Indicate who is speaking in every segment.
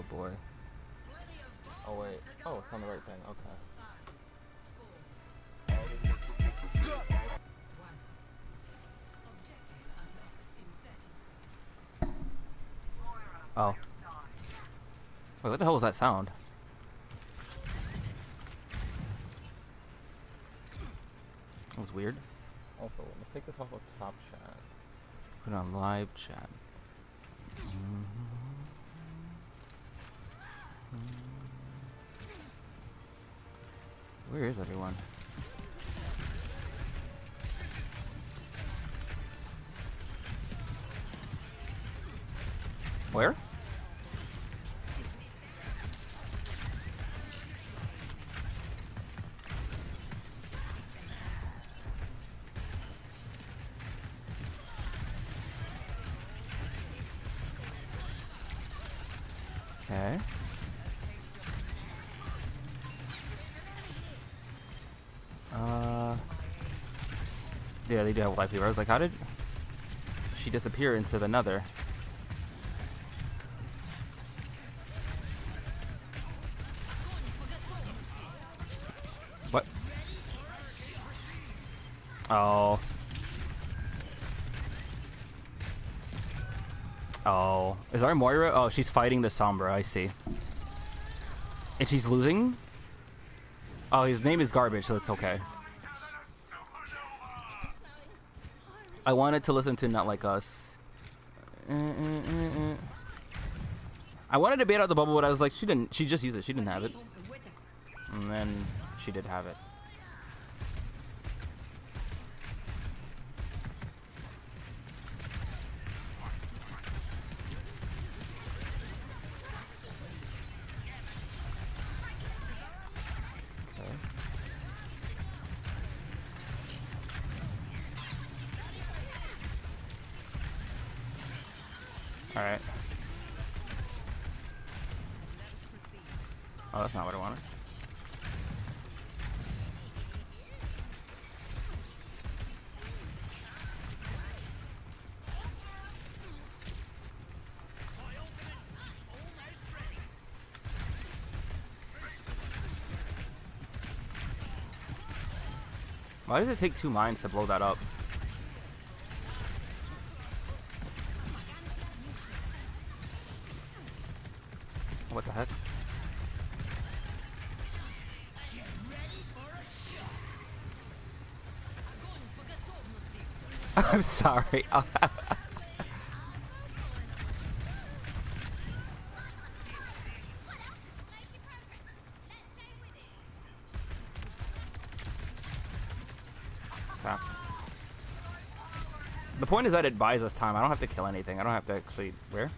Speaker 1: boy. Oh wait. Oh, it's on the right thing. Okay. Oh. Wait, what the hell was that sound? That was weird. Also, let's take this off of top chat. Put it on live chat. Where is everyone? Where? Okay. Yeah, they do have life lever. I was like, how did she disappear into the nether? What? Oh. Oh. Is our Moira? Oh, she's fighting the Sombra. I see. And she's losing? Oh, his name is Garbage, so it's okay. I wanted to listen to Not Like Us. I wanted to bait out the bubble, but I was like, she didn't. She just used it. She didn't have it. And then she did have it. Alright. Oh, that's not what I wanted. Why does it take 2 mines to blow that up? What the heck? I'm sorry. The point is that it buys us time. I don't have to kill anything. I don't have to actually... Where?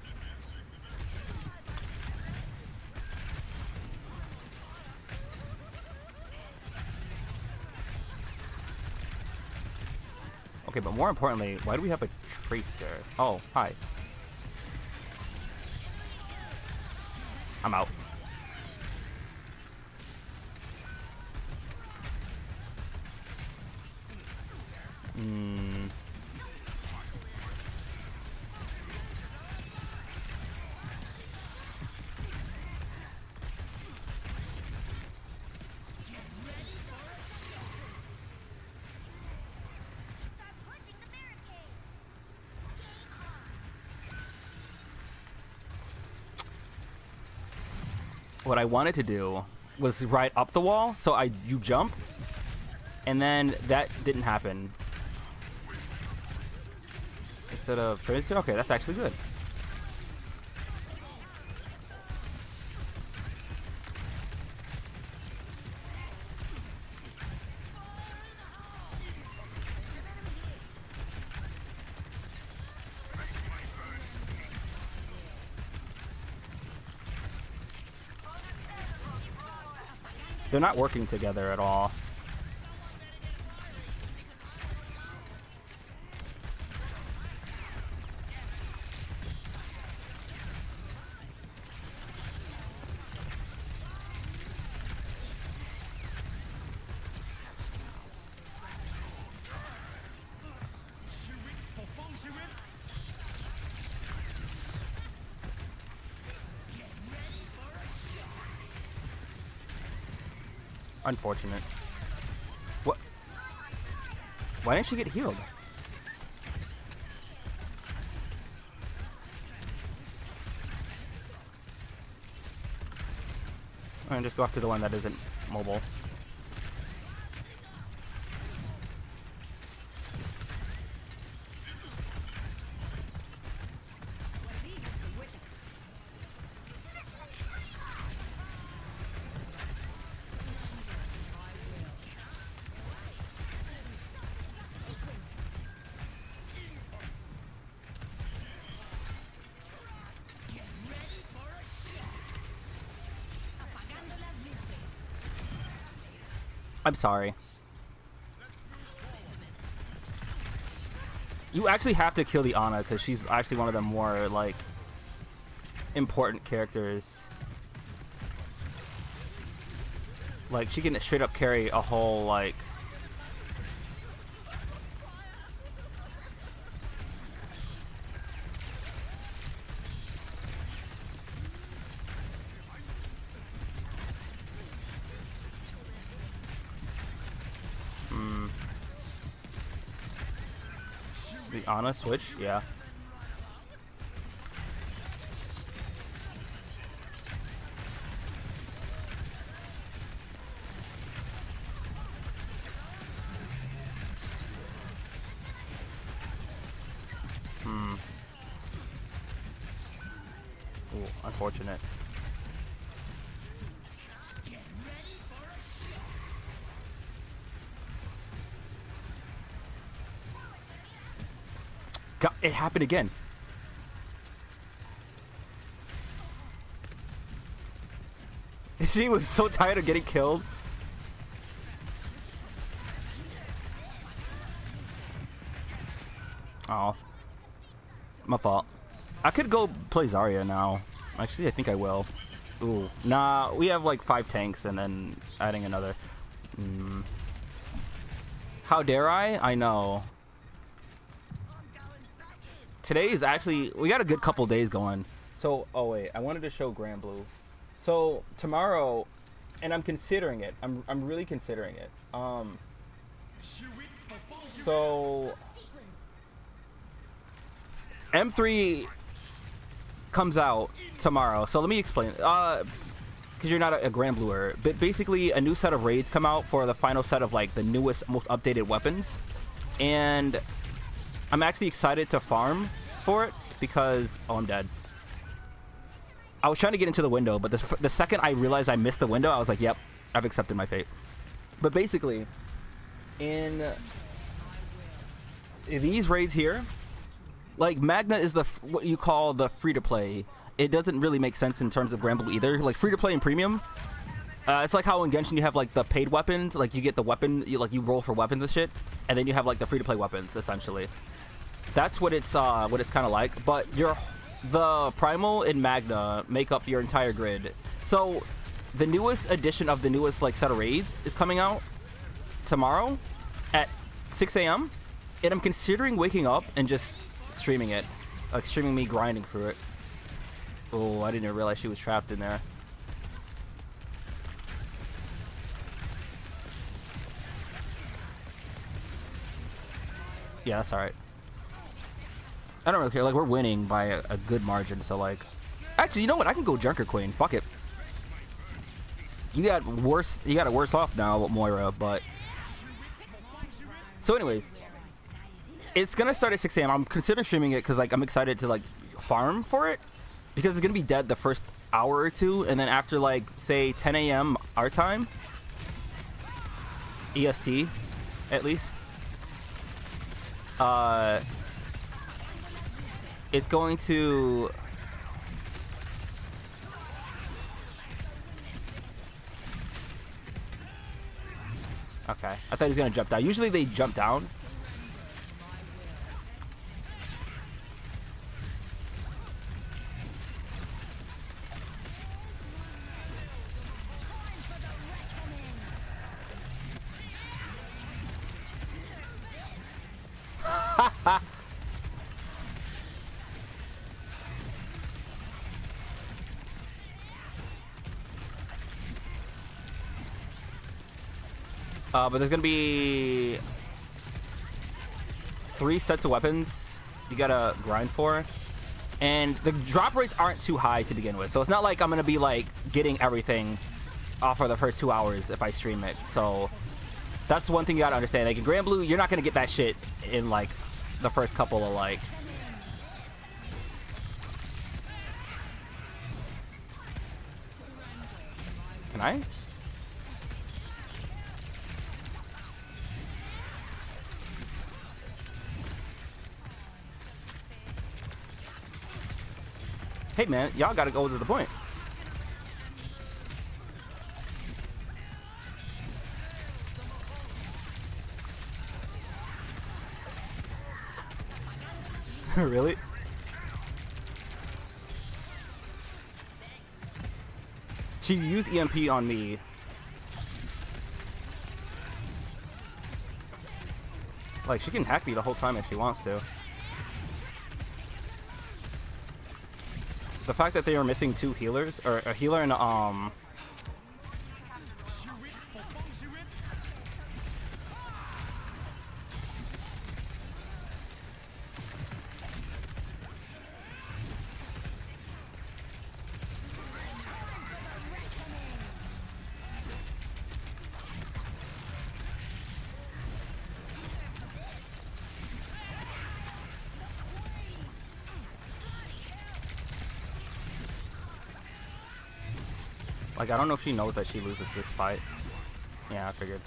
Speaker 1: Okay, but more importantly, why do we have a Tracer? Oh, hi. I'm out. What I wanted to do was ride up the wall, so you jump, and then that didn't happen. Instead of Tracer, okay, that's actually good. They're not working together at all. Unfortunate. What? Why didn't she get healed? I'm gonna just go after the one that isn't mobile. I'm sorry. You actually have to kill the Ana because she's actually one of the more like important characters. Like she can straight up carry a whole like the Ana switch, yeah. Ooh, unfortunate. God, it happened again. She was so tired of getting killed. Oh. My fault. I could go play Zarya now. Actually, I think I will. Ooh. Nah, we have like 5 tanks and then adding another. How dare I? I know. Today is actually... We got a good couple days going. So, oh wait. I wanted to show Grand Blue. So, tomorrow... And I'm considering it. I'm really considering it. So... M3 comes out tomorrow. So let me explain. Because you're not a Grand Bluer. But basically, a new set of raids come out for the final set of like the newest, most updated weapons. And I'm actually excited to farm for it because... Oh, I'm dead. I was trying to get into the window, but the second I realized I missed the window, I was like, yep, I've accepted my fate. But basically, in these raids here... Like, Magna is what you call the free-to-play. It doesn't really make sense in terms of Grand Blue either. Like, free-to-play and premium, it's like how in Genshin you have, like, the paid weapons. Like, you get the weapon, you roll for weapons and shit. And then you have, like, the free-to-play weapons, essentially. That's what it's kind of like. But the Primal and Magna make up your entire grid. So, the newest edition of the newest, like, set of raids is coming out tomorrow at 6 a.m. And I'm considering waking up and just... streaming it, like streaming me grinding through it. Oh, I didn't realize she was trapped in there. Yeah, that's alright. I don't really care. Like, we're winning by a good margin, so like... Actually, you know what? I can go Junker Queen. Fuck it. You got it worse off now with Moira, but... So anyways... It's gonna start at 6 a.m. I'm considering streaming it because like I'm excited to like farm for it because it's gonna be dead the first hour or two, and then after like say 10 a.m. our time, EST, at least, it's going to. Okay, I thought he was gonna jump down. Usually they jump down. But there's gonna be 3 sets of weapons you gotta grind for, and the drop rates aren't too high to begin with, so it's not like I'm gonna be like getting everything off for the first 2 hours if I stream it. So that's one thing you gotta understand. Like in Granblue, you're not gonna get that shit in like the first couple of like. Can I? Hey man, y'all gotta go to the point. Really? She used EMP on me. Like, she can hack me the whole time if she wants to. The fact that they are missing 2 healers, or a healer and like, I don't know if she knows that she loses this fight. Yeah, I figured.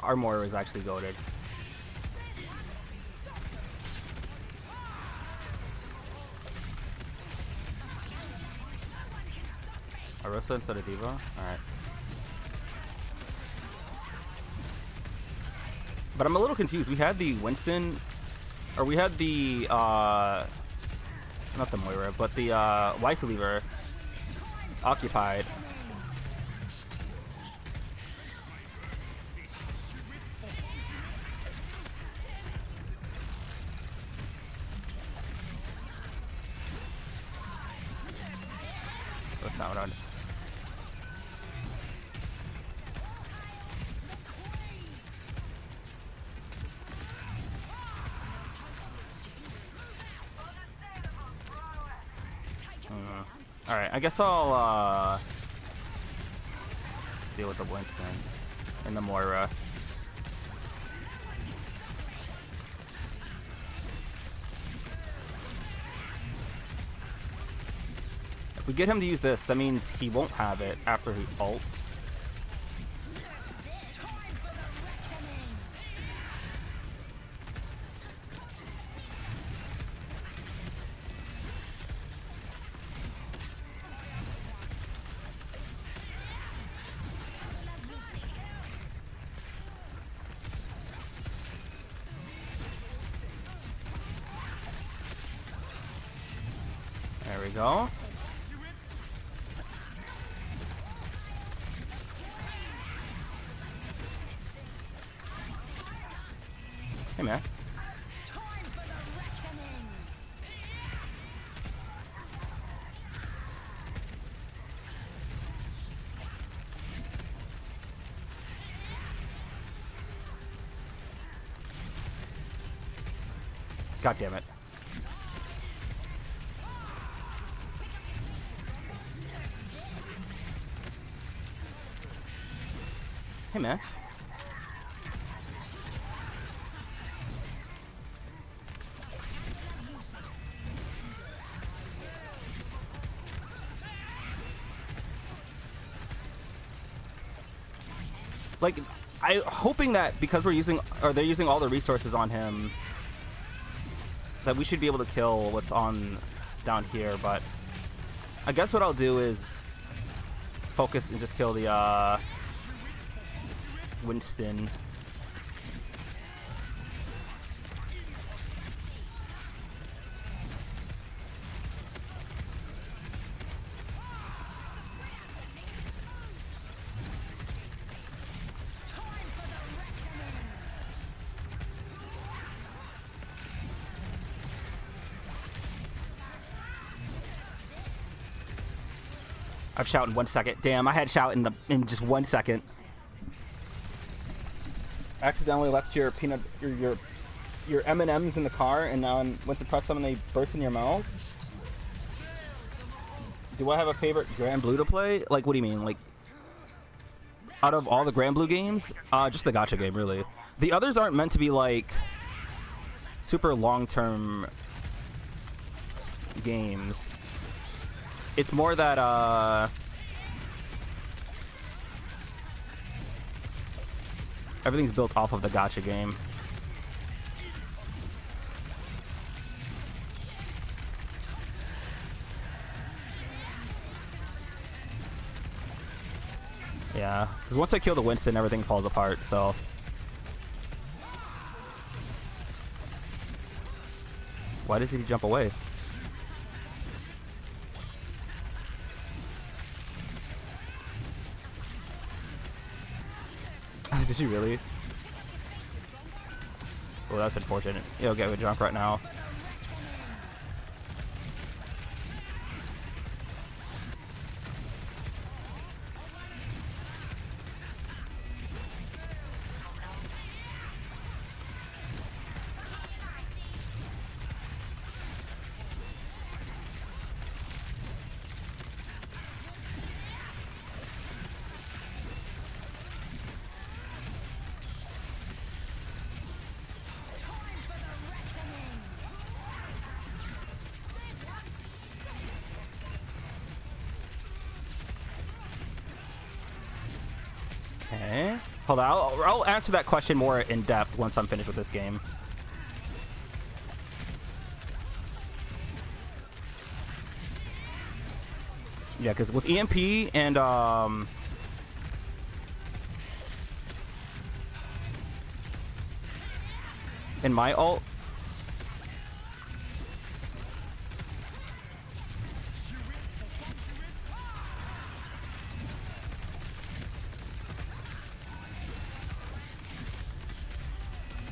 Speaker 1: Our Moira is actually goated. Orisa instead of D.Va? Alright. But I'm a little confused. We had the Winston, or we had the, not the Moira, but the, Wife Lever occupied. That's not what I'd... Alright, I guess I'll deal with the Winston and the Moira. If we get him to use this, that means he won't have it after he ults. There we go. Hey, man. God damn it. Hey, man. Like, I'm hoping that because we're using, or they're using all the resources on him, that we should be able to kill what's on down here, but I guess what I'll do is focus and just kill the, Winston. I've shout in 1 second. Damn, I had shout in just 1 second. Accidentally left your your M&Ms in the car, and now I went to press them and they burst in your mouth. Do I have a favorite Grand Blue to play? Like, what do you mean? Like, out of all the Grand Blue games, just the gacha game, really. The others aren't meant to be like super long-term games. It's more that everything's built off of the gacha game. Yeah, because once I kill the Winston, everything falls apart, so... Why does he jump away? Did she really? Well, that's unfortunate. You'll get a jump right now. Okay. Hold on, I'll answer that question more in depth once I'm finished with this game. Yeah, because with EMP and in my ult,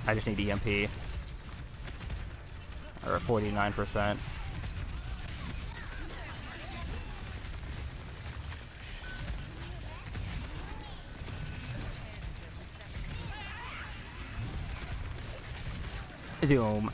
Speaker 1: I just need EMP. Or 49%. Doom.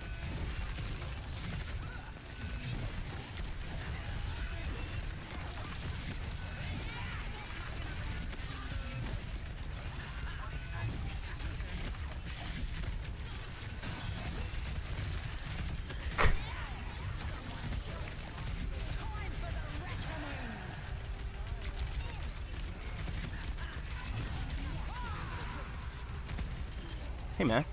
Speaker 1: Hey, man.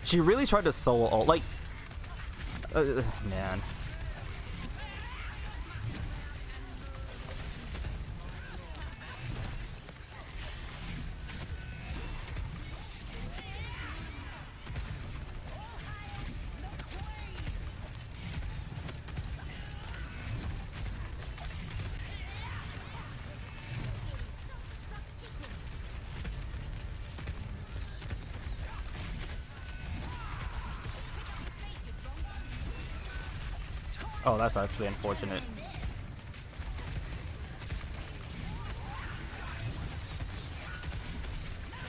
Speaker 1: She really tried to solo ult, like, man. Oh, that's actually unfortunate.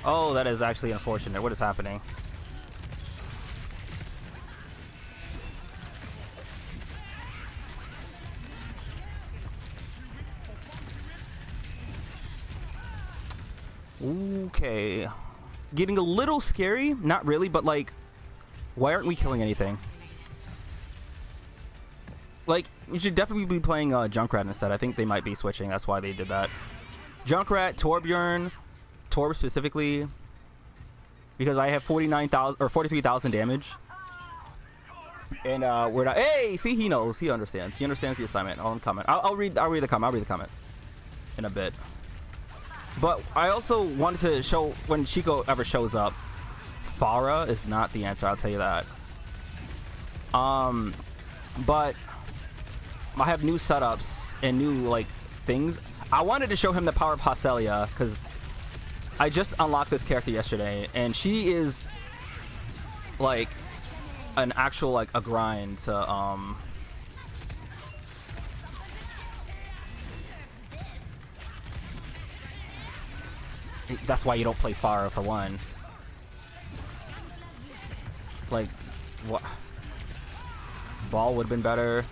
Speaker 1: Oh, that is actually unfortunate. What is happening? Okay. getting a little scary. Not really, but like, why aren't we killing anything? Like, you should definitely be playing Junkrat instead. I think they might be switching. That's why they did that. Junkrat, Torbjorn, Torb specifically, because I have 49,000 or 43,000 damage. And we're not. Hey, see, he knows. He understands. He understands the assignment. I'll comment. I'll read the comment. I'll read the comment in a bit. But I also wanted to show when Chico ever shows up, Pharah is not the answer. I'll tell you that. But I have new setups and new like things. I wanted to show him the power of Hosselia because I just unlocked this character yesterday, and she is like an actual like a grind to that's why you don't play Pharah for one. Like what? Ball would have been better.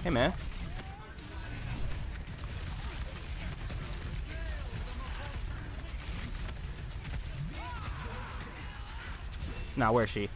Speaker 1: Hey, man. Now, where's she?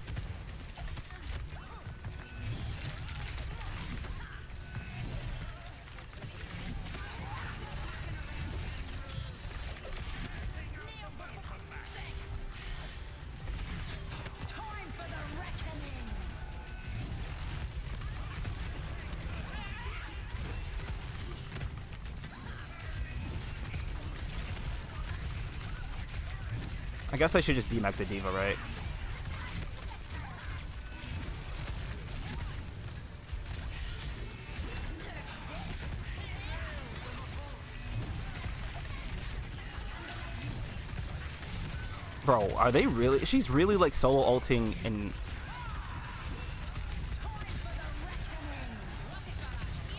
Speaker 1: I guess I should just demech the D.Va, right? Bro, are they really? She's really like solo ulting and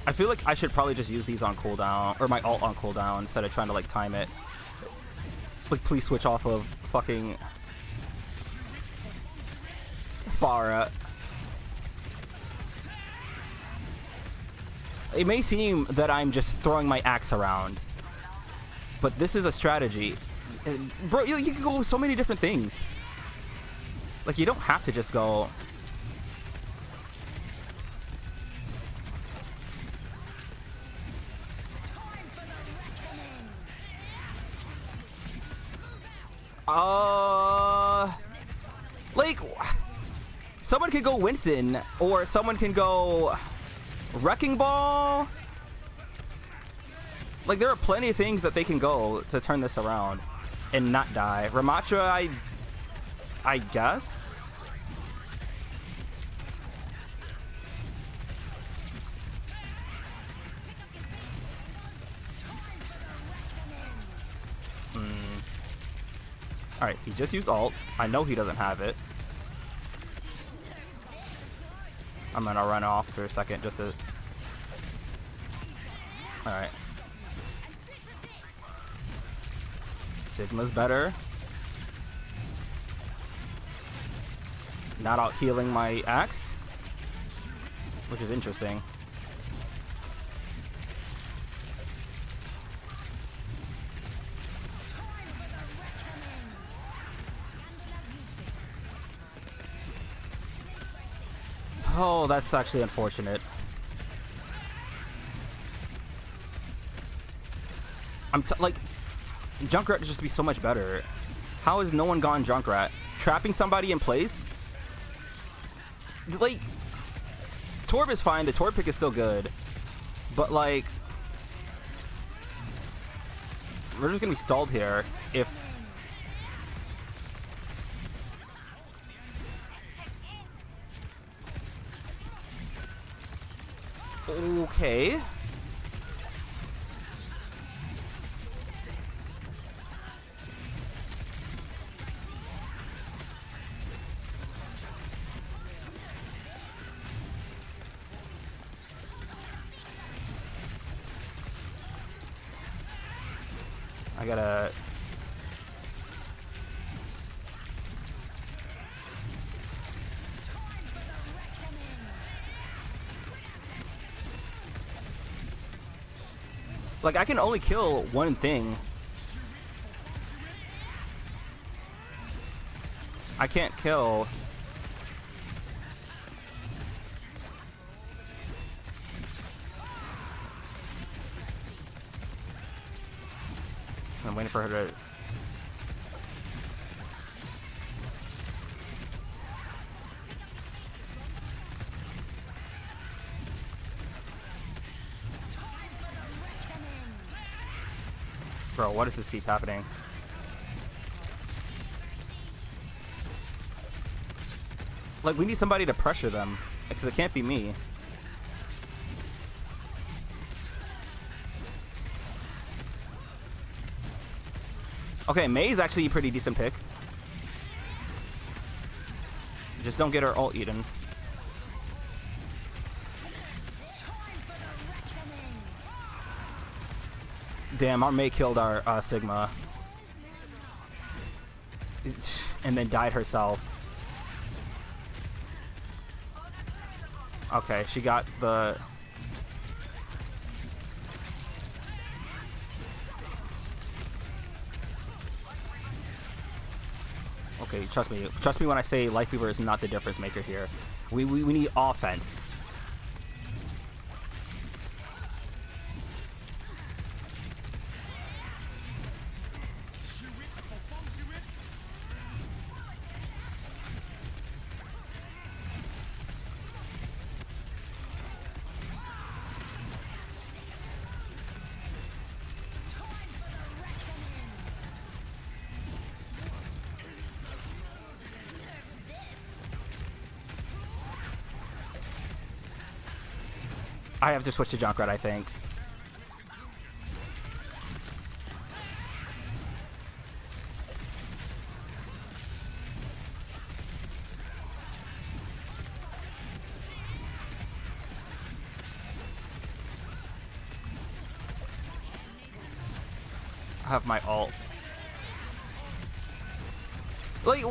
Speaker 1: I feel like I should probably just use these on cooldown or my ult on cooldown instead of trying to like time it. Like, please switch off of fucking Pharah. It may seem that I'm just throwing my axe around, but this is a strategy. And, bro, you can go with so many different things. Like, you don't have to just go... like, someone could go Winston, or someone can go Wrecking Ball. Like, there are plenty of things that they can go to turn this around and not die. Ramattra, I guess. Alright, he just used ult. I know he doesn't have it. I'm gonna run off for a second just to... Alright. Sigma's better. Not out healing my axe, which is interesting. Oh, that's actually unfortunate. Like, Junkrat just be so much better. How has no one gone Junkrat? Trapping somebody in place? Like, Torb is fine. The Torb pick is still good. But, like, we're just gonna be stalled here if... Okay. I gotta... Like, I can only kill one thing. I can't kill... I'm waiting for her to... Bro, what does this keep happening? Like, we need somebody to pressure them, because it can't be me. Okay, Mei's actually a pretty decent pick. Just don't get her ult eaten. Damn, our Mei killed our Sigma. And then died herself. Okay, she got the... Okay, trust me. Trust me when I say Lifeweaver is not the difference maker here. We need offense. I have to switch to Junkrat, I think. I have my ult. Like,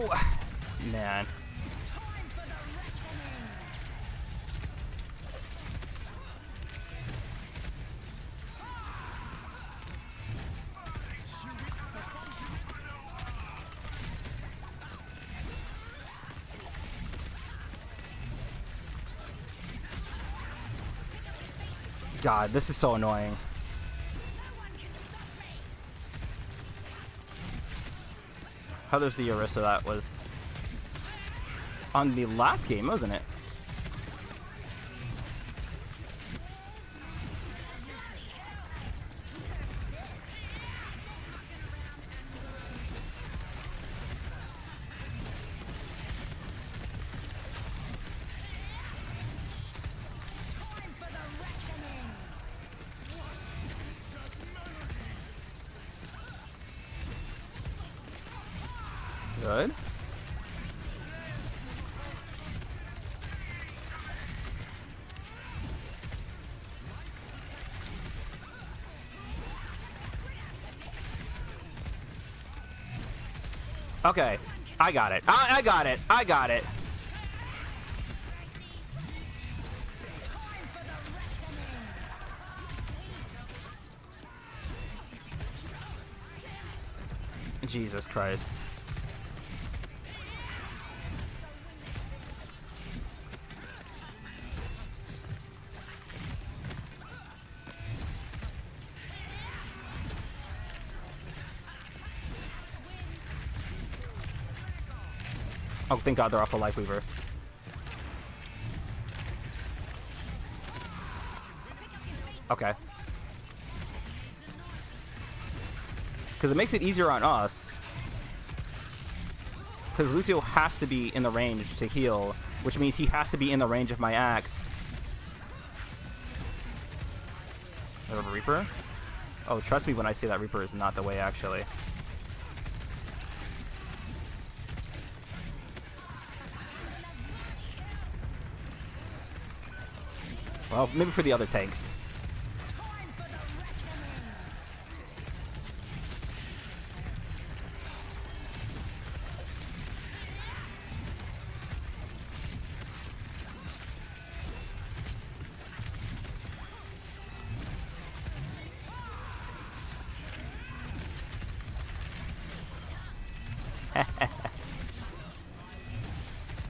Speaker 1: man. God, this is so annoying. How there's the Orisa that was on the last game, wasn't it? Good. Okay, I got it. I got it. I got it. Jesus Christ. Oh, thank God they're off a Lifeweaver. Okay. Because it makes it easier on us. Because Lucio has to be in the range to heal, which means he has to be in the range of my axe. I have a Reaper? Oh, trust me when I say that Reaper is not the way, actually. Well, maybe for the other tanks.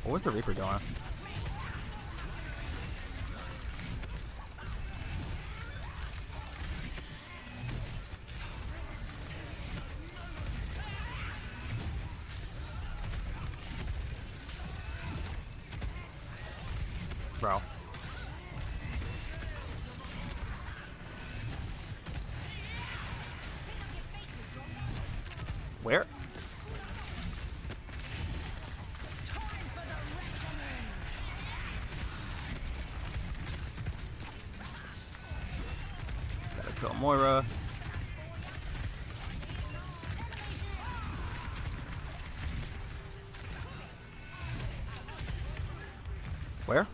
Speaker 1: What was the Reaper doing? Bro. Where? Gotta kill Moira. Where?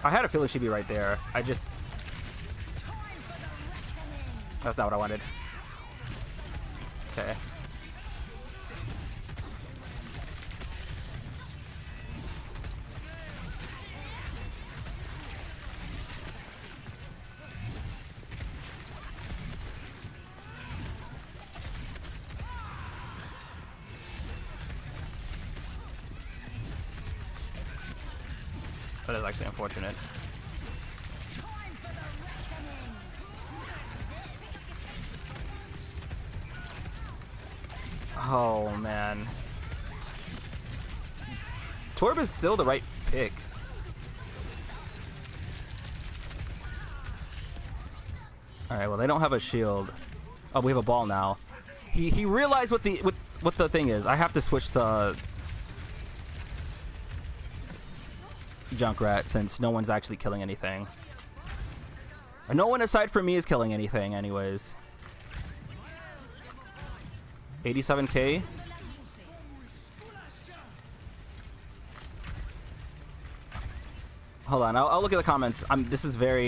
Speaker 1: I had a feeling she'd be right there. That's not what I wanted. Okay. That is actually unfortunate. Oh man. Torb is still the right pick. Alright, well they don't have a shield. Oh, we have a ball now. He realized what the thing is. I have to switch to Junkrat since no one's actually killing anything. And no one aside from me is killing anything anyways. 87k. Hold on, I'll look at the comments. This is very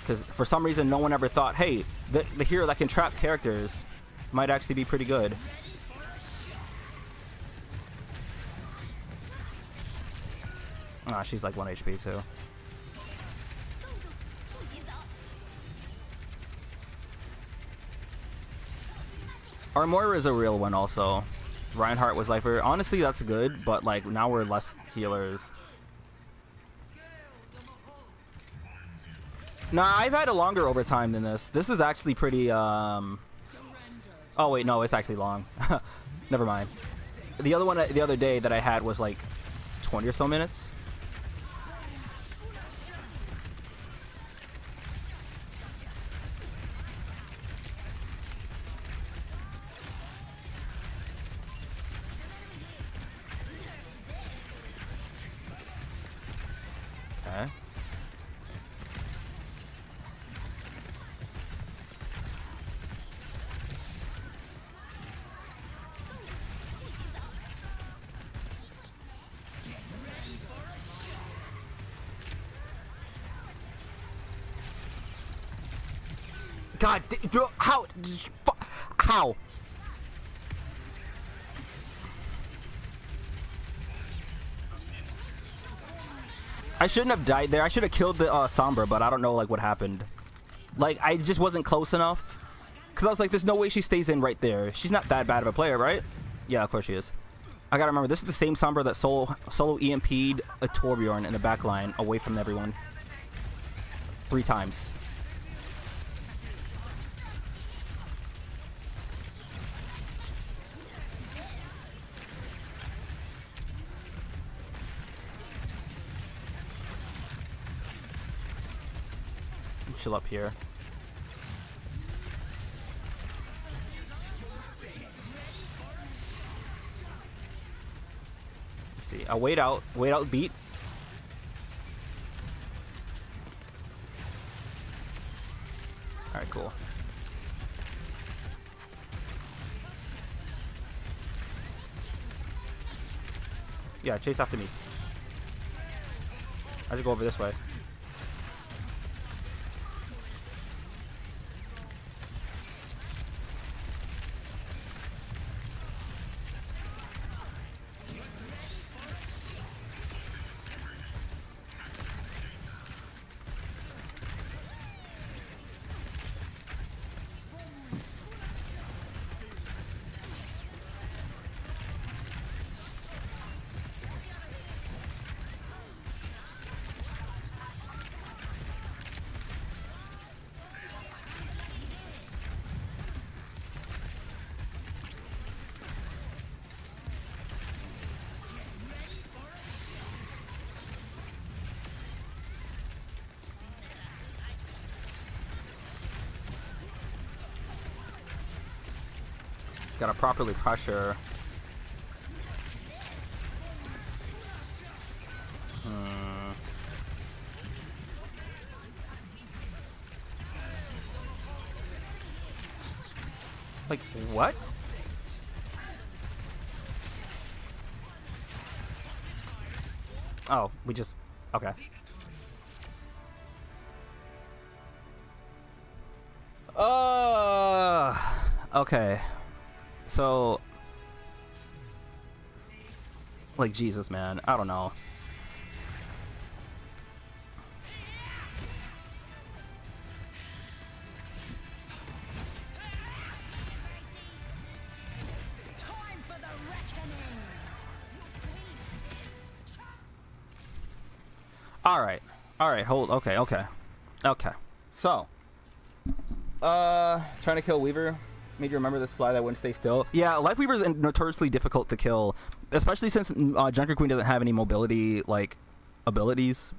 Speaker 1: because for some reason no one ever thought, hey, the hero that can trap characters might actually be pretty good. Ah, she's like 1 HP too. Our Moira is a real one also. Reinhardt was Lifer. Honestly, that's good, but like now we're less healers. Nah, I've had a longer overtime than this. This is actually pretty, oh wait, no, it's actually long. Never mind. The other one, the other day that I had was like 20 or so minutes. Okay. God, how? How? I shouldn't have died there. I should have killed the Sombra, but I don't know like what happened. Like I just wasn't close enough. Cause I was like, there's no way she stays in right there. She's not that bad of a player, right? Yeah, of course she is. I gotta remember, this is the same Sombra that solo EMP'd a Torbjorn in the back line away from everyone 3 times. Chill up here. Let's see. I'll wait out beat. Alright, cool. Yeah, chase after me. I just go over this way. Gotta properly pressure. Like, what? Oh, we just... Okay. Okay. So... Like, Jesus, man. I don't know. Alright, hold, okay. So, trying to kill Weaver made you remember this fly that wouldn't stay still. Yeah, Life Weaver is notoriously difficult to kill, especially since Junker Queen doesn't have any mobility, like, abilities.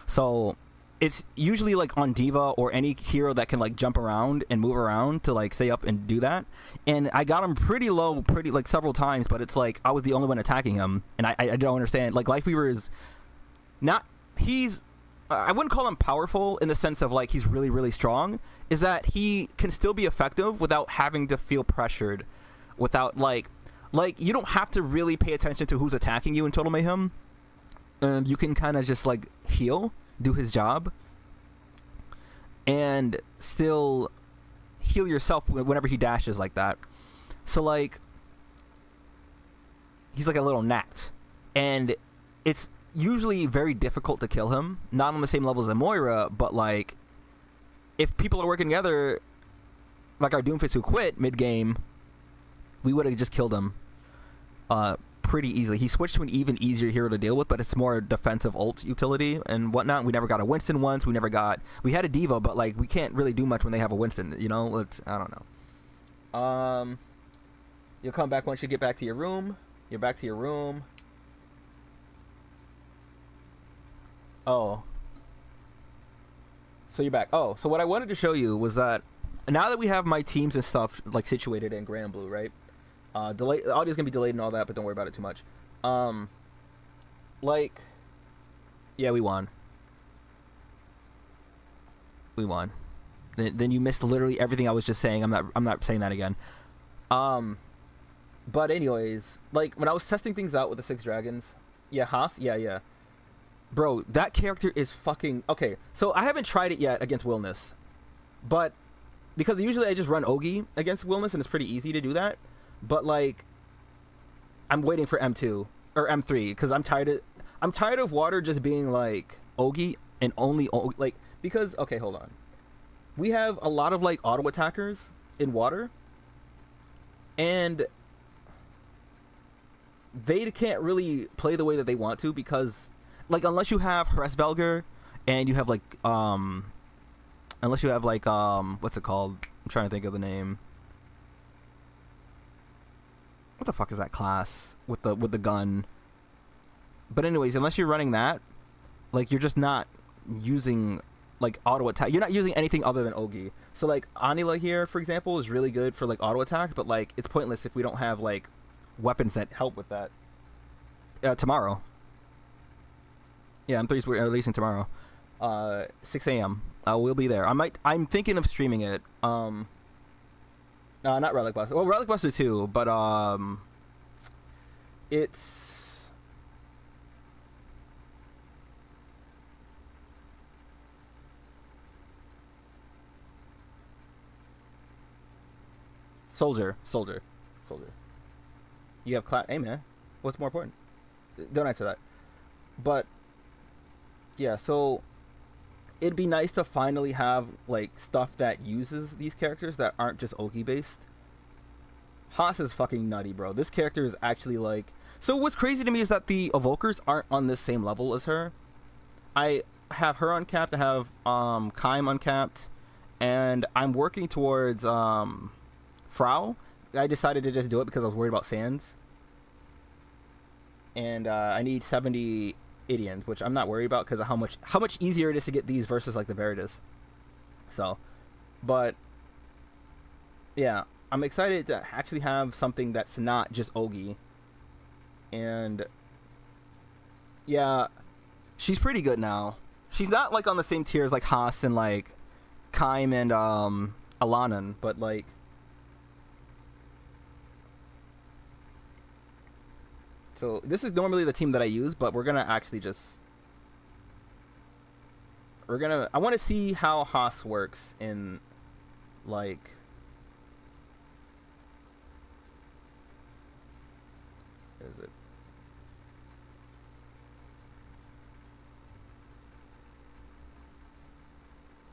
Speaker 1: So, it's usually, like, on D.Va or any hero that can, like, jump around and move around to, like, stay up and do that. And I got him pretty low, like, several times, but it's like, I was the only one attacking him. And I don't understand. Like, Life Weaver is not... He's... I wouldn't call him powerful in the sense of, like, he's really, really strong. Is that he can still be effective without having to feel pressured. Without, like, you don't have to really pay attention to who's attacking you in Total Mayhem. You can kind of just, like, heal, do his job, and still heal yourself whenever he dashes like that. So, like, he's like a little gnat. And it's usually very difficult to kill him. Not on the same level as a Moira, but, like, if people are working together, like our Doomfist who quit mid-game, we would have just killed him pretty easily. He switched to an even easier hero to deal with, but it's more defensive ult utility and whatnot. We never got a Winston once. We had a D.Va, but, like, we can't really do much when they have a Winston, you know? I don't know. You'll come back once you get back to your room. You're back to your room. Oh. So you're back. Oh, so what I wanted to show you was that now that we have my teams and stuff, like, situated in Grand Blue, right? The audio's gonna be delayed and all that, but don't worry about it too much. Like, yeah, we won. We won. Then you missed literally everything I was just saying. I'm not saying that again. But anyways, like, when I was testing things out with the 6 dragons, yeah, Haas, yeah. Bro, that character is fucking... Okay, so I haven't tried it yet against Wilness. But, because usually I just run Ogi against Wilness, and it's pretty easy to do that. But, like, I'm waiting for M2, or M3, because I'm tired of Water just being, like, Ogi, and only Ogi, like, because... Okay, hold on. We have a lot of, like, auto attackers in Water, and they can't really play the way that they want to, because... Like, unless you have Hresvelger, and you have, like, unless you have, like, what's it called? I'm trying to think of the name. What the fuck is that class with the gun? But anyways, unless you're running that, like, you're just not using, like, auto attack. You're not using anything other than Ogi. So, like, Anila here, for example, is really good for, like, auto attack, but, like, it's pointless if we don't have, like, weapons that help with that. Tomorrow. Yeah, M3's releasing tomorrow, 6 a.m. We'll be there. I'm thinking of streaming it. Not Relic Buster. Well, Relic Buster too, but it's Soldier. You have class. Hey man, what's more important? Don't answer that. But yeah, so it'd be nice to finally have like stuff that uses these characters that aren't just Ogi based. Haas is fucking nutty, bro. This character is actually like. So what's crazy to me is that the Evokers aren't on the same level as her. I have her uncapped. I have Kaim uncapped, and I'm working towards Frau. I decided to just do it because I was worried about Sands. And I need 70 Idians, which I'm not worried about because of how much easier it is to get these versus like the Veritas. So, but yeah, I'm excited to actually have something that's not just Ogi. And yeah, she's pretty good now. She's not like on the same tier as like Haas and like Kaim and Alanan, but like so this is normally the team that I use, but we're gonna actually just I want to see how Haas works in like is it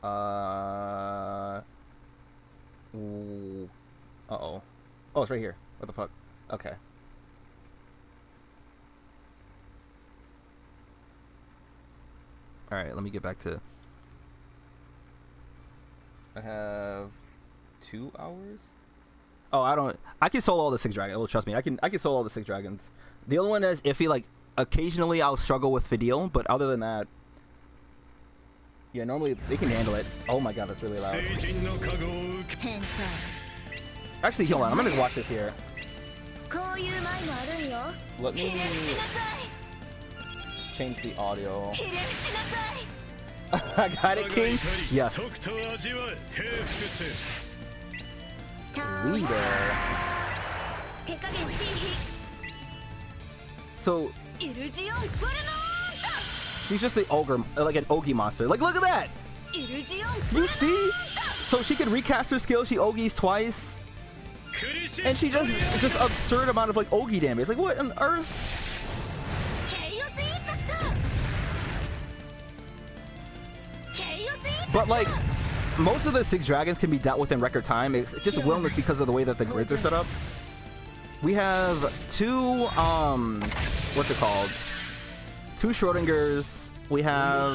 Speaker 1: uh-oh. Oh, it's right here. What the fuck? Okay. Alright, let me get back to... I have 2 hours? Oh, I can solo all the 6 dragons. Oh, trust me, I can solo all the 6 dragons. The only one is iffy, like, occasionally I'll struggle with Fidel, but other than that... Yeah, normally they can handle it. Oh my god, that's really loud. Actually, hold on, I'm gonna watch this here. Let me change the audio. I got it, King? Yes. Leader. So she's just the ogre, like an Ogi monster. Like, look at that! Do you see? So she can recast her skill, she Ogis twice. And she just absurd amount of like Ogi damage. Like, what on earth? But like, most of the 6 dragons can be dealt with in record time. It's just willingness because of the way that the grids are set up. We have 2, what's it called? 2 Schrodingers. We have...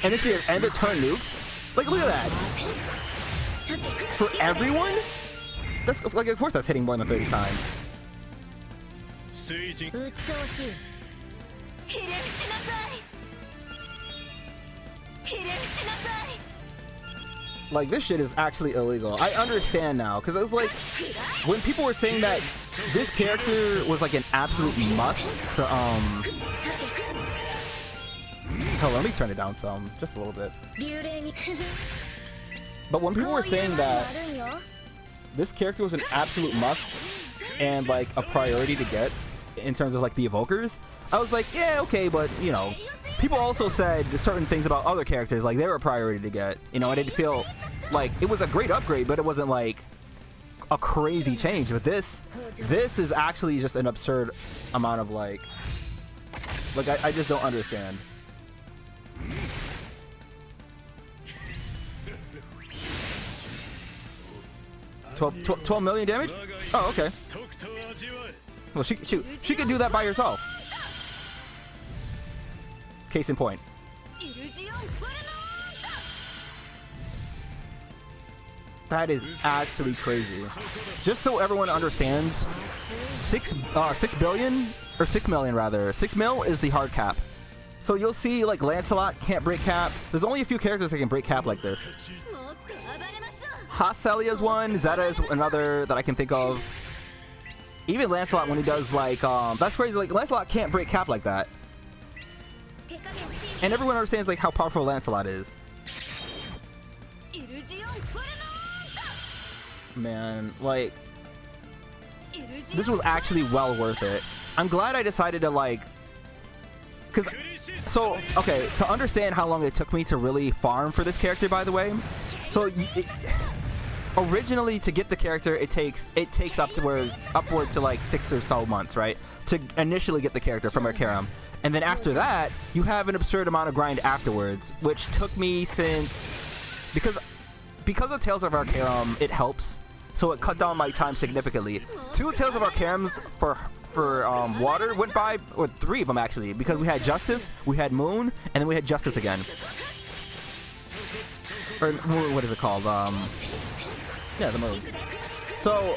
Speaker 1: Initiative end of turn nukes? Like, look at that! For everyone? That's, like, of course that's hitting more than 30 times. Like, this shit is actually illegal. I understand now, because it was like, when people were saying that this character was like an absolute must to, hold on, let me turn it down some, just a little bit. But when people were saying that this character was an absolute must and like a priority to get in terms of like the evokers, I was like, yeah, okay, but you know, people also said certain things about other characters, like they were a priority to get. You know, I didn't feel like it was a great upgrade, but it wasn't like a crazy change. But this is actually just an absurd amount of like I just don't understand. 12 million damage? Oh, okay. Well, she could do that by herself. Case in point. That is actually crazy. Just so everyone understands, 6 billion or 6 million rather. 6 mil is the hard cap. So you'll see like Lancelot can't break cap. There's only a few characters that can break cap like this. Haas is one, Zeta is another that I can think of. Even Lancelot when he does like that's crazy, like Lancelot can't break cap like that. And everyone understands like how powerful Lancelot is. Man, like this was actually well worth it. I'm glad I decided to like, because so okay, to understand how long it took me to really farm for this character, by the way. So originally to get the character, it takes upward to like 6 or so months, right, to initially get the character from Arcarum, and then after that you have an absurd amount of grind afterwards, which took me since because of Tales of Arcarum, it helps, so it cut down my time significantly. 2 Tales of Arcarums for water went by, or 3 of them actually, because we had Justice, we had Moon, and then we had Justice again, or what is it called? Yeah, the Moon. So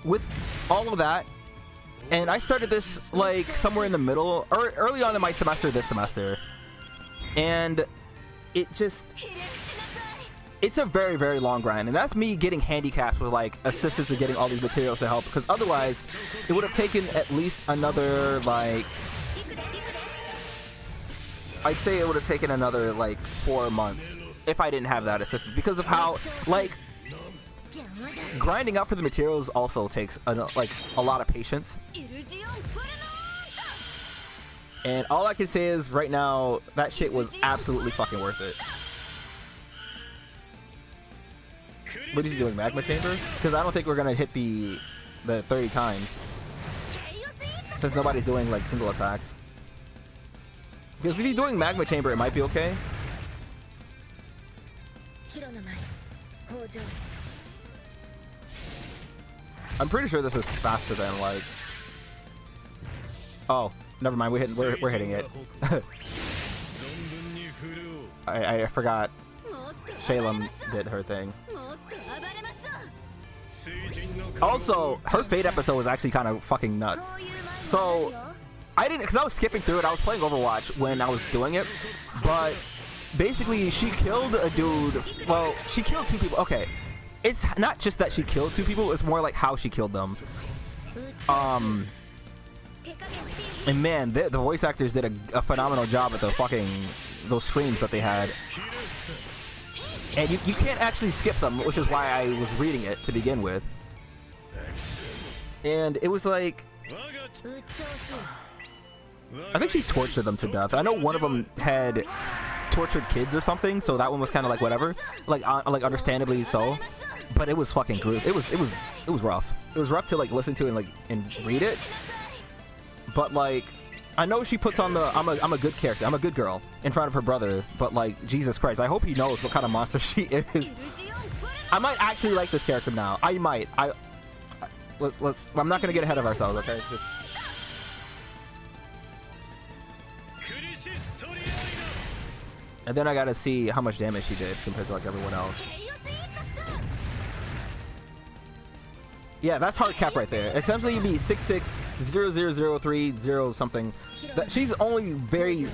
Speaker 1: with all of that, and I started this like somewhere in the middle or early on in my semester this semester, and it's a very, very long grind, and that's me getting handicapped with like assistance and getting all these materials to help, because otherwise it would have taken at least another like, I'd say it would have taken another like 4 months if I didn't have that assistance, because of how like grinding up for the materials also takes a lot of patience. And all I can say is right now that shit was absolutely fucking worth it. What is he doing, Magma Chamber? Because I don't think we're gonna hit the 30 times, since nobody's doing like single attacks. Because if he's doing Magma Chamber, it might be okay. I'm pretty sure this is faster than like. Oh, never mind. We're hitting it. I forgot. Shalem did her thing. Also, her Fate episode was actually kind of fucking nuts. So I didn't, because I was skipping through it. I was playing Overwatch when I was doing it, but basically she killed a dude. Well, she killed 2 people. Okay, it's not just that she killed 2 people, it's more like how she killed them. And man, the voice actors did a phenomenal job at those screams that they had. And you can't actually skip them, which is why I was reading it to begin with. And it was like, I think she tortured them to death. I know one of them had tortured kids or something, so that one was kind of like whatever, like understandably so. But it was fucking gruesome. It was rough. It was rough to like listen to and read it. But like, I know she puts on the I'm a good character, I'm a good girl in front of her brother, but like, Jesus Christ, I hope he knows what kind of monster she is. I might actually like this character now. I might. I'm not gonna get ahead of ourselves, okay? And then I gotta see how much damage she did compared to like everyone else. Yeah, that's hard cap right there. Essentially, you'd be 6'6", something. She's only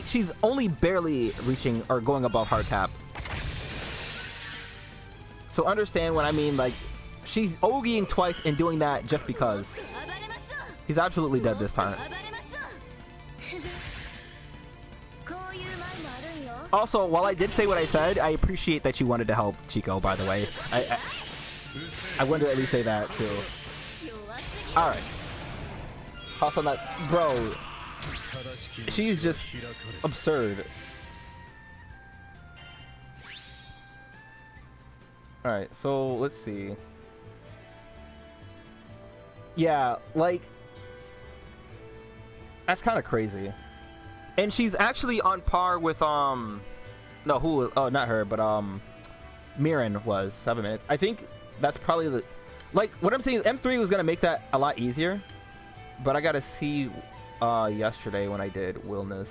Speaker 1: she's only barely reaching or going above hard cap. So understand what I mean, like, she's OGing twice and doing that just because. He's absolutely dead this time. Also, while I did say what I said, I appreciate that you wanted to help Chico, by the way. I wanted to at least say that too. Alright. Also, that bro, she's just absurd. Alright, so let's see. Yeah, like, that's kind of crazy. And she's actually on par with no, who? Oh, not her, but Mirren was 7 minutes. I think that's probably the, like, what I'm saying is M3 was gonna make that a lot easier, but I gotta see yesterday when I did Willness,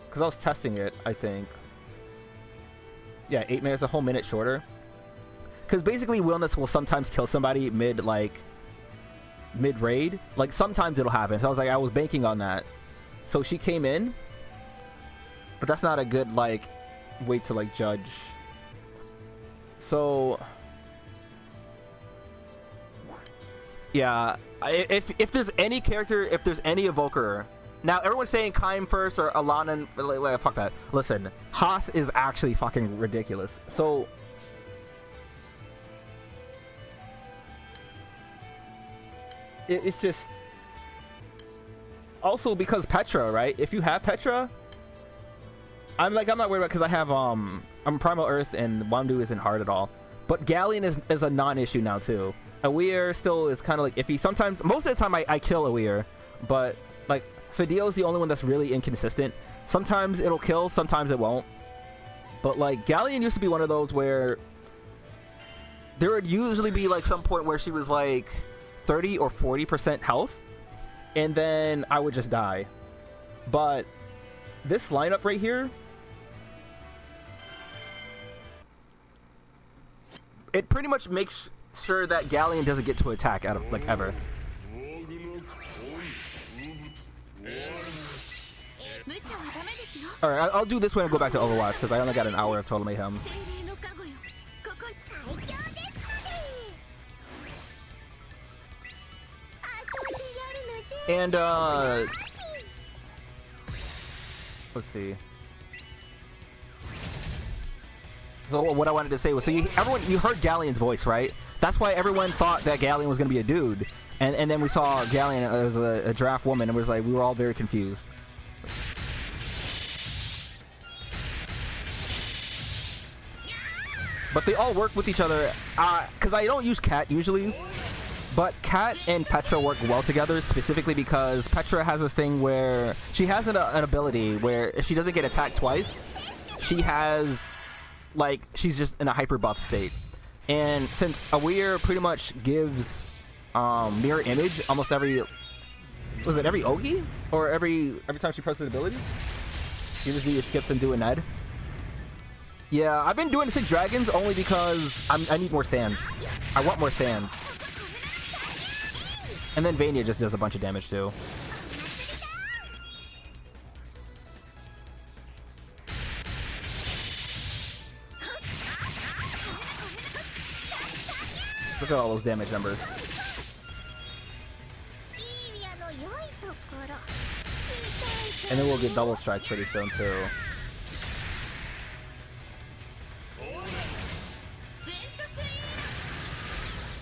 Speaker 1: because I was testing it. I think, yeah, 8 minutes, a whole minute shorter. Because basically Willness will sometimes kill somebody mid raid. Like, sometimes it'll happen. So I was banking on that. So she came in, but that's not a good like way to like judge. So yeah, if there's any character, if there's any evoker, now everyone's saying Kaim first or Alana. Fuck that. Listen, Haas is actually fucking ridiculous. So it's just, also because Petra, right? If you have Petra, I'm not worried about because I have I'm Primal Earth and Wandu isn't hard at all. But Galleon is a non-issue now too. Awir still is kind of like iffy. Sometimes, most of the time I kill Awir, but like Fadil is the only one that's really inconsistent. Sometimes it'll kill, sometimes it won't. But like Galleon used to be one of those where there would usually be like some point where she was like 30 or 40% health, and then I would just die. But this lineup right here, it pretty much makes sure that Galleon doesn't get to attack out of like ever. Alright, I'll do this one and go back to Overwatch because I only got an hour of Total Mayhem. And let's see. So what I wanted to say was, so you heard Galleon's voice, right? That's why everyone thought that Galleon was gonna be a dude, and then we saw Galleon as a draft woman, and we were all very confused. But they all work with each other, because I don't use Cat usually, but Cat and Petra work well together, specifically because Petra has this thing where she has an ability where if she doesn't get attacked twice, she has, like, she's just in a hyper buff state. And since Awir pretty much gives mirror image almost every, was it every Ogi? Or every time she presses an ability? You just do your skips and do a Ned. Yeah, I've been doing 6 dragons only because I need more sands. I want more sands. And then Vayne just does a bunch of damage too. Look at all those damage numbers. And then we'll get double strikes pretty soon too.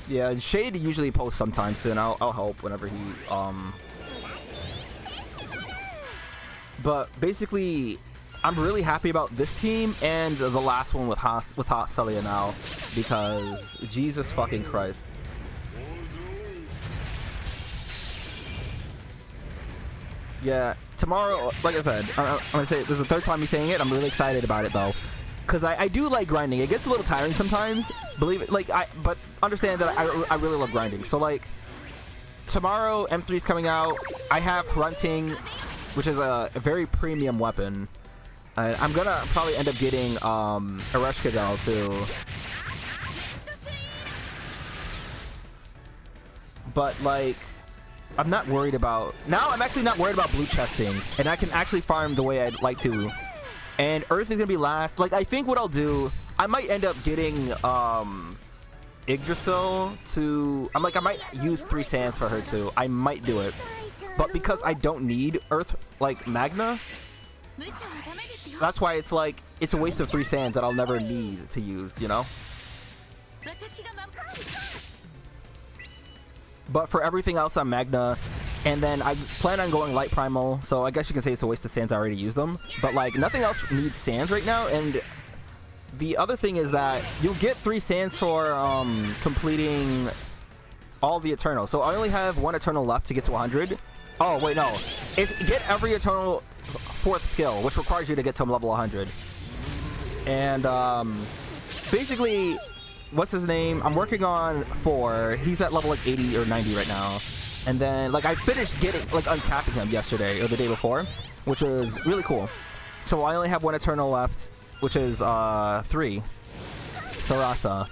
Speaker 1: Yeah, Shade usually posts sometimes too, and I'll help whenever he But basically, I'm really happy about this team and the last one with Hot Celia now, because Jesus fucking Christ. Yeah, tomorrow, like I said, I'm gonna say this is the 3rd time me saying it. I'm really excited about it though, because I do like grinding. It gets a little tiring sometimes, believe it. Like but understand that I really love grinding. So like tomorrow, M3's coming out. I have Grunting, which is a very premium weapon. I'm gonna probably end up getting Ereshkigal too. But like, I'm not worried about, now I'm actually not worried about blue chesting, and I can actually farm the way I'd like to. And Earth is gonna be last. Like, I think what I'll do, I might end up getting Yggdrasil to, I might use 3 sands for her too. I might do it. But because I don't need Earth, like Magna, that's why it's like, it's a waste of 3 sands that I'll never need to use, you know? But for everything else on Magna, and then I plan on going Light Primal, so I guess you can say it's a waste of sands. I already used them. But like, nothing else needs sands right now, and the other thing is that you'll get 3 sands for completing all the Eternal. So I only have 1 Eternal left to get to 100. Oh, wait, no. It's get every Eternal 4th skill, which requires you to get to level 100. And basically, what's his name? I'm working on 4. He's at level like 80 or 90 right now. And then like I finished getting like uncapping him yesterday or the day before, which was really cool. So I only have 1 Eternal left, which is 3 Sarasa.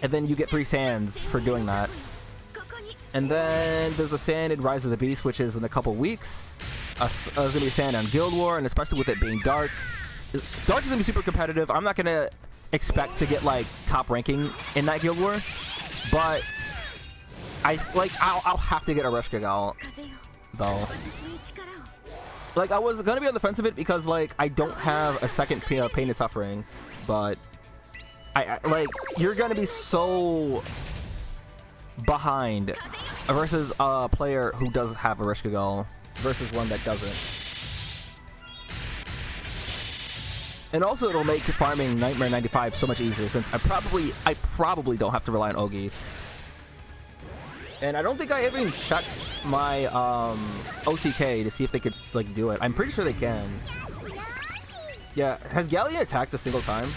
Speaker 1: And then you get 3 sands for doing that. And then there's a sand in Rise of the Beast, which is in a couple weeks. There's gonna be a sand on Guild War, and especially with it being dark. Dark is gonna be super competitive. I'm not gonna expect to get like top ranking in that Guild War, but I'll have to get a Ereshkigal though. Like, I was gonna be on the fence of it because like I don't have a second Pain and Suffering, but I like, you're gonna be so behind versus a player who does have Ereshkigal. versus one that doesn't. And also it'll make farming Nightmare 95 so much easier since I probably don't have to rely on Ogi. And I don't think I even checked my OTK to see if they could like do it. I'm pretty sure they can. Yeah, has Galleon attacked a single time?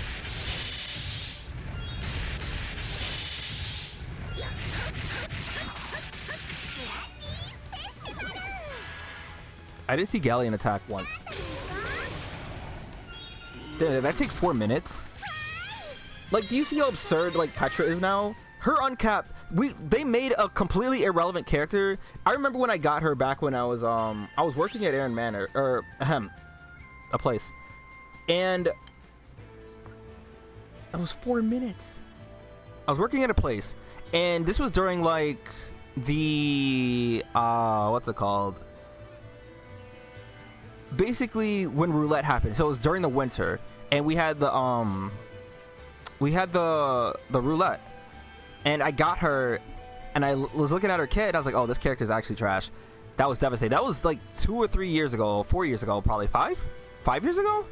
Speaker 1: I didn't see Galleon attack once. Did that take 4 minutes? Like, do you see how absurd like Petra is now? Her uncapped. They made a completely irrelevant character. I remember when I got her back when I was working at Aaron Manor or a place, and it was 4 minutes. I was working at a place, and this was during like the what's it called? Basically when roulette happened. So it was during the winter, and we had the roulette. And I got her, and I was looking at her kit, and I was like, oh, this character's actually trash. That was devastating. That was like 2 or 3 years ago, 4 years ago, probably 5 years ago?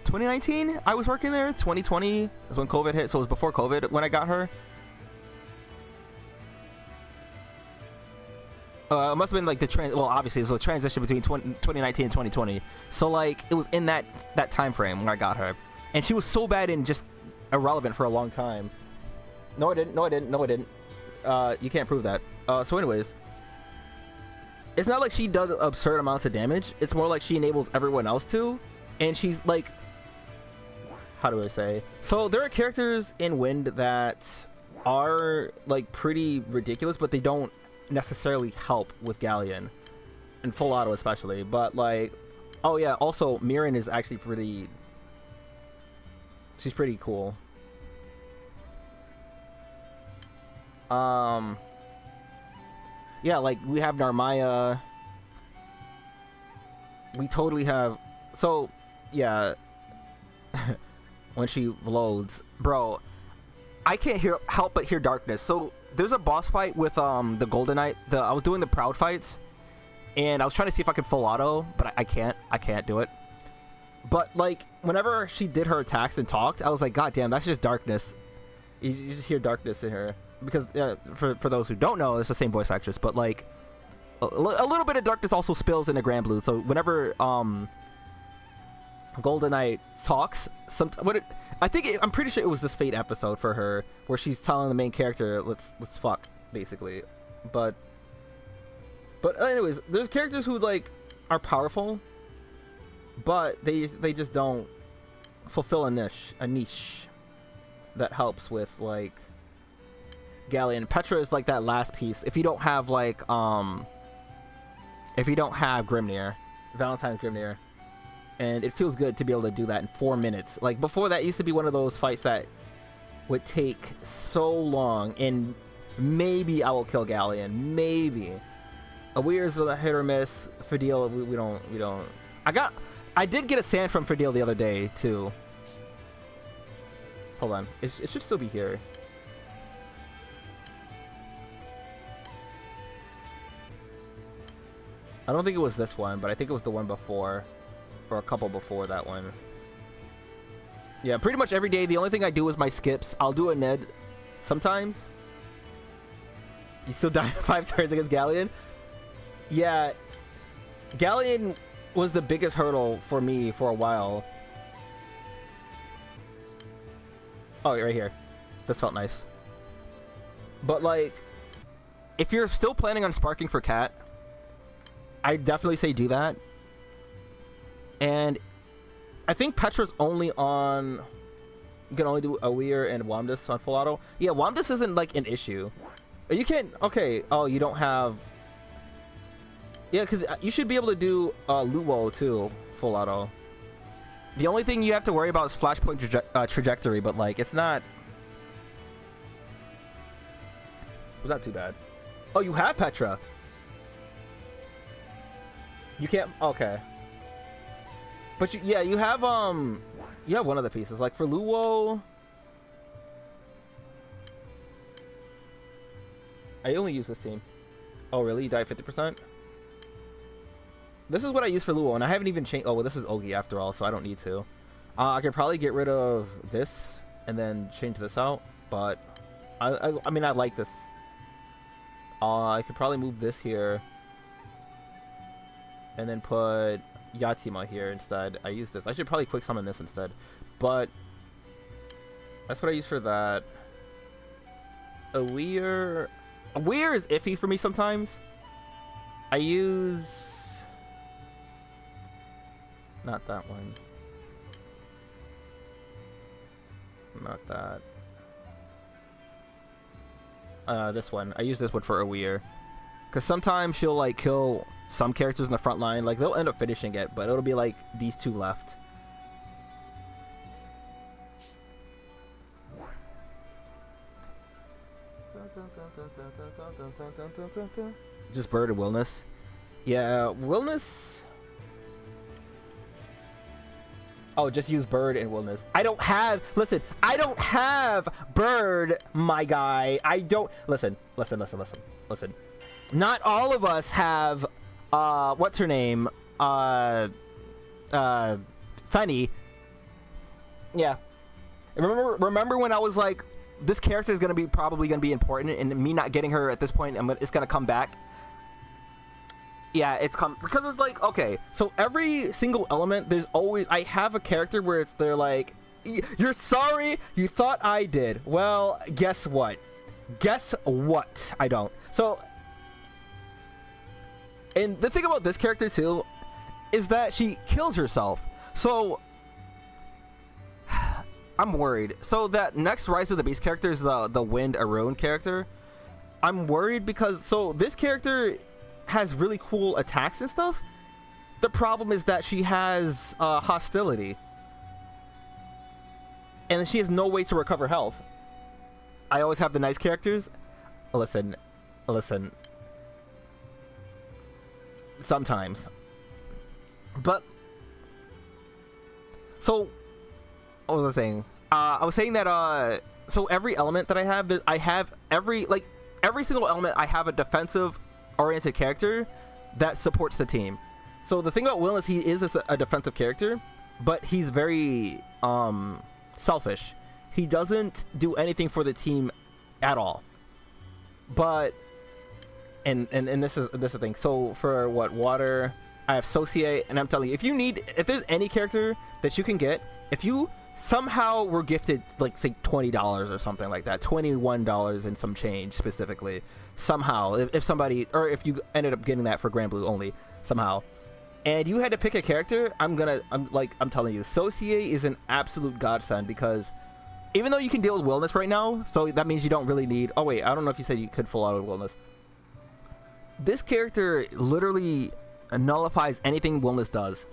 Speaker 1: 2019, I was working there. 2020 is when COVID hit, so it was before COVID when I got her. It must have been like well, obviously, it was a transition between 2019 and 2020. So like, it was in that time frame when I got her. And she was so bad and just irrelevant for a long time. No, I didn't. No, I didn't. No, I didn't. You can't prove that. So anyways, it's not like she does absurd amounts of damage. It's more like she enables everyone else to. And she's like, how do I say? So there are characters in Wind that are like pretty ridiculous, but they don't necessarily help with Galleon. And Full Auto especially. But like, oh yeah, also Mirren is actually pretty... She's pretty cool. Yeah, like we have Narmaya. We totally have. So yeah, when she loads, bro, I can't help but hear darkness. So there's a boss fight with the Golden Knight. I was doing the Proud fights, and I was trying to see if I could full auto, but I can't do it. But like whenever she did her attacks and talked, I was like, God damn, that's just darkness. You just hear darkness in her. Because for those who don't know, it's the same voice actress, but like a little bit of darkness also spills into Grand Blue. So whenever Golden Knight talks, I'm pretty sure it was this Fate episode for her where she's telling the main character, let's fuck, basically. But anyways, there's characters who like are powerful, but they just don't fulfill a niche that helps with like Galleon. Petra is like that last piece. If you don't have like Grimnir, Valentine's Grimnir, and it feels good to be able to do that in 4 minutes. Like before, that used to be one of those fights that would take so long, and maybe I will kill Galleon. Maybe. Weir's a hit or miss. Fadil, we don't. I did get a sand from Fadil the other day too. Hold on, it should still be here. I don't think it was this one, but I think it was the one before, or a couple before that one. Yeah, pretty much every day. The only thing I do is my skips. I'll do a Ned sometimes. You still die 5 turns against Galleon? Yeah, Galleon was the biggest hurdle for me for a while. Oh, right here. This felt nice. But like, if you're still planning on sparking for Cat, I definitely say do that. And I think Petra's only on... You can only do Awir and Wamdus on full auto. Yeah, Wamdus isn't like an issue. You can't... Okay, oh, you don't have... Yeah, because you should be able to do Luo too, full auto. The only thing you have to worry about is Flashpoint trajectory, but like, it's not... It's not too bad. Oh, you have Petra! You can't... Okay. But you have one of the pieces. Like for Luo... I only use this team. Oh, really? You died 50%? This is what I use for Luo, and I haven't even changed. Oh, well, this is Ogi after all, so I don't need to. I could probably get rid of this and then change this out, but I mean, I like this. I could probably move this here and then put Yatima here instead. I use this. I should probably quick summon this instead, but that's what I use for that. A Weir is iffy for me sometimes. I use not that one. Not that. This one. I use this one for a Weir. Because sometimes she'll like kill some characters in the front line. Like they'll end up finishing it, but it'll be like these two left. Just Bird and Willness. Yeah, Willness. Oh, just use Bird and Willness. I don't have... Listen, I don't have Bird, my guy. I don't... Listen. Not all of us have... what's her name? Fanny. Yeah. Remember when I was like, this character is probably gonna be important, and me not getting her at this point, it's gonna come back. Yeah, because it's like, okay, so every single element, there's always, I have a character where they're like, you're sorry, you thought I did. Well, guess what? I don't. So, and the thing about this character too, is that she kills herself. So, I'm worried. So that next Rise of the Beast character is the Wind Arun character. I'm worried because, so this character has really cool attacks and stuff. The problem is that she has hostility, and she has no way to recover health. I always have the nice characters. Listen. Sometimes. But so what was I saying? I was saying that so every element that I have every single element, I have a defensive oriented character that supports the team. So the thing about Will is he is a defensive character, but he's very selfish. He doesn't do anything for the team at all. But and this is the thing. So for water, I have Sociate, and I'm telling you, if there's any character that you can get, if you somehow were gifted like say $20 or something like that, $21 and some change specifically, somehow, if somebody, or if you ended up getting that for Grand Blue only somehow, and you had to pick a character, I'm telling you, Sociate is an absolute godsend, because even though you can deal with Willness right now, so that means you don't really need, oh wait, I don't know if you said you could full out of Willness. This character literally nullifies anything Willness does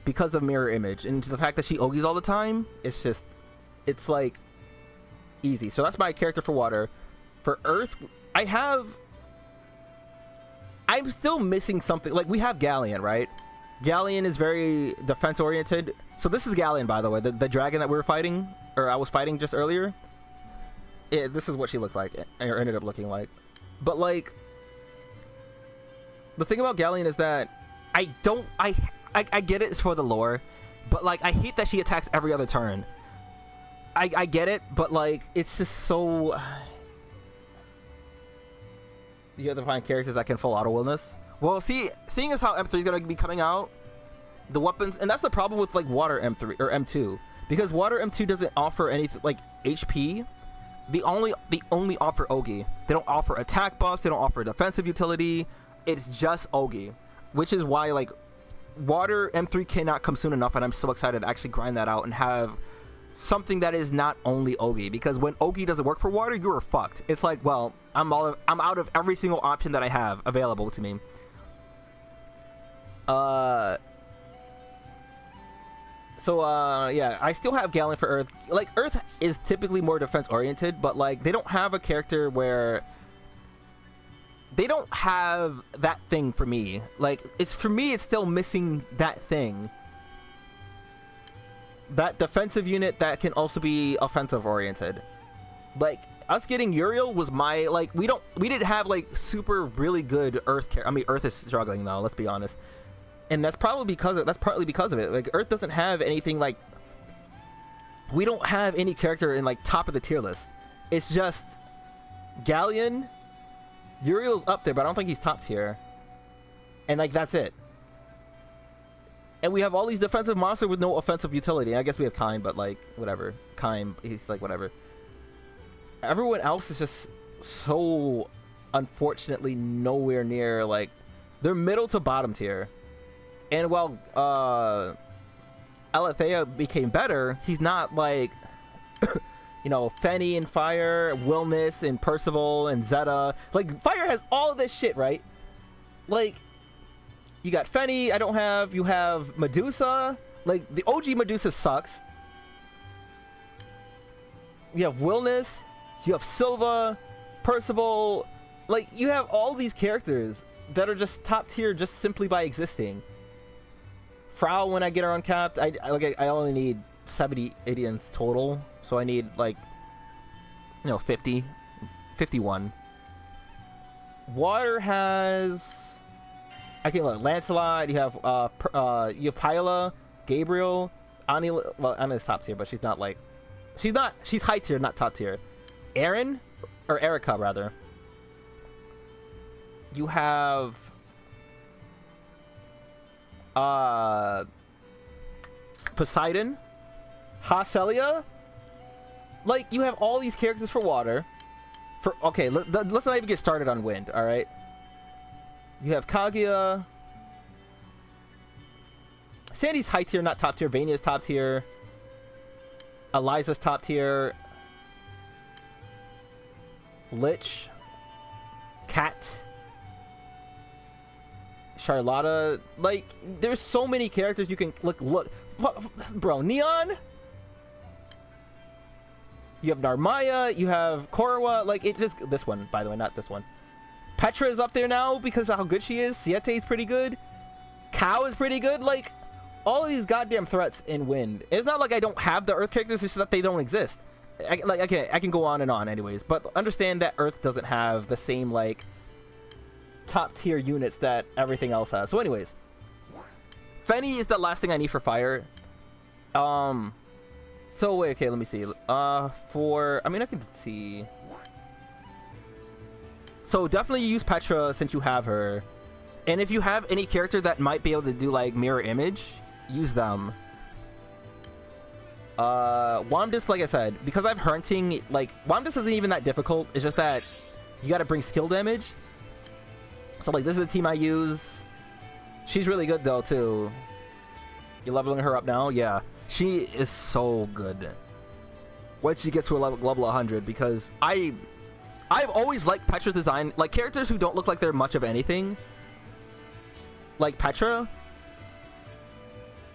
Speaker 1: because of Mirror Image, and the fact that she Ogis all the time, it's like easy. So that's my character for water. For earth, I'm still missing something. Like, we have Galleon, right? Galleon is very defense oriented. So this is Galleon, by the way, the dragon that we were fighting, or I was fighting just earlier. This is what she looked like, or ended up looking like. But like, the thing about Galleon is that I get it, it's for the lore, but like, I hate that she attacks every other turn. I get it, but like, it's just so... You have to find characters that can full auto Willness. Well, seeing as how M3 is going to be coming out, the weapons, and that's the problem with like Water M3 or M2, because Water M2 doesn't offer any like HP. They only offer Ogi. They don't offer attack buffs. They don't offer defensive utility. It's just Ogi, which is why like Water M3 cannot come soon enough, and I'm so excited to actually grind that out and have something that is not only Ogi, because when Ogi doesn't work for water, you are fucked. It's like, well, I'm out of every single option that I have available to me. Yeah, I still have Galleon for Earth. Like, Earth is typically more defense oriented, but like, they don't have a character where they don't have that thing for me. Like, it's still missing that thing. That defensive unit that can also be offensive oriented. Like,
Speaker 2: us getting Uriel was my, like, we didn't have like super really good Earth I mean, Earth is struggling though, let's be honest. And that's partly because of it. Like, Earth doesn't have anything like, we don't have any character in like top of the tier list. It's just Galleon, Uriel's up there, but I don't think he's top tier. And like, that's it. And we have all these defensive monsters with no offensive utility. I guess we have Kaim, but like, whatever. Kaim, he's like, whatever. Everyone else is just so, unfortunately, nowhere near, like, they're middle to bottom tier. And while Alethea became better, he's not like, you know, Fenny and Fire, Wilness and Percival and Zeta. Like, Fire has all of this shit, right? Like, you got Fenny, I don't have, you have Medusa. Like, the OG Medusa sucks. You have Wilness, you have Silva, Percival. Like, you have all these characters that are just top tier just simply by existing. Frau, when I get her uncapped, I only need 70 idiots total. So I need, like, you know, 50, 51. Water has, I can't look, Lancelot, you have Hyla, Gabriel, Ani. Well, Anila's top tier, but she's not like, she's high tier, not top tier. Aaron, or Erica rather. You have Poseidon, Hacelia. Like, you have all these characters for water. For okay, let's not even get started on wind. All right. You have Kaguya. Sandy's high tier, not top tier. Vania's top tier. Eliza's top tier. Lich. Cat. Charlotta. Like, there's so many characters you can look. Bro, Neon. You have Narmaya. You have Korwa. Like, it just, this one, by the way, not this one. Petra is up there now because of how good she is. Siete is pretty good. Cow is pretty good. Like, all of these goddamn threats in wind. It's not like I don't have the Earth characters, it's just that they don't exist. I can go on and on anyways, but understand that Earth doesn't have the same, like, top tier units that everything else has. So anyways, Fenny is the last thing I need for fire. So wait, okay, let me see. I can see. So definitely use Petra since you have her. And if you have any character that might be able to do like mirror image, use them. Wamdis, like I said, because I've hunting, like, Wamdis isn't even that difficult. It's just that you gotta bring skill damage. So like, this is the team I use. She's really good though too. You're leveling her up now? Yeah. She is so good. Once she gets to a level 100, because I've always liked Petra's design. Like, characters who don't look like they're much of anything, like Petra,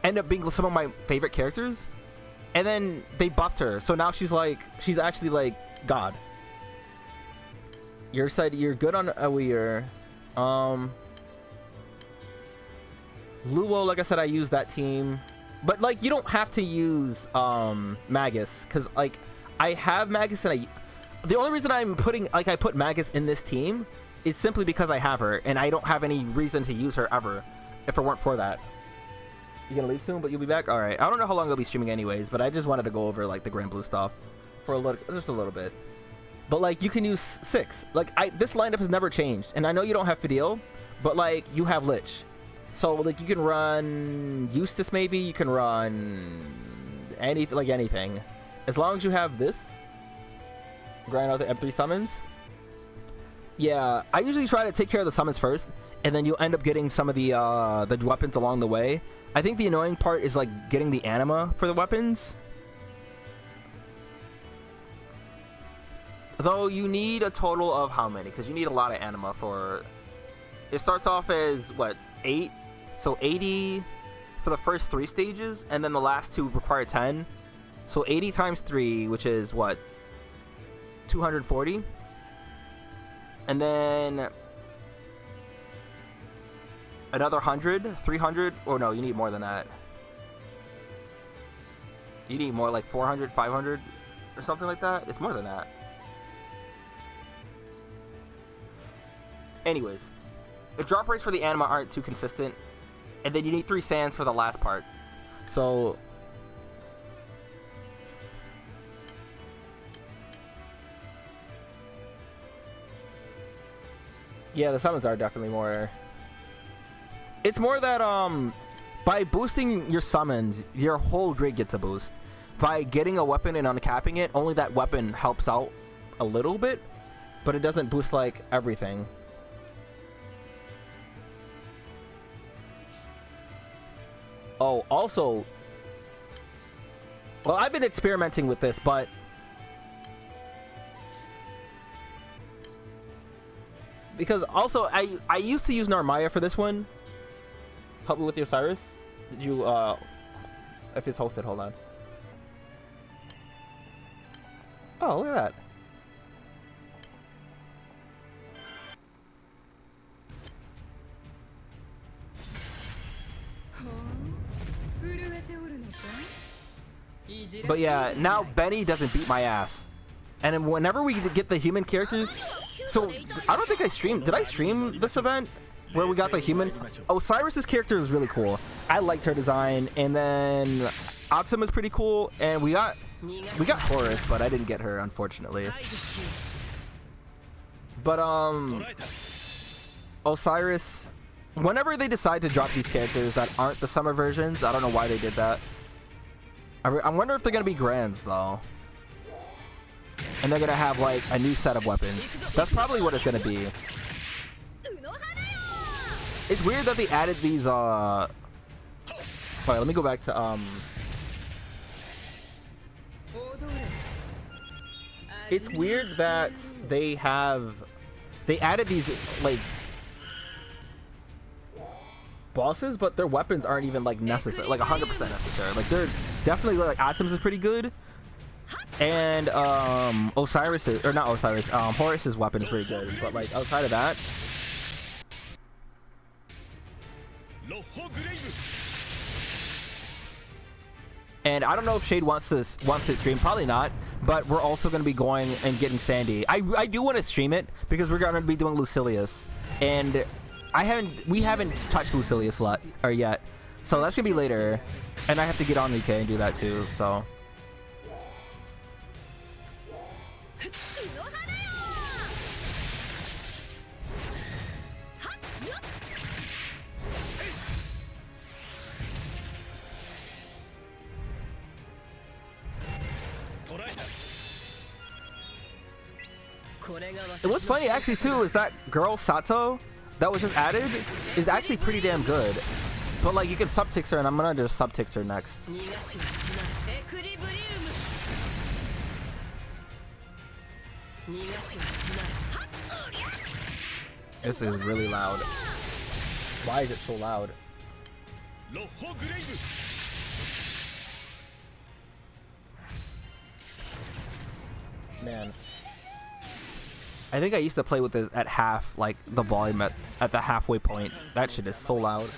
Speaker 2: end up being some of my favorite characters. And then they buffed her, so now she's actually like God. You're good on Awir. Luo, like I said, I use that team. But like, you don't have to use Magus, because like, I have Magus and the only reason I'm putting, like, I put Magus in this team is simply because I have her, and I don't have any reason to use her ever if it weren't for that. You gonna leave soon, but you'll be back? Alright, I don't know how long I'll be streaming anyways, but I just wanted to go over like the Grand Blue stuff for just a little bit. But like, you can use 6. Like, this lineup has never changed, and I know you don't have Fidel, but like, you have Lich. So like, you can run Eustace, maybe you can run anything, as long as you have this. Grind out the M3 summons. Yeah, I usually try to take care of the summons first, and then you'll end up getting some of the weapons along the way. I think the annoying part is like getting the anima for the weapons. Though you need a total of how many? Because you need a lot of anima for... It starts off as, what, 8? So 80 for the first 3 stages, and then the last 2 require 10. So 80 times 3, which is, what, 240? And then another 100, 300, or no, you need more than that. You need more, like 400, 500, or something like that. It's more than that. Anyways, the drop rates for the anima aren't too consistent, and then you need 3 sands for the last part. So yeah, the summons are definitely more. It's more that by boosting your summons, your whole grid gets a boost. By getting a weapon and uncapping it, only that weapon helps out a little bit, but it doesn't boost like everything. Oh, also, well, I've been experimenting with this, but because also I used to use Narmaya for this one. Help me with the Osiris. Did you if it's hosted, hold on. Oh, look at that. But yeah, now Benny doesn't beat my ass. And then whenever we get the human characters, so I don't think I streamed. Did I stream this event where we got the human? Osiris's character was really cool. I liked her design, and then Atsum is pretty cool, and we got Horus, but I didn't get her, unfortunately. But Osiris, whenever they decide to drop these characters that aren't the summer versions, I don't know why they did that. I wonder if they're gonna be Grands though, and they're gonna have like a new set of weapons. That's probably what it's gonna be. It's weird that they added these. Alright, let me go back to It's weird that they added these like bosses, but their weapons aren't even like necessary, like 100% necessary. Like they're definitely like Atom's is pretty good, and Osiris or not Osiris, Horus's weapon is pretty good, but like outside of that, and I don't know if Shade wants to stream, probably not, but we're also going to be going and getting Sandy. I do want to stream it because we're going to be doing Lucilius, and we haven't touched Lucilius yet, so that's gonna be later, and I have to get on EK and do that too. So and what's funny actually too is that girl Sato that was just added is actually pretty damn good. But like you can subtix her, and I'm gonna just subtix her next. This is really loud. Why is it so loud? Man. I think I used to play with this at half, like the volume at the halfway point. That shit is so loud.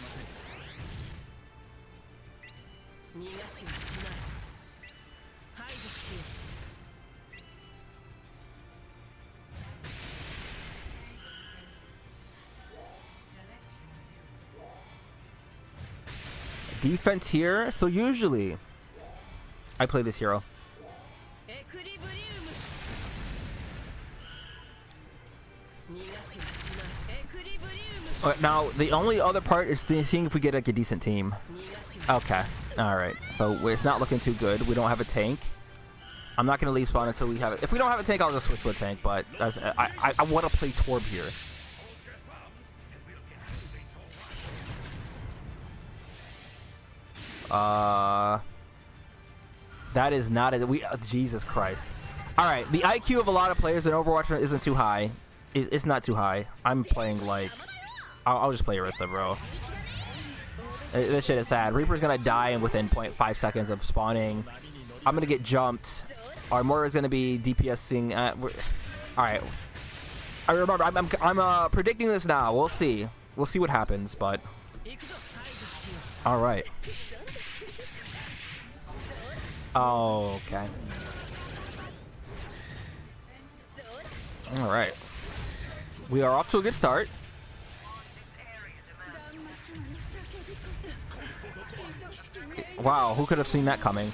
Speaker 2: Defense here, so usually I play this hero. Now the only other part is seeing if we get like a decent team. Okay, all right. So it's not looking too good. We don't have a tank. I'm not gonna leave spawn until we have it. If we don't have a tank, I'll just switch to a tank. But I want to play Torb here. That is not a Jesus Christ. All right, the IQ of a lot of players in Overwatch isn't too high. It's not too high. I'm playing like I'll just play Orisa, bro. This shit is sad. Reaper's gonna die within 0.5 seconds of spawning. I'm gonna get jumped. Armora's gonna be DPSing. All right. I remember. I'm predicting this now. We'll see. We'll see what happens. But all right. Oh, okay. All right. We are off to a good start. Wow, who could have seen that coming?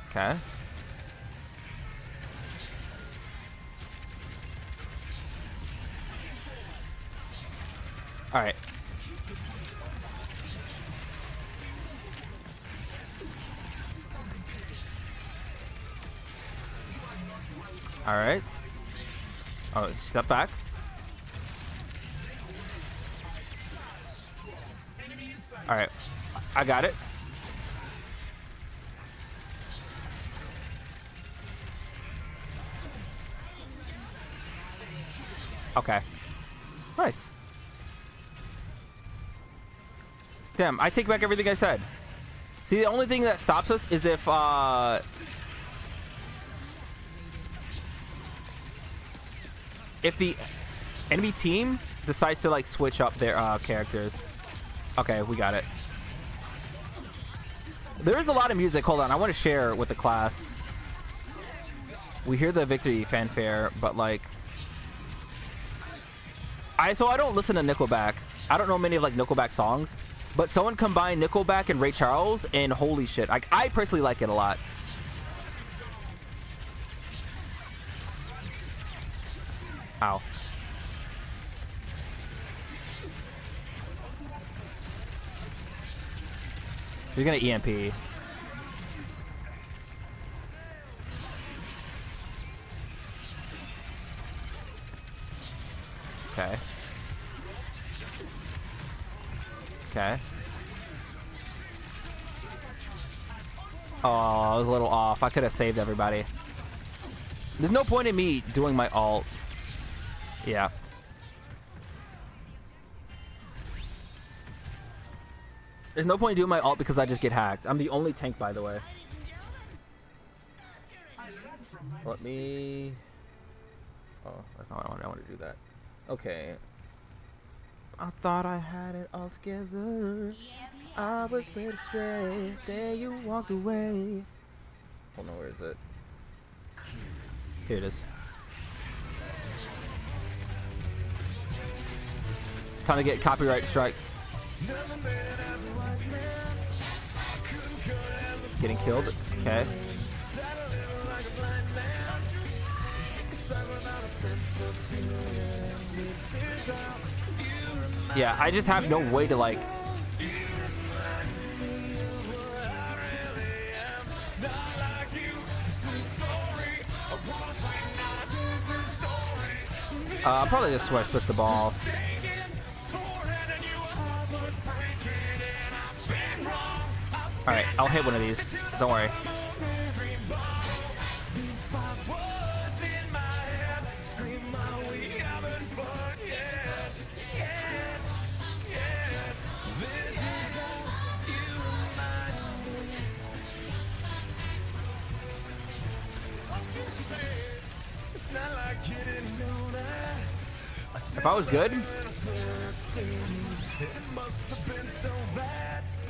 Speaker 2: Okay. All right. All right. Oh, step back. All right. I got it. Okay. Nice. Damn, I take back everything I said. See, the only thing that stops us is if the enemy team decides to like switch up their characters. Okay, we got it. There is a lot of music. Hold on, I want to share with the class. We hear the victory fanfare, but like, I don't listen to Nickelback. I don't know many of like Nickelback songs, but someone combined Nickelback and Ray Charles, and holy shit, like I personally like it a lot. Ow. You're gonna EMP. Okay. Okay. Oh, I was a little off. I could have saved everybody. There's no point in me doing my ult. Yeah. There's no point in doing my ult because I just get hacked. I'm the only tank, by the way. Let me... Oh, that's not what I want. I want to do that. Okay. I thought I had it all together. I was led astray. There you walked away. Hold on, where is it? Here it is. Time to get copyright strikes. Getting killed. Okay. Yeah, I just have no way to like... I'll probably just switch the ball. Alright, I'll hit one of these. Don't worry. If I was good...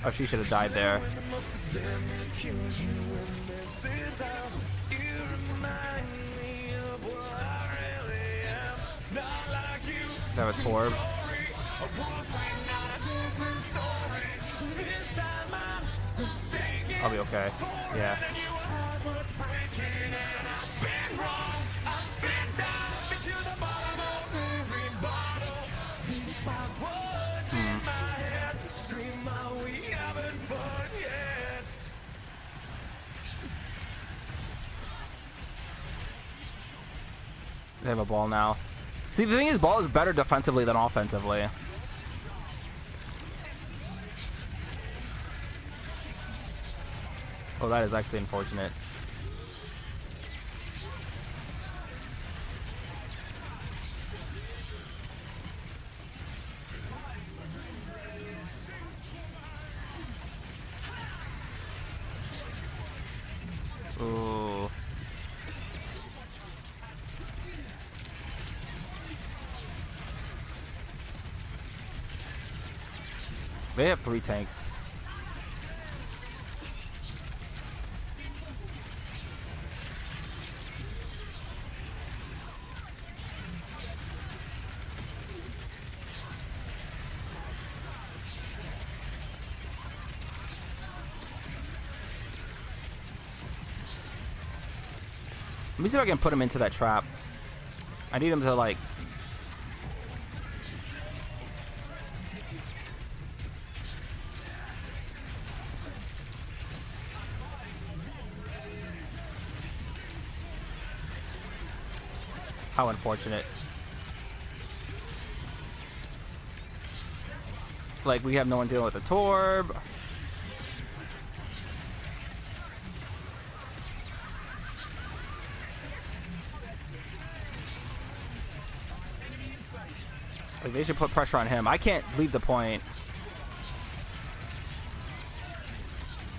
Speaker 2: Oh, she should have died there. I have a Torb. I'll be okay. Yeah. They have a ball now. See, the thing is, ball is better defensively than offensively. Oh, that is actually unfortunate. Ooh. They have 3 tanks.
Speaker 1: Let me see if I can put him into that trap. I need him to like... How unfortunate. Like, we have no one dealing with the Torb. Like, they should put pressure on him. I can't leave the point.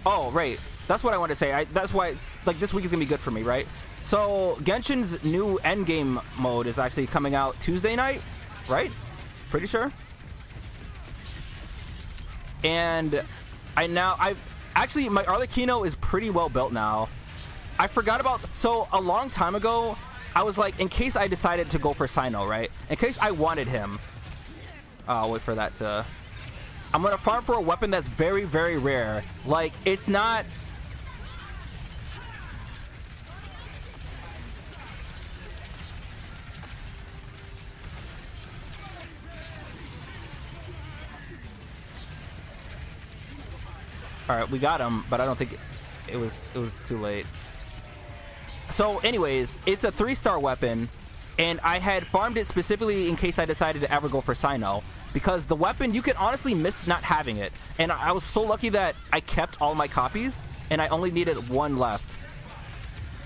Speaker 1: Oh, right. That's what I wanted to say. That's why, like, this week is going to be good for me, right? So, Genshin's new endgame mode is actually coming out Tuesday night, right? Pretty sure. And actually, my Arlecchino is pretty well built now. I forgot about, so a long time ago, I was like, in case I decided to go for Cyno, right? In case I wanted him. I'll wait for that to... I'm going to farm for a weapon that's very, very rare. Like, it's not... Alright, we got him, but I don't think it was too late. So, anyways, it's a 3-star weapon, and I had farmed it specifically in case I decided to ever go for Cyno, because the weapon, you can honestly miss not having it. And I was so lucky that I kept all my copies, and I only needed one left.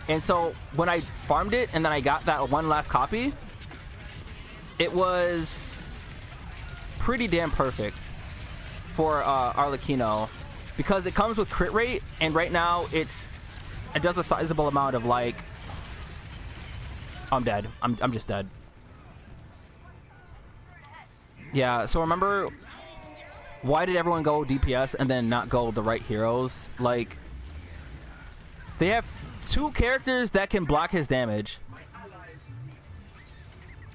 Speaker 1: And so, when I farmed it, and then I got that one last copy, it was pretty damn perfect for Arlecchino. Because it comes with crit rate, and right now it does a sizable amount of like... I'm dead. I'm just dead. Yeah, so remember, why did everyone go DPS and then not go the right heroes? Like, they have 2 characters that can block his damage.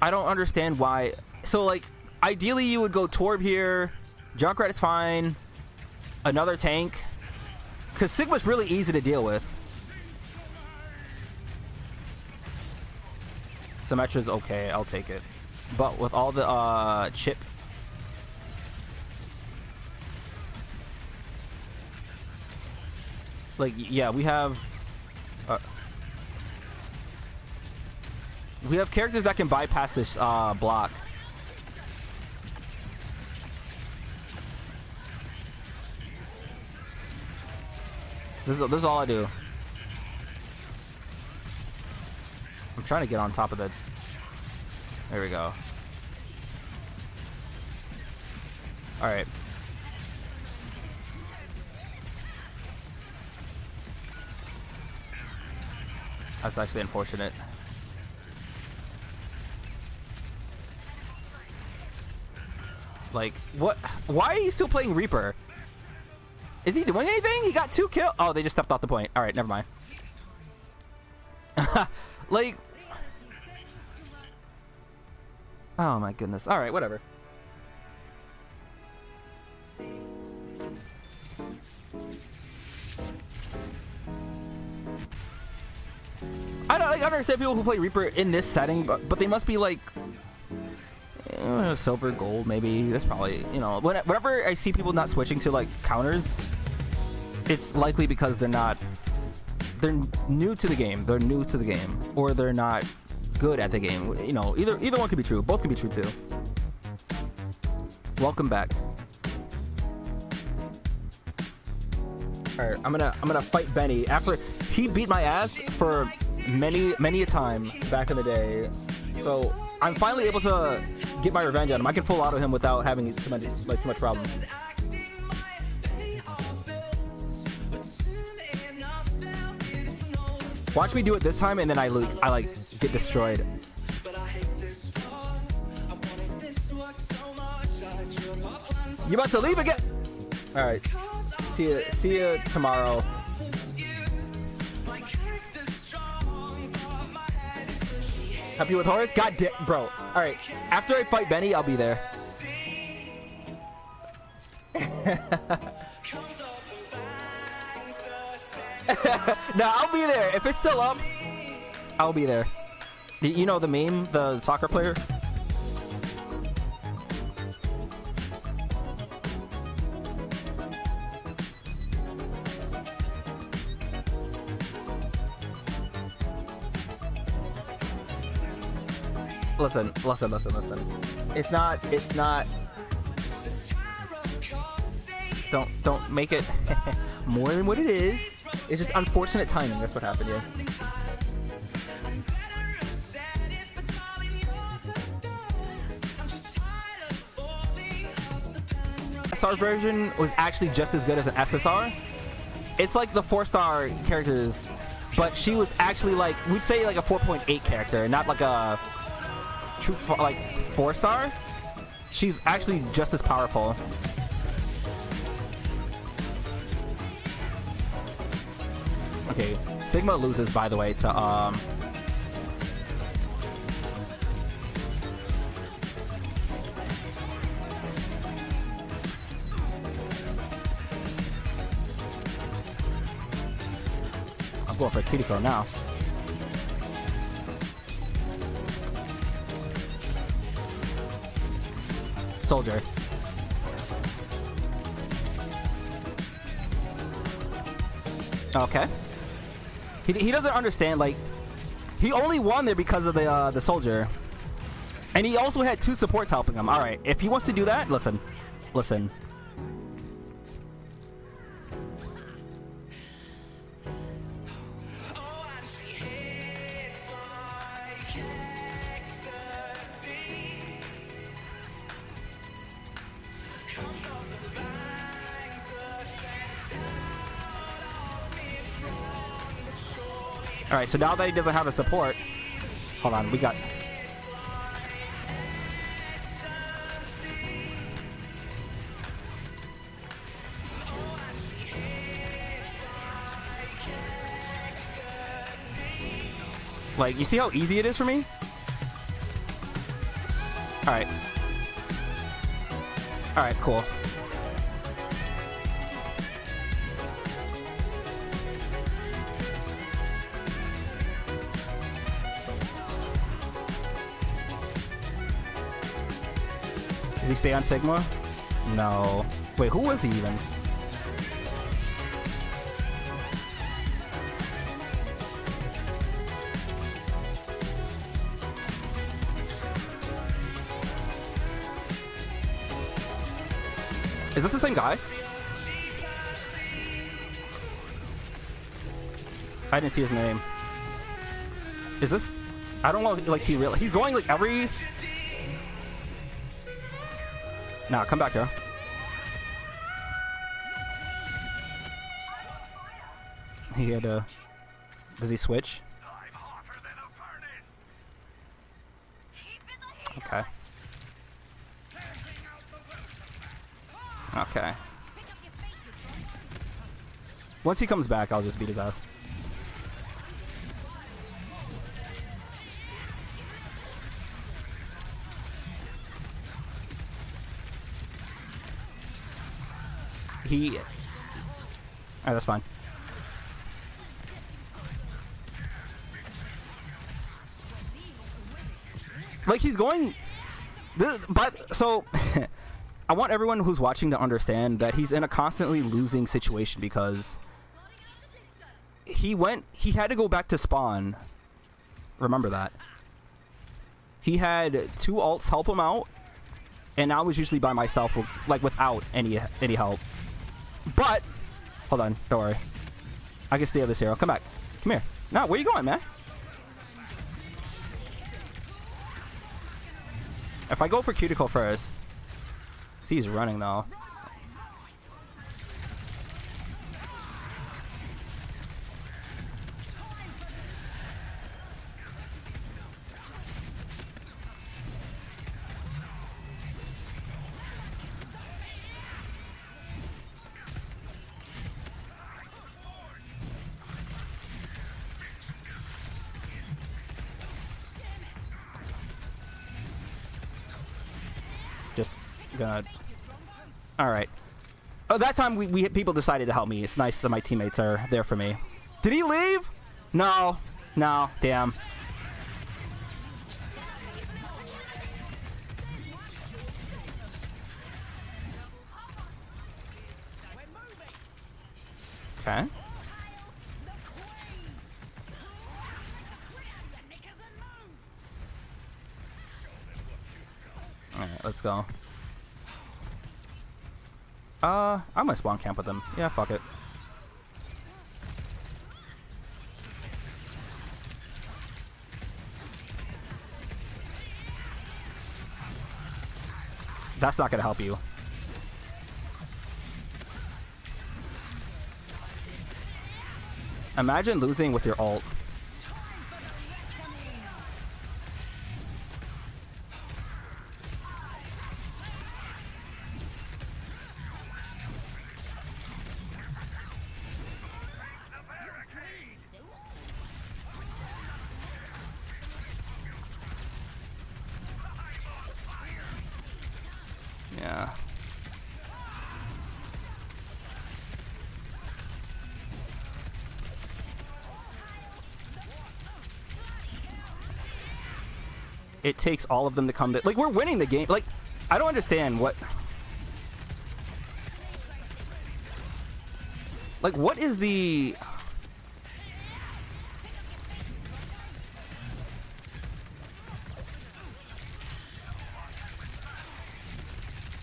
Speaker 1: I don't understand why. So like, ideally you would go Torb here, Junkrat is fine, another tank, because Sigma's really easy to deal with. Symmetra's okay, I'll take it. But with all the chip, like, yeah, we have characters that can bypass this block. This is all I do. I'm trying to get on top of the... There we go. Alright. That's actually unfortunate. Like, what? Why are you still playing Reaper? Is he doing anything? He got 2 kills. Oh, they just stepped off the point. All right, never mind. Like, oh my goodness. All right, whatever. I don't understand people who play Reaper in this setting, but they must be like silver, gold, maybe. That's probably, you know, whenever I see people not switching to like counters, it's likely because they're new to the game. They're new to the game, or they're not good at the game. You know, either one could be true. Both could be true too. Welcome back. All right, I'm gonna fight Benny after he beat my ass for many a time back in the day. So I'm finally able to get my revenge on him. I can full auto him without having too much problem. Watch me do it this time, and then I like get destroyed. You about to leave again? All right. See you tomorrow. Happy with Horus? God damn, bro. All right. After I fight Benny, I'll be there. No, I'll be there. If it's still up, I'll be there. You know the meme, the soccer player? Listen. It's not. Don't make it more than what it is. It's just unfortunate timing. That's what happened here. SR version was actually just as good as an SSR. It's like the 4-star characters, but she was actually like, we'd say like a 4.8 character, not like a true like 4-star. She's actually just as powerful. Okay, Sigma loses, by the way, to I'm going for Kiriko now. Soldier. Okay. He doesn't understand, like, he only won there because of the soldier. And he also had 2 supports helping him. Alright, if he wants to do that, listen. Alright, so now that he doesn't have the support, hold on, we got... Like, you see how easy it is for me? Alright. Alright, cool. Does he stay on Sigma? No. Wait, who was he even? Is this the same guy? I didn't see his name. Is this? I don't want like he's going like every... Nah, come back here. He had a... Does he switch? Okay. Okay. Once he comes back, I'll just beat his ass. Alright, that's fine. Like, he's going... But, so... I want everyone who's watching to understand that he's in a constantly losing situation because... He had to go back to spawn. Remember that. He had 2 alts help him out. And I was usually by myself, like, without any help. But, hold on, don't worry. I can steal this hero. Come back. Come here. No, where you going, man? If I go for Cuticle first... See, he's running, though. Just gonna... Alright. Oh, that time we people decided to help me. It's nice that my teammates are there for me. Did he leave? No. No. Damn. Okay. Alright, let's go. I'm gonna spawn camp with them. Yeah, fuck it. That's not gonna help you. Imagine losing with your ult. Yeah. It takes all of them to come to... Like, we're winning the game. Like, I don't understand what... Like, what is the...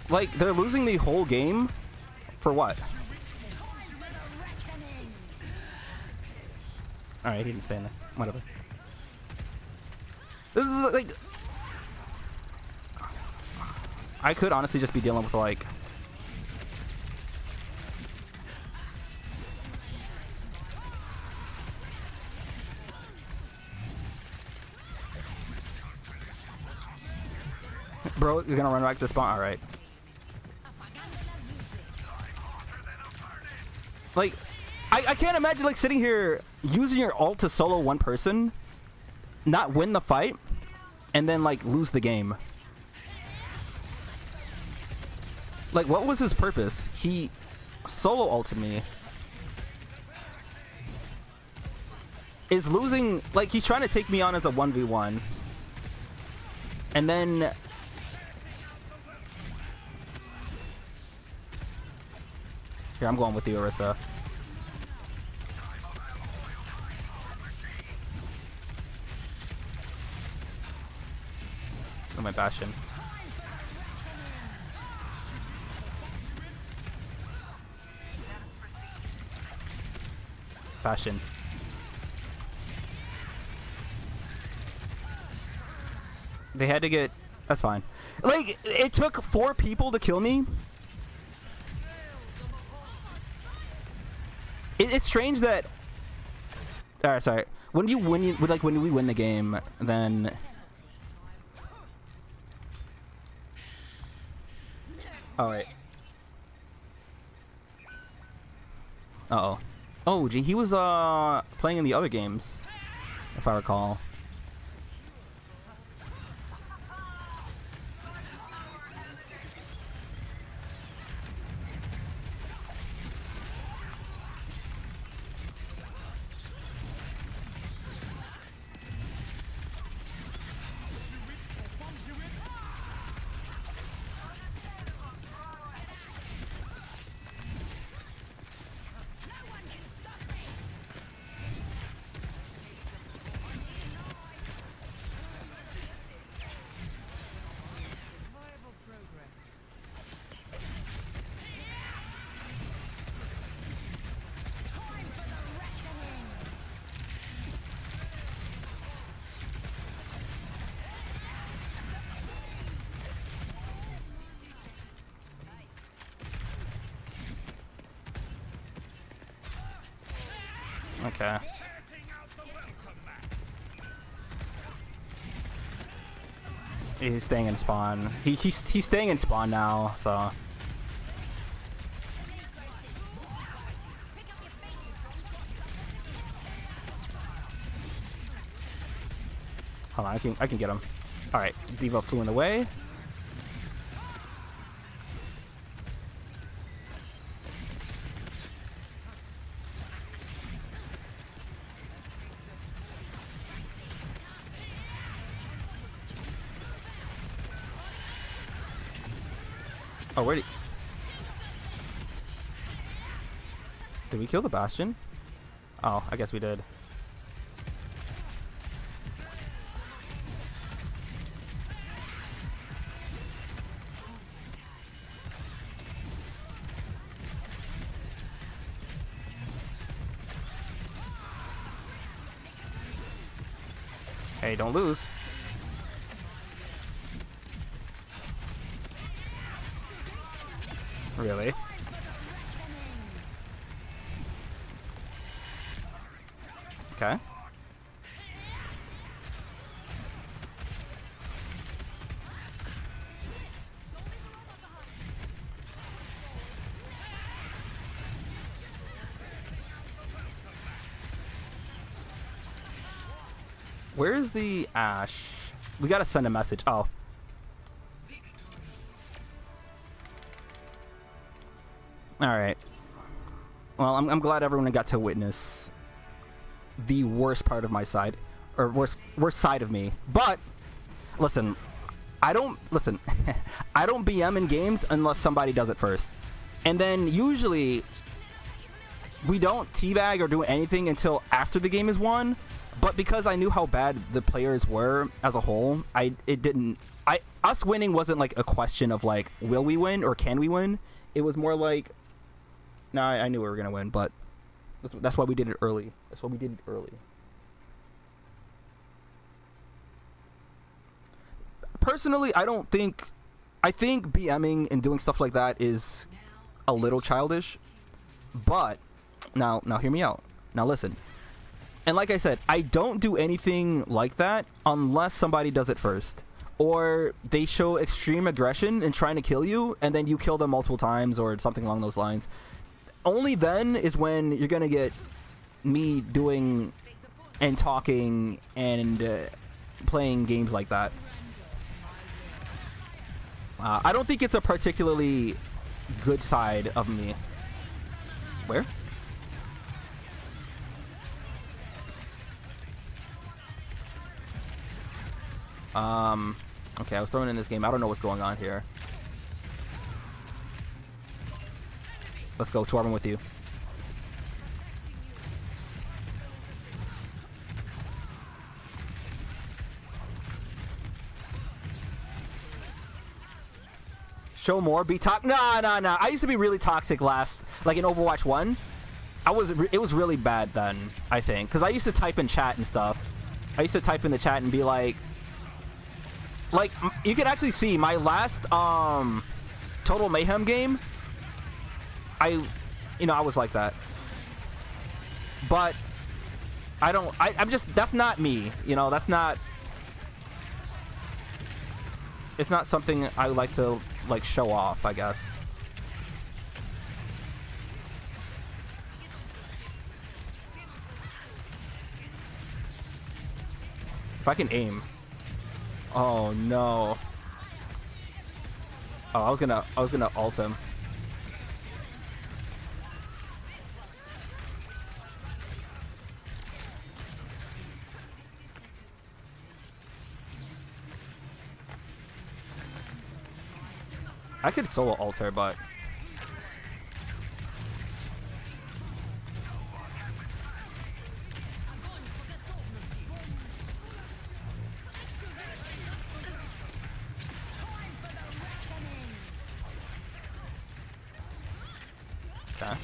Speaker 1: Like, they're losing the whole game? For what? Alright, he didn't stay in there. Whatever. This is, like... I could honestly just be dealing with, like... Bro, you're gonna run back to the spawn? Alright. Like, I can't imagine, like, sitting here using your ult to solo one person, not win the fight, and then, like, lose the game. Like, what was his purpose? He solo ulted me. Is losing... Like, he's trying to take me on as a 1v1. And then... Here, I'm going with the Orisa. Oh, my Bastion. Bastion. They had to get... That's fine. Like, it took 4 people to kill me. It's strange that... Alright, sorry. When we win the game, then... Oh, wait. Uh-oh. Oh, gee, he was, playing in the other games, if I recall. Okay. He's staying in spawn. He's staying in spawn now, so. Hold on, I can get him. All right, Devo flew in the way. Oh, where'd he... Did we kill the Bastion? Oh, I guess we did. Hey, don't lose. Really? Okay. Where is the Ashe? We gotta send a message. Oh. Alright. Well, I'm glad everyone got to witness the worst part of my side. Or worst side of me. But, listen. I don't BM in games unless somebody does it first. And then usually, we don't teabag or do anything until after the game is won. But because I knew how bad the players were as a whole, us winning wasn't like a question of like, will we win or can we win? It was more like, nah, I knew we were gonna win, but that's why we did it early. That's why we did it early. Personally, I think BMing and doing stuff like that is a little childish. But now hear me out. Now listen. And like I said, I don't do anything like that unless somebody does it first. Or they show extreme aggression in trying to kill you, and then you kill them multiple times or something along those lines. Only then is when you're going to get me doing and talking and playing games like that. I don't think it's a particularly good side of me. Where? Okay, I was thrown in this game. I don't know what's going on here. Let's go, Torben with you. Show more, be Nah. I used to be really toxic last, like in Overwatch 1. It was really bad then, I think. Because I used to type in chat and stuff. I used to type in the chat and be like, you can actually see my last Total Mayhem game. I was like that. But I'm just, that's not me. That's not, it's not something I like to show off, I guess. If I can aim. Oh no. Oh, I was gonna ult him. I could solo ult her, but okay.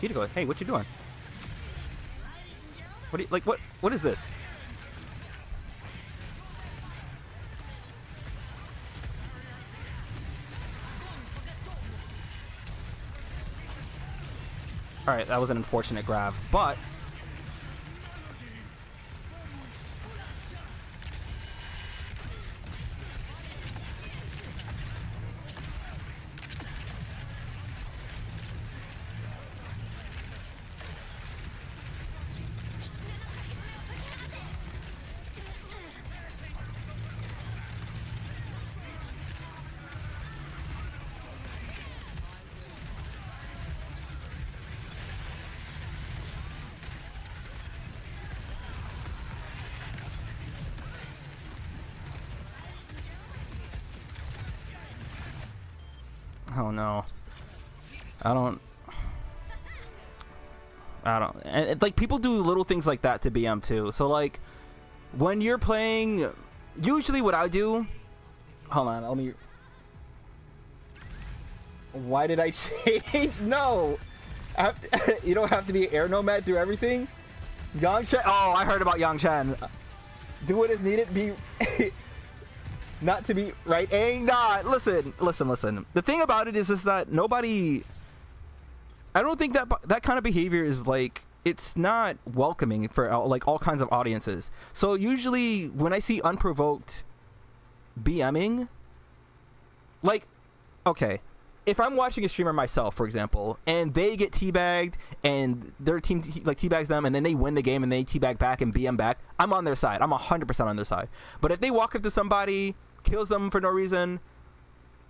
Speaker 1: Kiriko, hey, what you doing? What do you, what is this? Alright, that was an unfortunate grab, but Oh no. I don't. And like people do little things like that to BM too. So like when you're playing, usually what I do. Hold on, let me. Why did I change? No, you don't have to be air nomad through everything. Yang Chen. Oh, I heard about Yang Chen. Do what is needed. Be not to be right. Ain't not. Listen. The thing about it is just that nobody. I don't think that kind of behavior is like, it's not welcoming for like all kinds of audiences. So usually when I see unprovoked BMing, like, okay, if I'm watching a streamer myself, for example, and they get teabagged and their team like teabags them and then they win the game and they teabag back and BM back, I'm on their side. I'm 100% on their side. But if they walk up to somebody, kills them for no reason,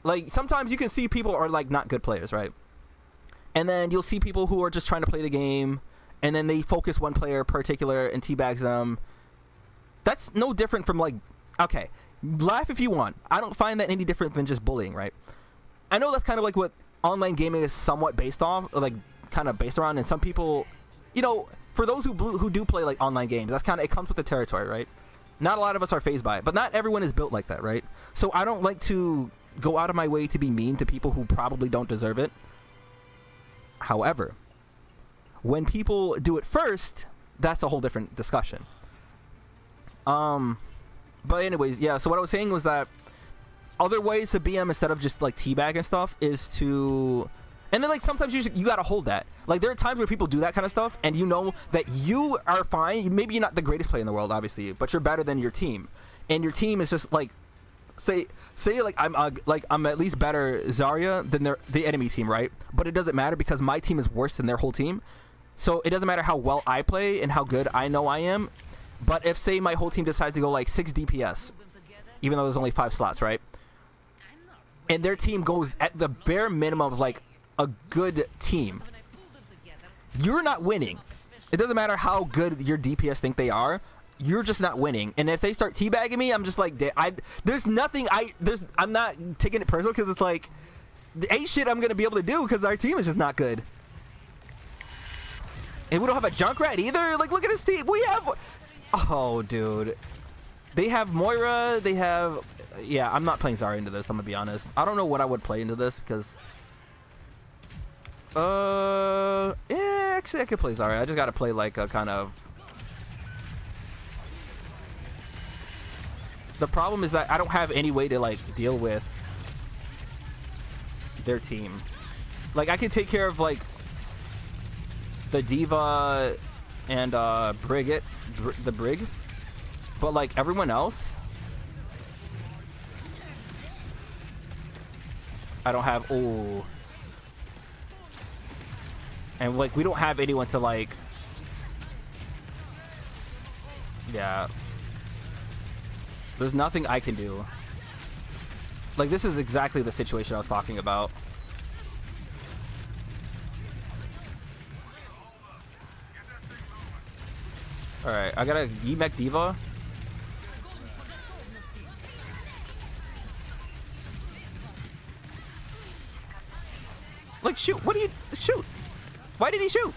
Speaker 1: like sometimes you can see people are like not good players, right? And then you'll see people who are just trying to play the game, and then they focus one player particular and teabags them. That's no different from like, okay, laugh if you want. I don't find that any different than just bullying, right? I know that's kind of like what online gaming is somewhat based off, like kind of based around. And some people, you know, for those who do play like online games, that's kind of, it comes with the territory, right? Not a lot of us are fazed by it, but not everyone is built like that, right? So I don't like to go out of my way to be mean to people who probably don't deserve it. However, when people do it first, that's a whole different discussion. But anyways, yeah, so what I was saying was that other ways to BM instead of just like teabag and stuff is to, and then like sometimes you gotta hold that. Like there are times where people do that kind of stuff and you know that you are fine. Maybe you're not the greatest player in the world, obviously, but you're better than your team. And your team is just like, say like I'm at least better Zarya than the enemy team, right? But it doesn't matter because my team is worse than their whole team. So it doesn't matter how well I play and how good I know I am. But if say my whole team decides to go like 6 DPS, even though there's only 5 slots, right? And their team goes at the bare minimum of like a good team, you're not winning. It doesn't matter how good your DPS think they are. You're just not winning. And if they start teabagging me, I'm just like, there's nothing I'm not taking it personal because it's like, ain't shit I'm gonna be able to do because our team is just not good. And we don't have a Junkrat either. Like, look at this team. We have, oh dude, they have Moira. They have, yeah. I'm not playing Zarya into this. I'm gonna be honest. I don't know what I would play into this because, yeah, actually I could play Zarya. I just gotta play like a kind of. The problem is that I don't have any way to like deal with their team. Like I can take care of like the D.Va and the Brig, but like everyone else, I don't have. Oh, and like we don't have anyone to like. Yeah. There's nothing I can do. Like, this is exactly the situation I was talking about. Alright, I gotta Yi-Mech D.Va. Like, shoot. What do you... Shoot. Why did he shoot?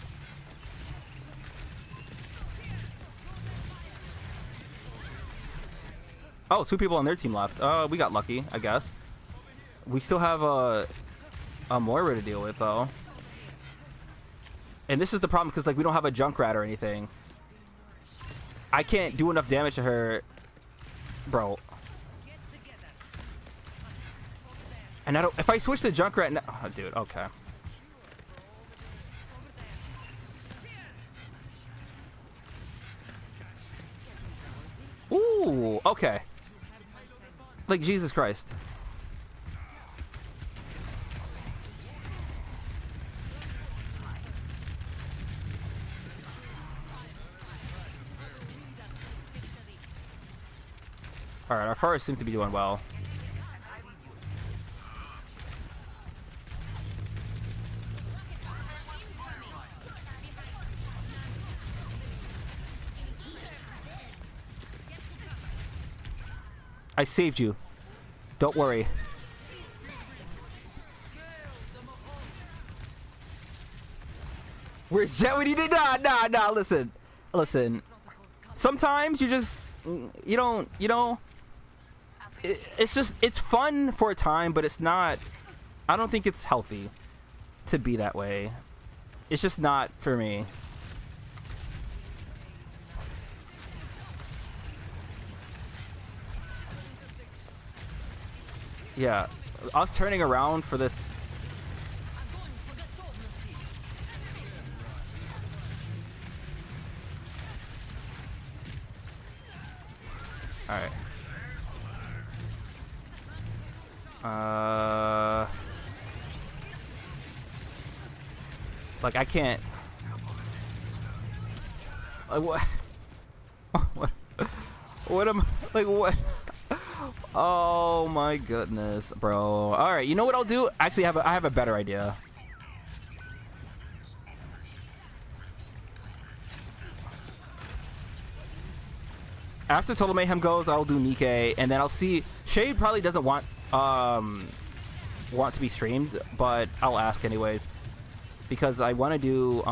Speaker 1: Oh, 2 people on their team left. We got lucky, I guess. We still have a Moira to deal with, though. And this is the problem, because like we don't have a Junkrat or anything. I can't do enough damage to her. Bro. And I don't... If I switch to Junkrat... Oh, dude, okay. Ooh, okay. Like, Jesus Christ. Alright, our forest seems to be doing well. I saved you. Don't worry. Where's Jet when you did? Nah. Listen. Sometimes you just you don't. You know. It's just it's fun for a time, but it's not. I don't think it's healthy to be that way. It's just not for me. Yeah, us turning around for this. All right. Like I can't. Like what? What am like what? Oh my goodness, bro. All right, you know what I'll do? Actually, I have a better idea. After Total Mayhem goes, I'll do Nikke, and then I'll see. Shade probably doesn't want to be streamed, but I'll ask anyways because I want to do.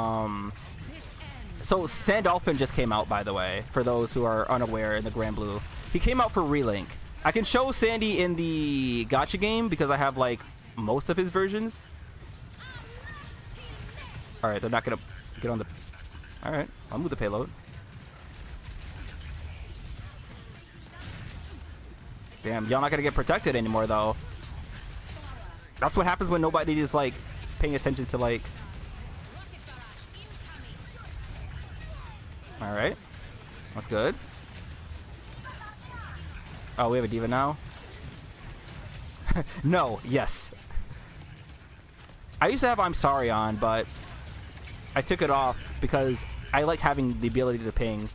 Speaker 1: So Sandalphon just came out, by the way, for those who are unaware in the Grand Blue. He came out for Relink. I can show Sandy in the gacha game because I have like most of his versions. All right, they're not gonna get on the. All right, I'll move the payload. Damn, y'all not gonna get protected anymore though. That's what happens when nobody is like paying attention to like. All right, that's good. Oh, we have a diva now? No, yes. I used to have I'm Sorry on, but I took it off because I like having the ability to ping.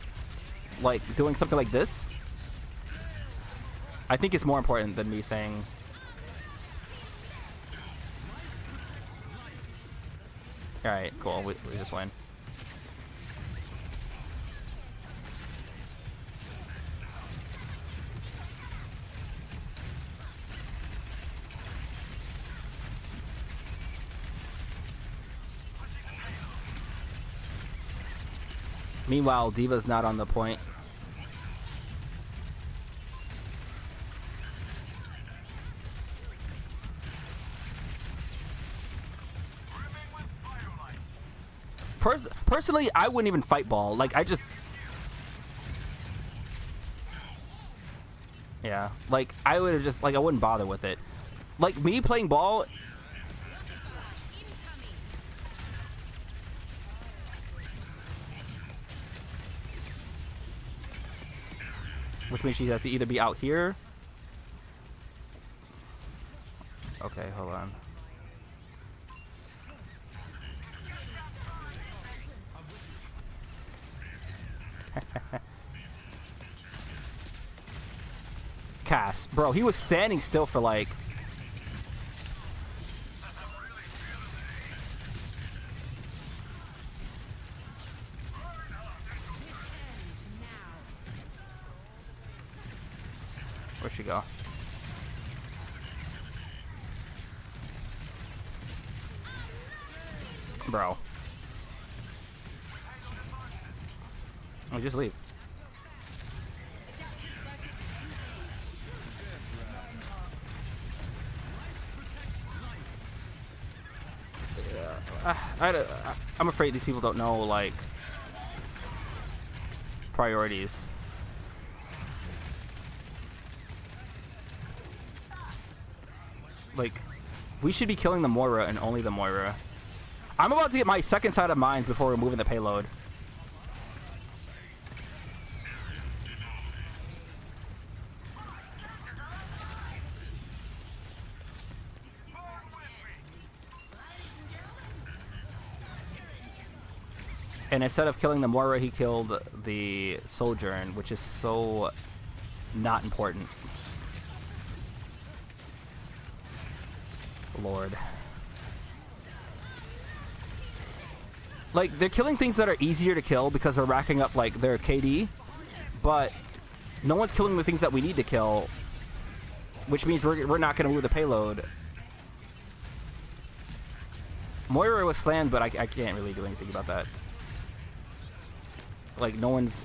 Speaker 1: Like, doing something like this, I think it's more important than me saying... Alright, cool, we just win. Meanwhile, Diva's not on the point. Personally, I wouldn't even fight ball. Like, I just... Yeah. Like, I would have just... Like, I wouldn't bother with it. Like, me playing ball... Which means she has to either be out here. Okay, hold on. Cass, bro, he was standing still for like... Where'd she go? Bro. Oh, just leave. I'm afraid these people don't know, like, priorities. Like, we should be killing the Moira and only the Moira. I'm about to get my second side of mines before removing the payload. And instead of killing the Moira, he killed the Sojourn, which is so not important. Lord. Like, they're killing things that are easier to kill because they're racking up, like, their KD. But no one's killing the things that we need to kill, which means we're not going to move the payload. Moira was slammed, but I can't really do anything about that. Like, no one's...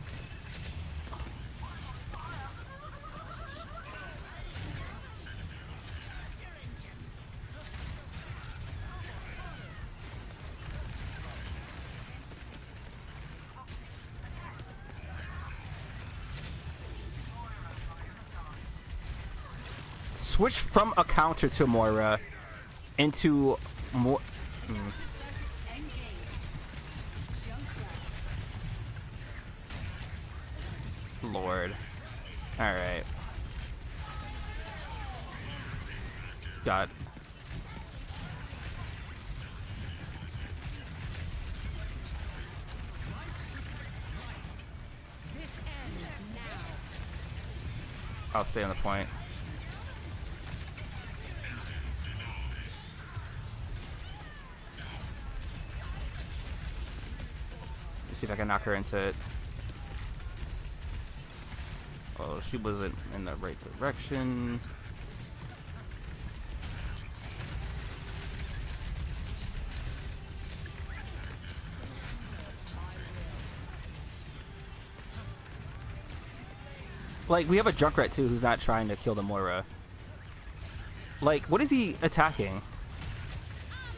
Speaker 1: Switch from a counter to Moira into more... Lord. Alright. God. I'll stay on the point. See if I can knock her into it. Oh, she wasn't in the right direction. Like, we have a Junkrat too who's not trying to kill the Moira. Like, what is he attacking?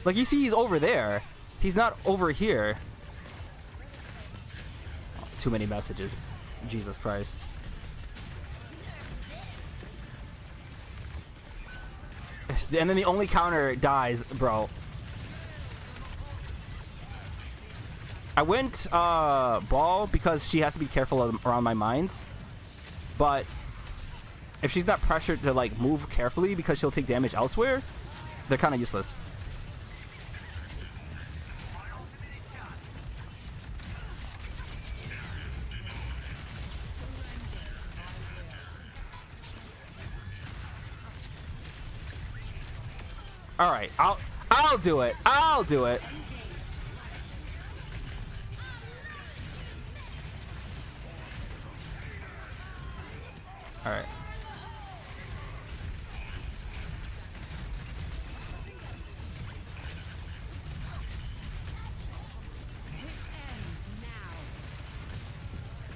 Speaker 1: Like, you see he's over there. He's not over here. Too many messages. Jesus Christ. And then the only counter dies, bro. I went ball because she has to be careful around my mines. But if she's not pressured to like move carefully because she'll take damage elsewhere, they're kind of useless. All right, I'll do it. I'll do it. All right.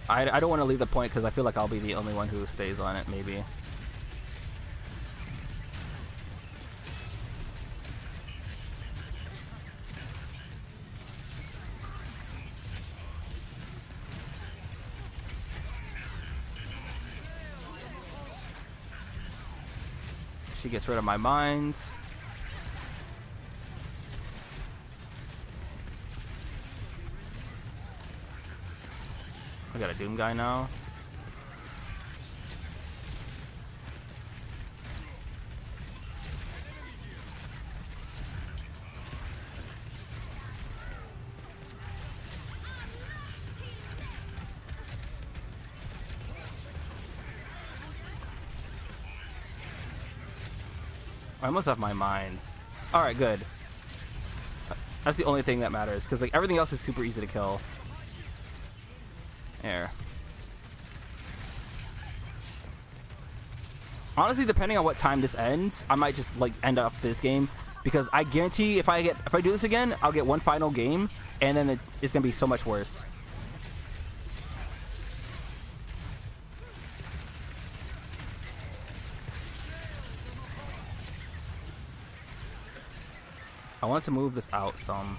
Speaker 1: I don't want to leave the point because I feel like I'll be the only one who stays on it, maybe. She gets rid of my mines. I got a Doom guy now. I must have my mines. Alright, good. That's the only thing that matters, because like everything else is super easy to kill. There. Honestly, depending on what time this ends, I might just like end up this game, because I guarantee if I do this again, I'll get one final game, and then it's gonna be so much worse. I want to move this out some.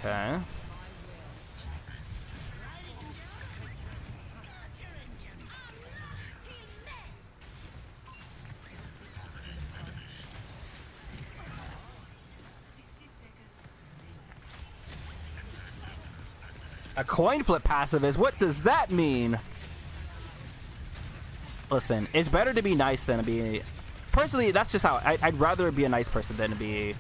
Speaker 1: Okay. A coin flip passive is, what does that mean? Listen, it's better to be nice than to be... Personally, that's just how... I'd rather be a nice person than to be...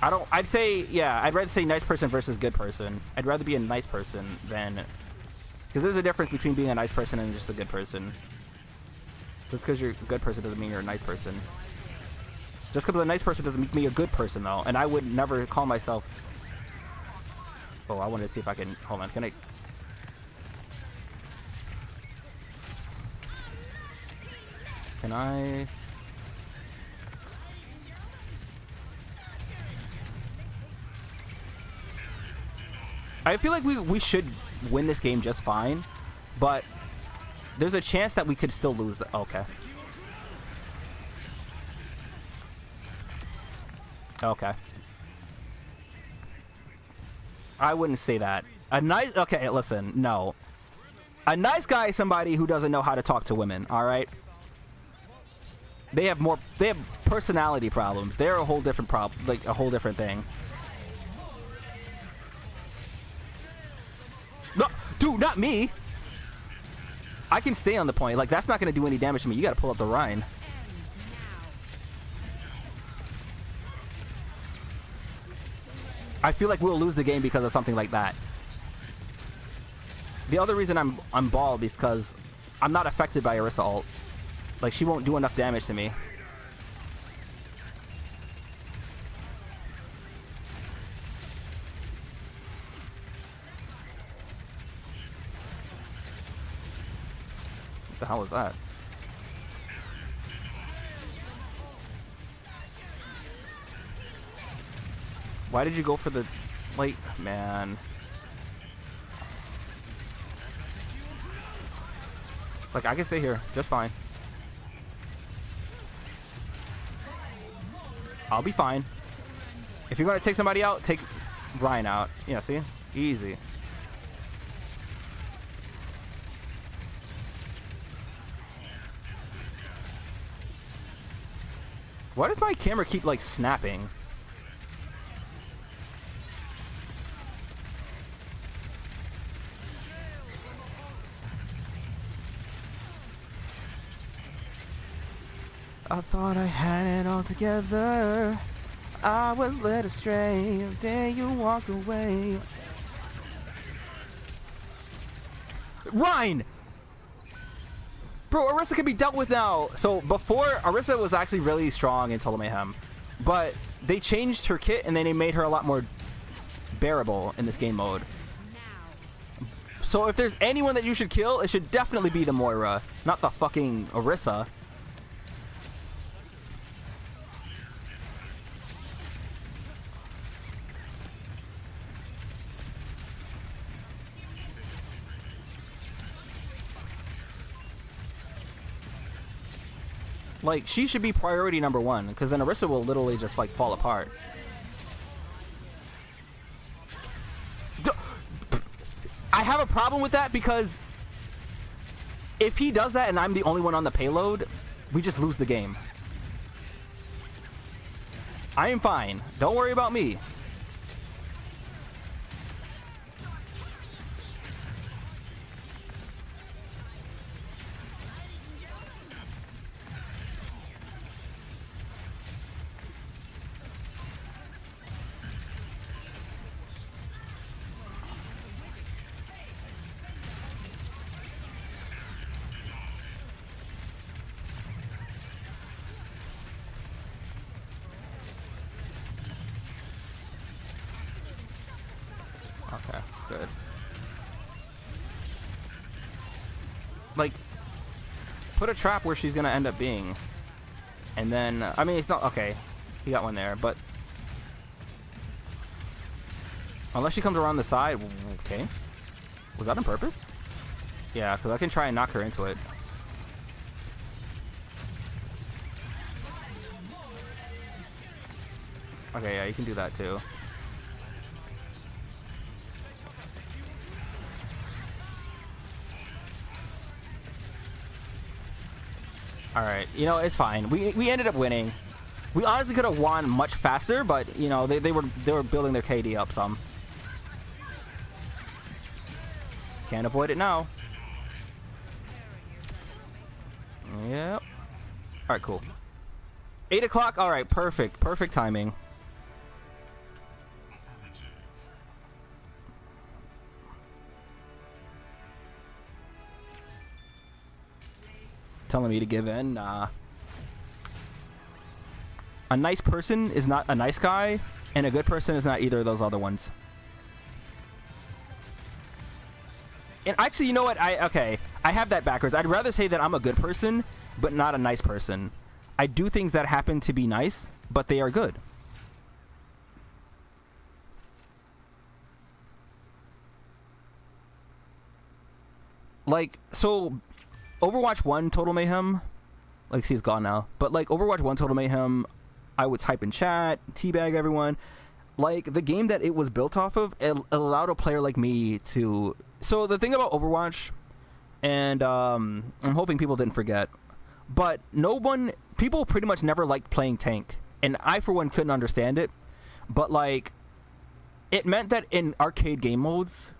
Speaker 1: I don't. I'd say, yeah. I'd rather say nice person versus good person. I'd rather be a nice person than, because there's a difference between being a nice person and just a good person. Just because you're a good person doesn't mean you're a nice person. Just because a nice person doesn't make me a good person, though. And I would never call myself. Oh, I wanted to see if I can. Hold on. Can I? Can I? I feel like we should win this game just fine, but there's a chance that we could still lose. Okay. Okay. I wouldn't say that. A nice. Okay, listen. No. A nice guy is somebody who doesn't know how to talk to women. All right. They have more. They have personality problems. They're a whole different problem. Like a whole different thing. No, dude, not me. I can stay on the point. Like, that's not going to do any damage to me. You got to pull up the Rhine. I feel like we'll lose the game because of something like that. The other reason I'm bald is because I'm not affected by Orisa ult. Like, she won't do enough damage to me. What the hell was that? Why did you go for the... Like, man. Like, I can stay here just fine. I'll be fine. If you're going to take somebody out, take Ryan out. Yeah, see? Easy. Why does my camera keep, like, snapping? I thought I had it all together. I was led astray. Then you walked away. Rhine! Bro, Orisa can be dealt with now. So before, Orisa was actually really strong in Total Mayhem. But they changed her kit and then they made her a lot more bearable in this game mode. So if there's anyone that you should kill, it should definitely be the Moira, not the fucking Orisa. Like, she should be priority number one, because then Orisa will literally just, like, fall apart. I have a problem with that, because if he does that and I'm the only one on the payload, we just lose the game. I am fine. Don't worry about me. Okay, good. Like, put a trap where she's gonna end up being. And then, I mean, it's not, okay, he got one there, but unless she comes around the side, okay. Was that on purpose? Yeah, because I can try and knock her into it. Okay, yeah, you can do that too. Alright, you know, it's fine. We ended up winning. We honestly could have won much faster, but you know, they were building their KD up some. Can't avoid it now. Yep. Alright, cool. 8 o'clock, alright, perfect. Perfect timing. telling me to give in. Nah. A nice person is not a nice guy, and a good person is not either of those other ones. And actually, you know what? I have that backwards. I'd rather say that I'm a good person, but not a nice person. I do things that happen to be nice, but they are good. Like, so Overwatch 1 Total Mayhem, like, see, it's gone now, but like Overwatch 1 Total Mayhem, I would type in chat, teabag everyone. Like, the game that it was built off of, it allowed a player like me to... So the thing about Overwatch, and I'm hoping people didn't forget, but people pretty much never liked playing tank, and I for one couldn't understand it, but like, it meant that in arcade game modes,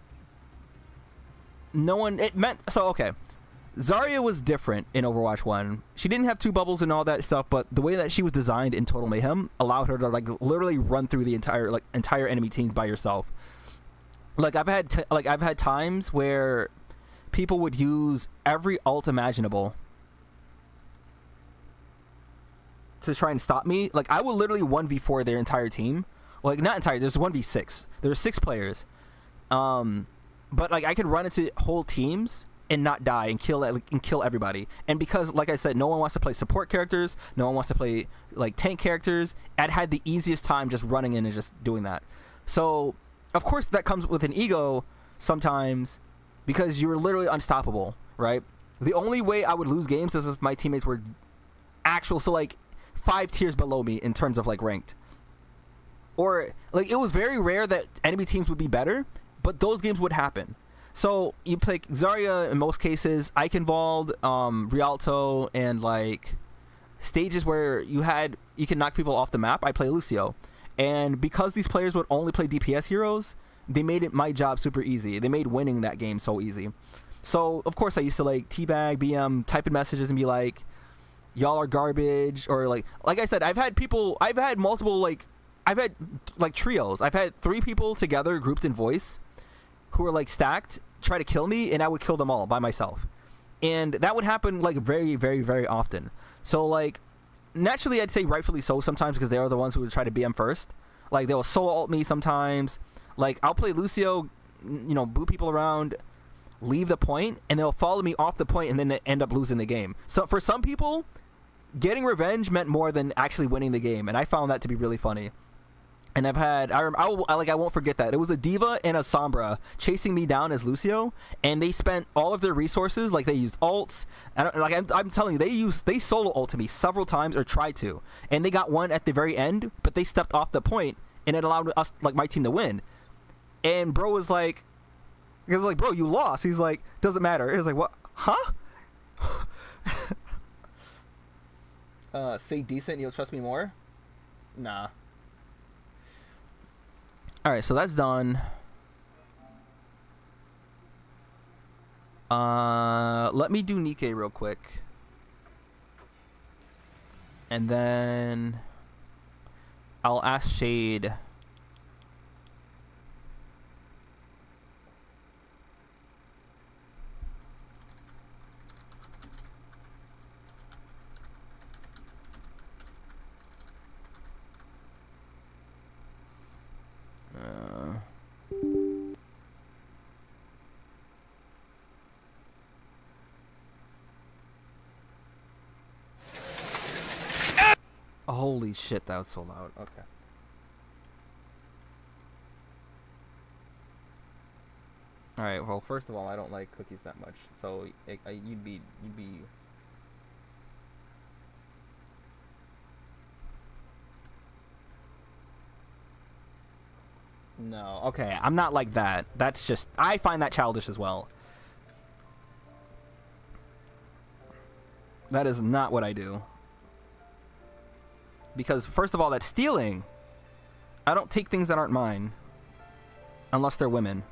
Speaker 1: okay, Zarya was different in Overwatch 1. She didn't have 2 bubbles and all that stuff, but the way that she was designed in Total Mayhem allowed her to like literally run through the entire enemy teams by yourself. Like, I've had times where people would use every ult imaginable to try and stop me. Like, I would literally 1v4 their entire team. Like, not entire, there's 1v6. There's 6 players. But like, I could run into whole teams and not die and kill everybody. And because, like I said, no one wants to play support characters, no one wants to play like tank characters, I'd had the easiest time just running in and just doing that. So of course that comes with an ego sometimes, because you're literally unstoppable, right? The only way I would lose games is if my teammates were so like 5 tiers below me in terms of like ranked. Or like, it was very rare that enemy teams would be better, but those games would happen. So you pick Zarya in most cases, Eichenwald, Rialto, and like stages where you can knock people off the map. I play Lucio, and because these players would only play DPS heroes, they made my job super easy. They made winning that game so easy. So of course I used to like teabag, BM, type in messages and be like, "Y'all are garbage," or like I said, I've had trios. I've had 3 people together grouped in voice who were like stacked, try to kill me, and I would kill them all by myself. And that would happen like very, very, very often. So like, naturally I'd say rightfully so sometimes, because they are the ones who would try to BM first. Like, they will solo ult me sometimes. Like, I'll play Lucio, boot people around, leave the point, and they'll follow me off the point, and then they end up losing the game. So for some people, getting revenge meant more than actually winning the game, and I found that to be really funny. And I've had, I won't forget that. It was a D.Va and a Sombra chasing me down as Lucio, and they spent all of their resources, like they used ults. I'm telling you, they solo ulted me several times, or tried to, and they got one at the very end, but they stepped off the point, and it allowed us, like my team, to win. And bro was like, bro, you lost. He's like, doesn't matter. It was like, what? Huh? Say decent, you'll trust me more? Nah. Alright, so that's done. Let me do Nikke real quick. And then I'll ask Shade. Holy shit, that was so loud. Okay. Alright, well, first of all, I don't like cookies that much, so you'd be... No, okay, I'm not like that. That's just... I find that childish as well. That is not what I do. Because, first of all, that's stealing. I don't take things that aren't mine. Unless they're women.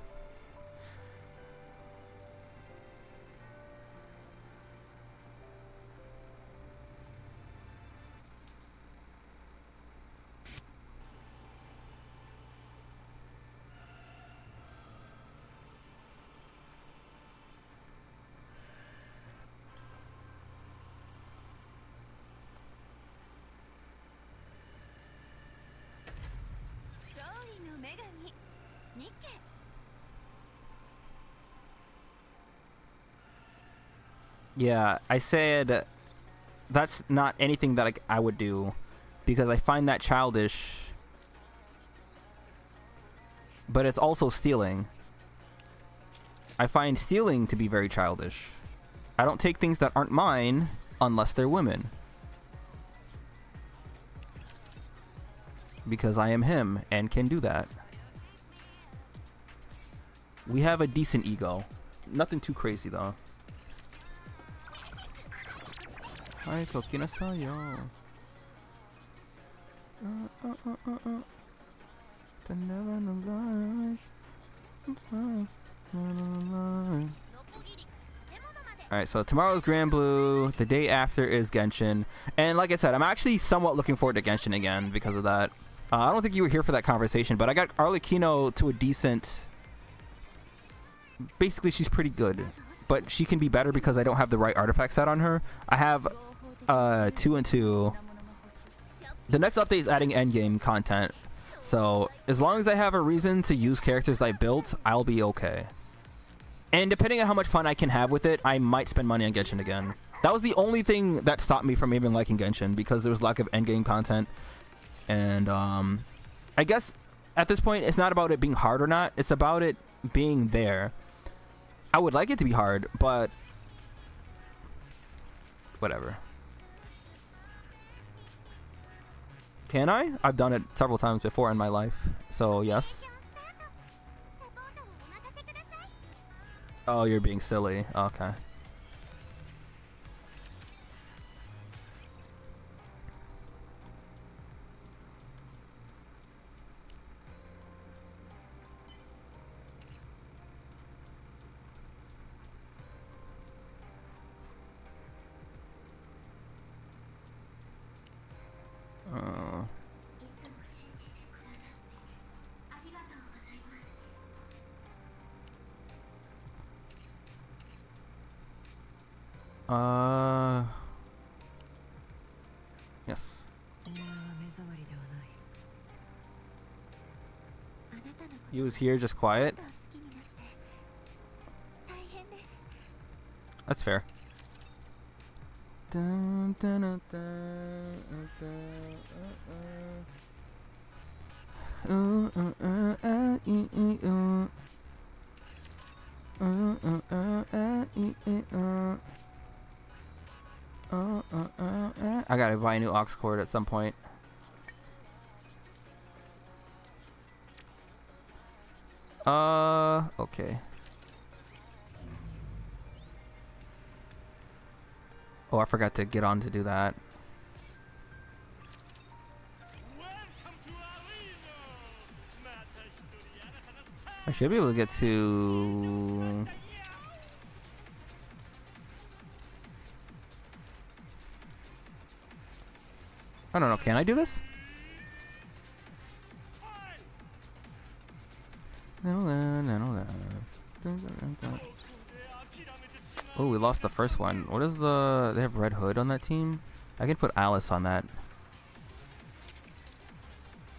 Speaker 1: Yeah, I said that's not anything that I would do because I find that childish. But it's also stealing. I find stealing to be very childish. I don't take things that aren't mine unless they're women. Because I am him and can do that. We have a decent ego. Nothing too crazy though. Hi, kokinasayo. Alright, so tomorrow's Granblue, the day after is Genshin, and like I said, I'm actually somewhat looking forward to Genshin again because of that. I don't think you were here for that conversation, but I got Arlecchino to a decent... Basically, she's pretty good, but she can be better because I don't have the right artifact set on her. I have 2 and 2. The next update is adding endgame content, so as long as I have a reason to use characters that I built, I'll be okay. And depending on how much fun I can have with it, I might spend money on Genshin again. That was the only thing that stopped me from even liking Genshin, because there was lack of endgame content. And I guess at this point, it's not about it being hard or not. It's about it being there. I would like it to be hard, but whatever. Can I? I've done it several times before in my life, so yes. Oh, you're being silly. Okay. Yes. You was here just quiet? That's fair. I gotta buy a new aux cord at some point. Okay. Oh, I forgot to get on to do that. I should be able to get to... I don't know, can I do this? Oh, we lost the first one. What is the... They have Red Hood on that team? I can put Alice on that.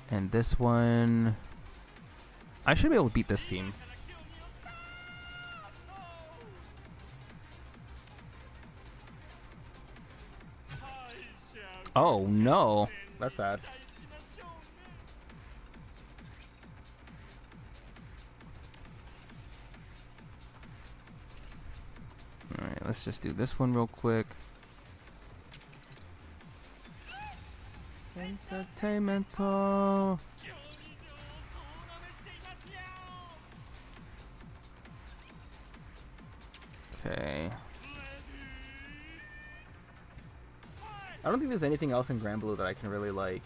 Speaker 1: And this one... I should be able to beat this team. Oh, no. That's sad. Alright, let's just do this one real quick. Entertainmental. Okay. I don't think there's anything else in Granblue that I can really like.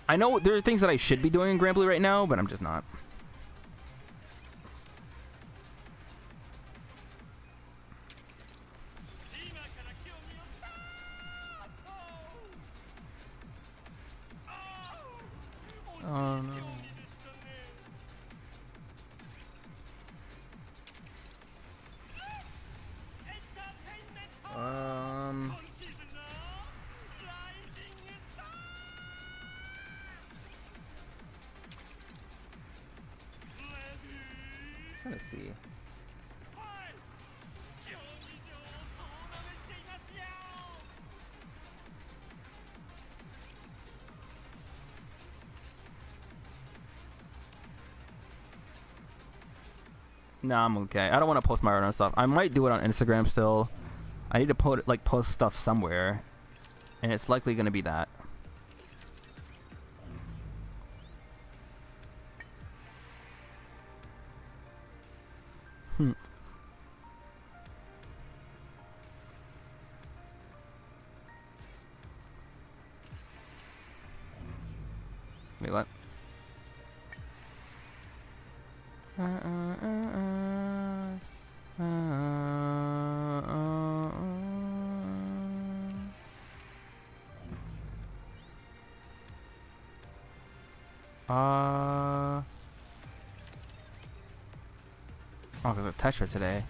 Speaker 1: I know there are things that I should be doing in Granblue right now, but I'm just not. Oh no.
Speaker 2: to see.
Speaker 1: Nah, I'm okay. I don't want to post my art on stuff. I might do it on Instagram still. I need to post stuff somewhere, and it's likely gonna be that. Wait, what? Oh, there's a Tetra today.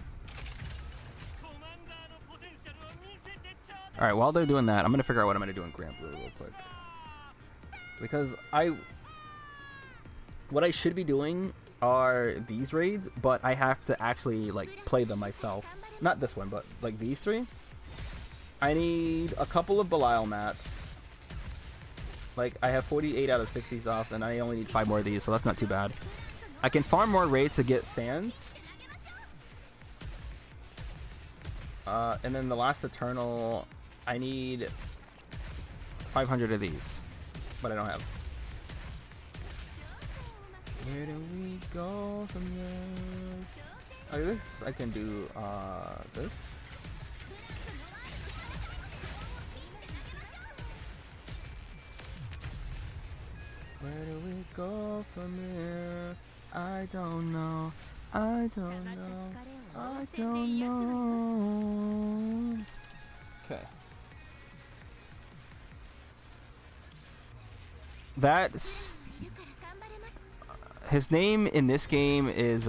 Speaker 1: Alright, while they're doing that, I'm gonna figure out what I'm gonna do in Grand Blue real quick. Because what I should be doing are these raids, but I have to actually like play them myself. Not this one, but like these three. I need a couple of Belial mats. Like I have 48 out of 60 off, and I only need 5 more of these, so that's not too bad. I can farm more raids to get sands. And then the last Eternal, I need 500 of these, but I don't have. Where do we go from there? Oh, this I can do. This. Where do we go from here? I don't know. I don't know. I don't know. Okay. That's his name in this game is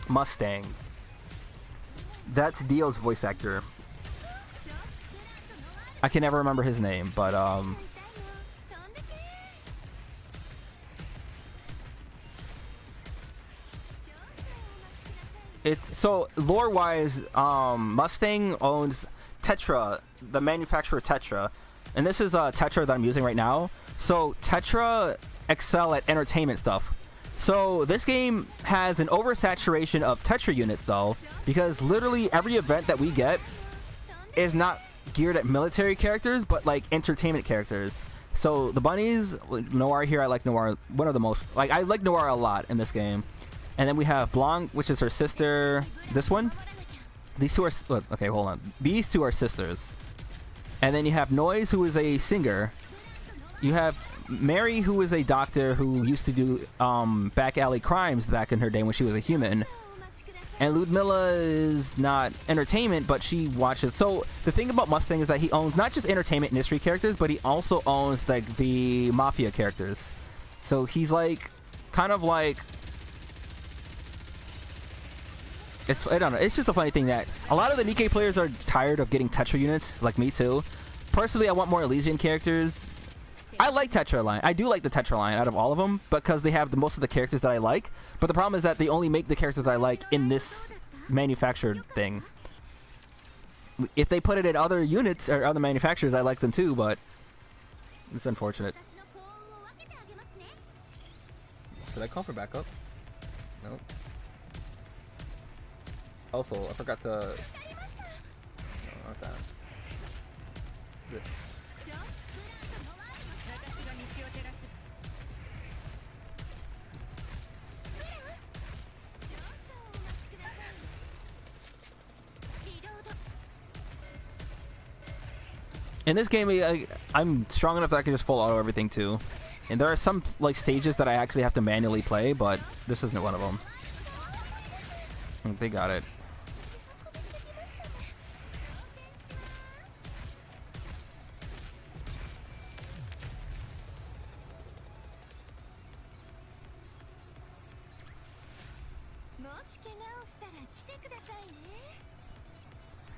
Speaker 1: Mustang. That's Dio's voice actor. I can never remember his name, but it's so lore-wise, Mustang owns Tetra, the manufacturer Tetra, and this is Tetra that I'm using right now. So Tetra excel at entertainment stuff. So this game has an oversaturation of Tetra units though, because literally every event that we get is not geared at military characters, but like entertainment characters. So the bunnies, Noir here, I like Noir, one of the most, like I like Noir a lot in this game. And then we have Blanc, which is her sister. This one, these two are okay. Hold on, these two are sisters. And then you have Noise, who is a singer. You have Mary, who is a doctor who used to do back alley crimes back in her day when she was a human. And Ludmilla is not entertainment, but she watches. So the thing about Mustang is that he owns not just entertainment industry characters, but he also owns like the mafia characters. So he's like kind of like. I don't know. It's just a funny thing that a lot of the Nikkei players are tired of getting Tetra units, like me too. Personally, I want more Elysian characters. I like Tetra line. I do like the Tetra line out of all of them because they have most of the characters that I like. But the problem is that they only make the characters that I like in this manufactured thing. If they put it in other units or other manufacturers, I like them too, but it's unfortunate. Did I call for backup? Nope. Also, I forgot to... No, not that. This. In this game, I'm strong enough that I can just full auto everything too. And there are some like stages that I actually have to manually play, but this isn't one of them. They got it.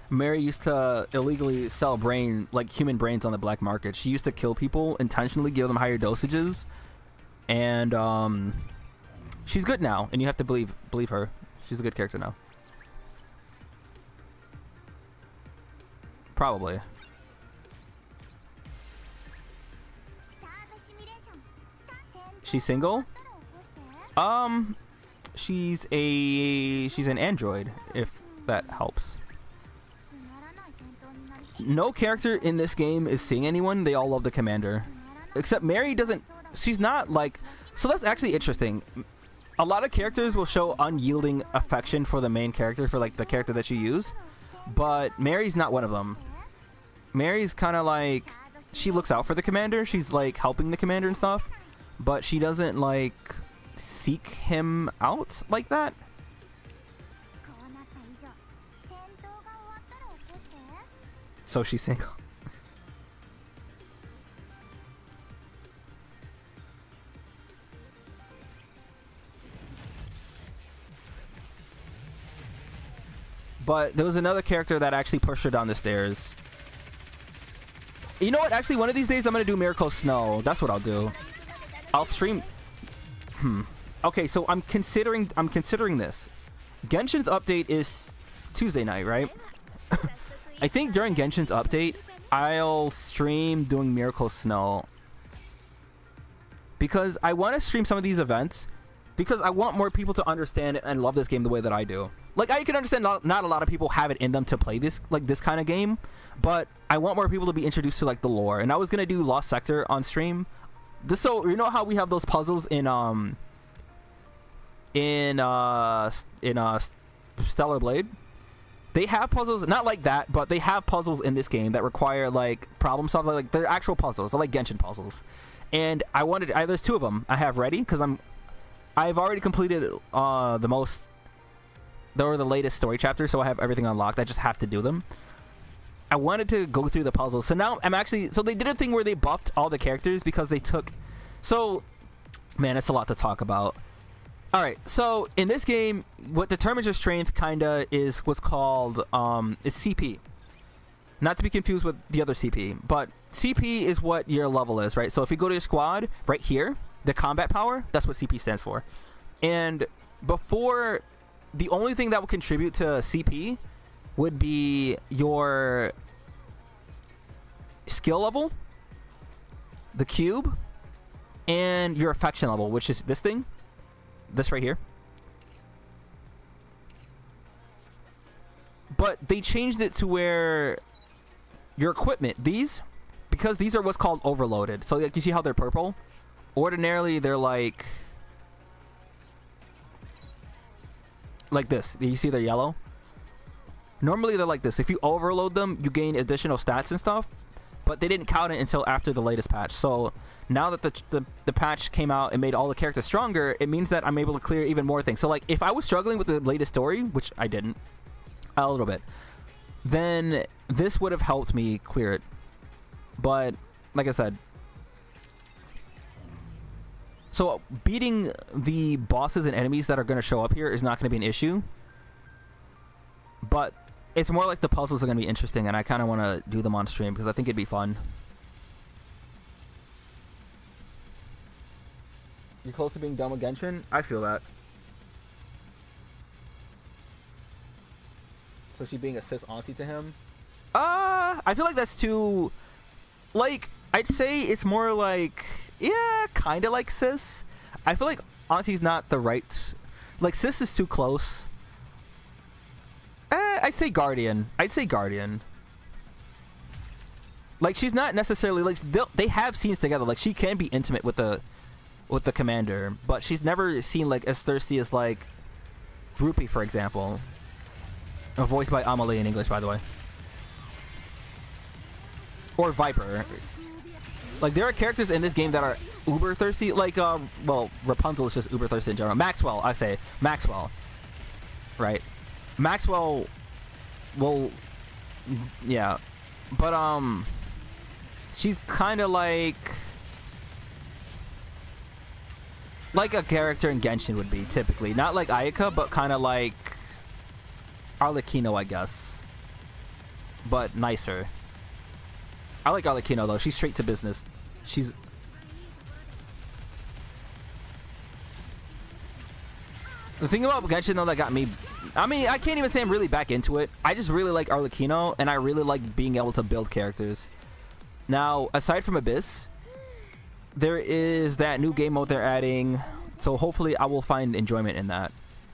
Speaker 1: Mary used to illegally sell human brains on the black market. She used to kill people, intentionally give them higher dosages, and She's good now, and you have to believe her. She's a good character now. Probably. She's single? She's an android, if that helps. No character in this game is seeing anyone. They all love the commander. Except Mary doesn't. She's not like. So that's actually interesting. A lot of characters will show unyielding affection for the main character, for like the character that you use. But Mary's not one of them. Mary's kind of like. She looks out for the commander. She's like helping the commander and stuff. But she doesn't like seek him out like that. So she's single. But there was another character that actually pushed her down the stairs. You know what? Actually, one of these days I'm gonna do Miracle Snow. That's what I'll do. I'll stream. Okay, so I'm considering this. Genshin's update is Tuesday night, right? I think during Genshin's update, I'll stream doing Miracle Snow. Because I want to stream some of these events. Because I want more people to understand and love this game the way that I do. Like, I can understand not a lot of people have it in them to play this kind of game. But I want more people to be introduced to, like, the lore. And I was going to do Lost Sector on stream. So, you know how we have those puzzles in Stellar Blade? They have puzzles, not like that, but they have puzzles in this game that require, like, problem solving. Like, they're actual puzzles. They're like Genshin puzzles. And there's two of them I have ready, because I've already completed the latest story chapter, so I have everything unlocked. I just have to do them. I wanted to go through the puzzles. So now so they did a thing where they buffed all the characters because they took, man, it's a lot to talk about. All right, so in this game, what determines your strength kinda is what's called is CP. Not to be confused with the other CP, but CP is what your level is, right? So if you go to your squad right here, the combat power, that's what CP stands for. And before, the only thing that will contribute to CP would be your skill level, the cube, and your affection level, which is this thing. This right here. But they changed it to where your equipment, because these are what's called overloaded. So like, you see how they're purple? Ordinarily they're like this. You see they're yellow? Normally they're like this. If you overload them, you gain additional stats and stuff. But they didn't count it until after the latest patch. So now that the patch came out and made all the characters stronger, it means that I'm able to clear even more things. So like if I was struggling with the latest story, which I didn't, a little bit, then this would have helped me clear it. But like I said, so beating the bosses and enemies that are going to show up here is not going to be an issue. But it's more like the puzzles are going to be interesting, and I kind of want to do them on stream because I think it'd be fun. You're close to being done with Genshin? I feel that. So she being a cis auntie to him? I feel like that's too... Like, I'd say it's more like... Yeah, kind of like cis. I feel like auntie's not the right... Like, cis is too close. I'd say guardian. Like, she's not necessarily... Like, they have scenes together. Like, she can be intimate with the commander, but she's never seen, like, as thirsty as, like, Rupee, for example. Voiced by Amelie in English, by the way. Or Viper. Like, there are characters in this game that are uber thirsty. Like, well, Rapunzel is just uber thirsty in general. Maxwell, I say. Maxwell. Right. Maxwell will... Yeah. But, she's kind of like a character in Genshin would be, typically. Not like Ayaka, but kind of like Arlecchino, I guess. But nicer. I like Arlecchino, though. She's straight to business. She's... The thing about Genshin though that got me, I mean, I can't even say I'm really back into it. I just really like Arlecchino, and I really like being able to build characters. Now, aside from Abyss, there is that new game mode they're adding, so hopefully I will find enjoyment in that.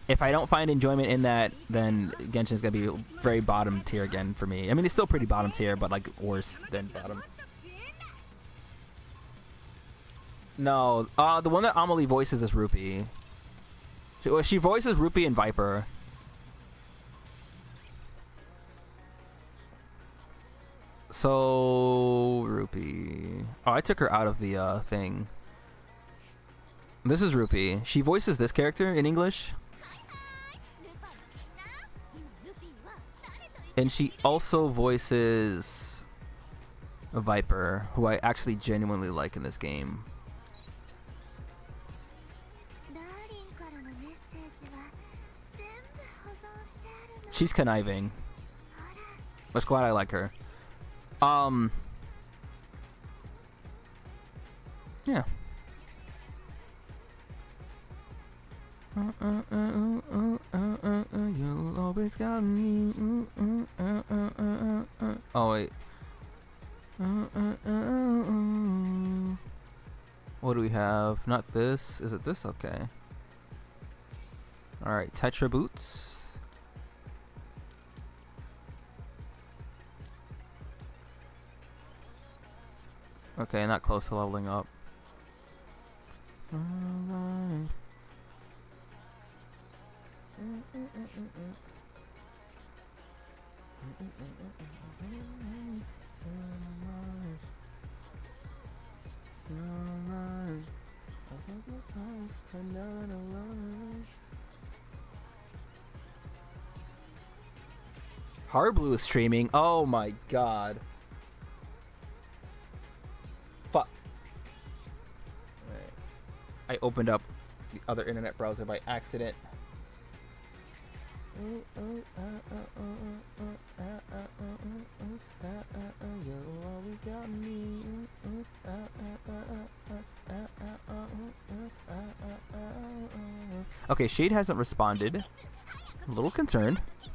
Speaker 1: If I don't find enjoyment in that, then Genshin's gonna be very bottom tier again for me. I mean, it's still pretty bottom tier, but like worse than bottom. No, the one that Amelie voices is Rupee. She voices Rupee and Viper. So Rupee. Oh, I took her out of the thing. This is Rupee. She voices this character in English. And she also voices Viper, who I actually genuinely like in this game. She's conniving. That's glad I like her. Yeah. You'll always got me. Oh wait. What do we have? Not this. Is it this? Okay. All right. Tetra boots. Okay, not close to leveling up. Hard Blue is streaming. Oh my god. Fuck. I opened up the other internet browser by accident. Okay, Shade hasn't responded. I'm a little concerned. He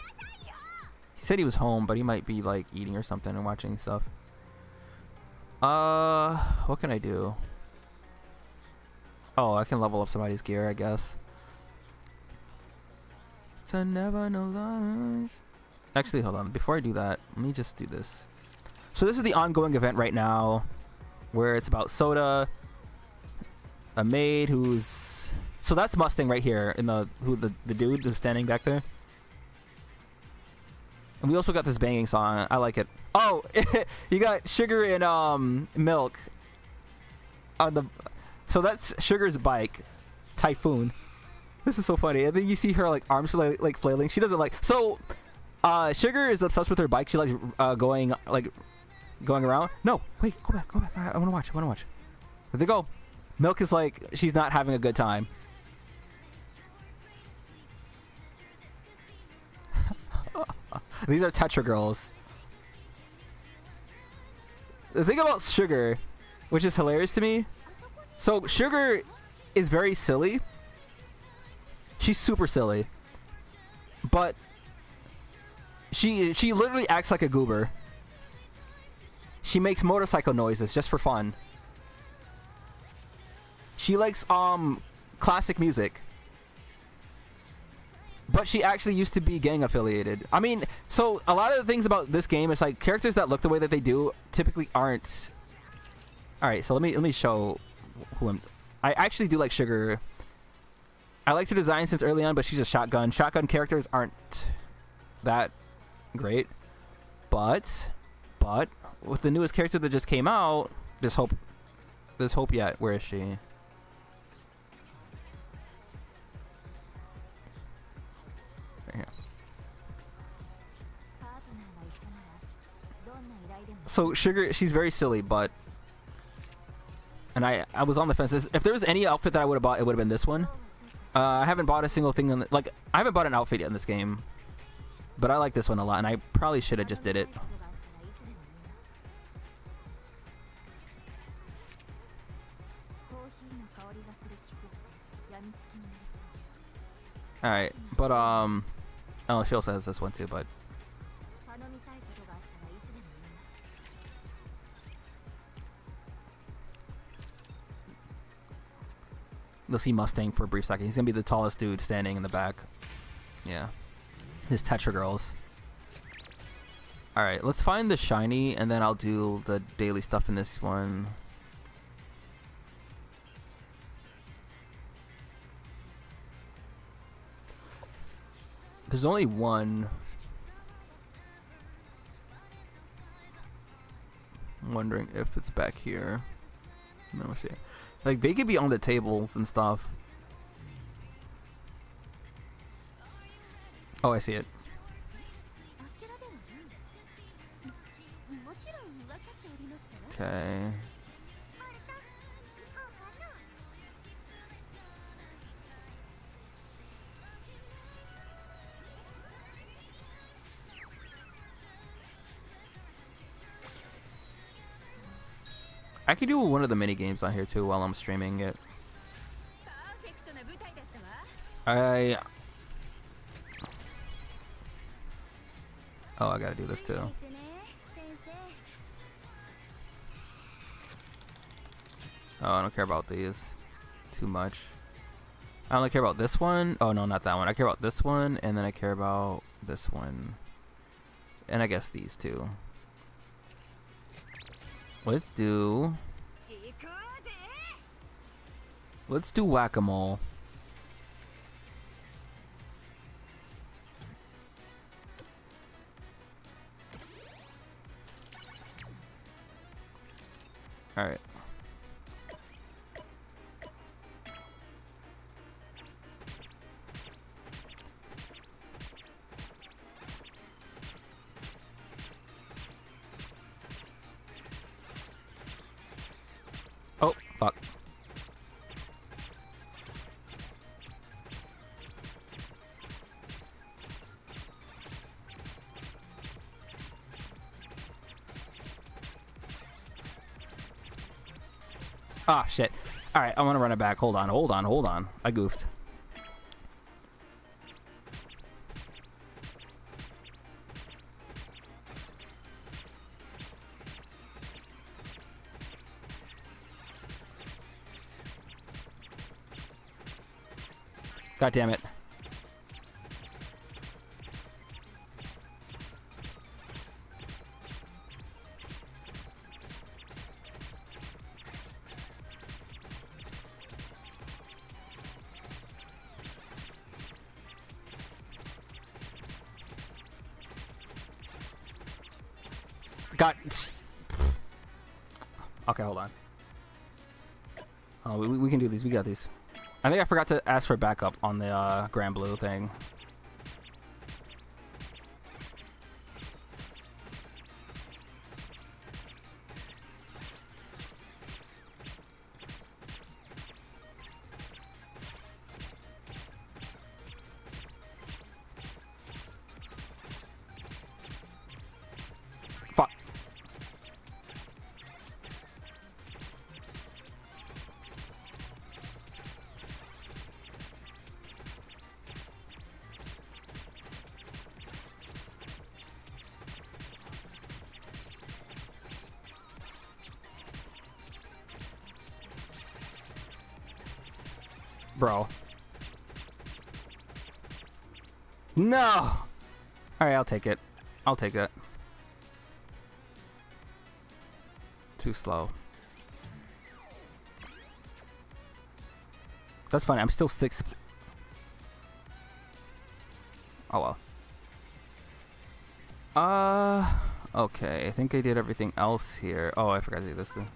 Speaker 1: said he was home, but he might be like eating or something and watching stuff. What can I do? Oh, I can level up somebody's gear, I guess. To never know lies. Actually, hold on. Before I do that, let me just do this. So this is the ongoing event right now, where it's about Soda, a maid who's... So that's Mustang right here, in the dude who's standing back there. And we also got this banging song. I like it. Oh, you got Sugar and Milk on the... So that's Sugar's bike, Typhoon. This is so funny. And then you see her like arms like flailing. She doesn't like. So, Sugar is obsessed with her bike. She likes going around. No, wait, go back. I want to watch. There they go. Milk is like she's not having a good time. These are Tetra girls. The thing about Sugar, which is hilarious to me. So Sugar is very silly. She's super silly. But she literally acts like a goober. She makes motorcycle noises just for fun. She likes classic music. But she actually used to be gang affiliated. I mean, so a lot of the things about this game is like characters that look the way that they do typically aren't. All right, so let me show who I actually do like Sugar. I liked her design since early on, but she's a shotgun. Shotgun characters aren't that great. But with the newest character that just came out, there's hope yet. Where is she? Right here. So Sugar, she's very silly, but and I was on the fence. If there was any outfit that I would have bought, it would have been this one. I haven't bought a single thing on I haven't bought an outfit yet in this game, but I like this one a lot, and I probably should have just did it. All right, but oh, she also has this one too, but you'll see Mustang for a brief second. He's gonna be the tallest dude standing in the back. Yeah, his Tetra girls. All right, let's find the shiny, and then I'll do the daily stuff in this one. There's only one. I'm wondering if it's back here. Let me see. Like, they could be on the tables and stuff. Oh, I see it. Okay. I could do one of the mini games on here too while I'm streaming it. Oh, I gotta do this too. Oh, I don't care about these too much. I only care about this one. Oh, no, not that one. I care about this one, and then I care about this one. And I guess these two. Let's do whack-a-mole. All right. Oh, fuck. Ah, shit. Alright, I want to run it back. Hold on. I goofed. God damn it. God. Okay, hold on. Oh, we can do these. We got these. I think I forgot to ask for backup on the Grand Blue thing. Fuck. Bro. No! Alright, I'll take it. I'll take it. Too slow. That's fine. I'm still 6. Oh well. Okay. I think I did everything else here. Oh, I forgot to do this too.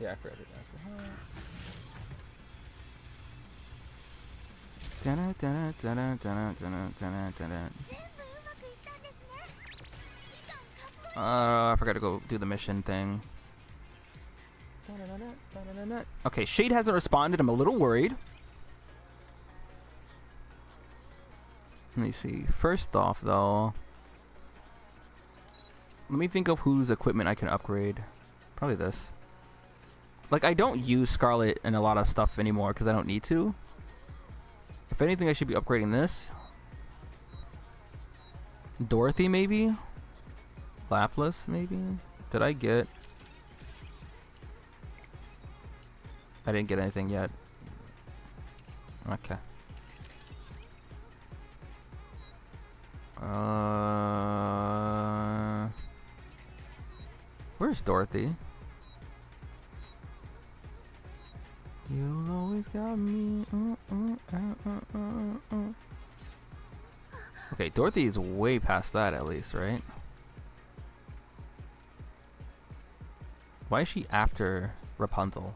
Speaker 1: Yeah, I forgot to do that. I forgot to go do the mission thing. Okay, Shade hasn't responded. I'm a little worried. Let me see. First off, though, let me think of whose equipment I can upgrade. Probably this. Like, I don't use Scarlet in a lot of stuff anymore because I don't need to. If anything, I should be upgrading this. Dorothy, maybe? Lapras, maybe? Did I get... I didn't get anything yet. Okay. Where's Dorothy? You always got me. Okay, Dorothy is way past that at least, right? Why is she after Rapunzel?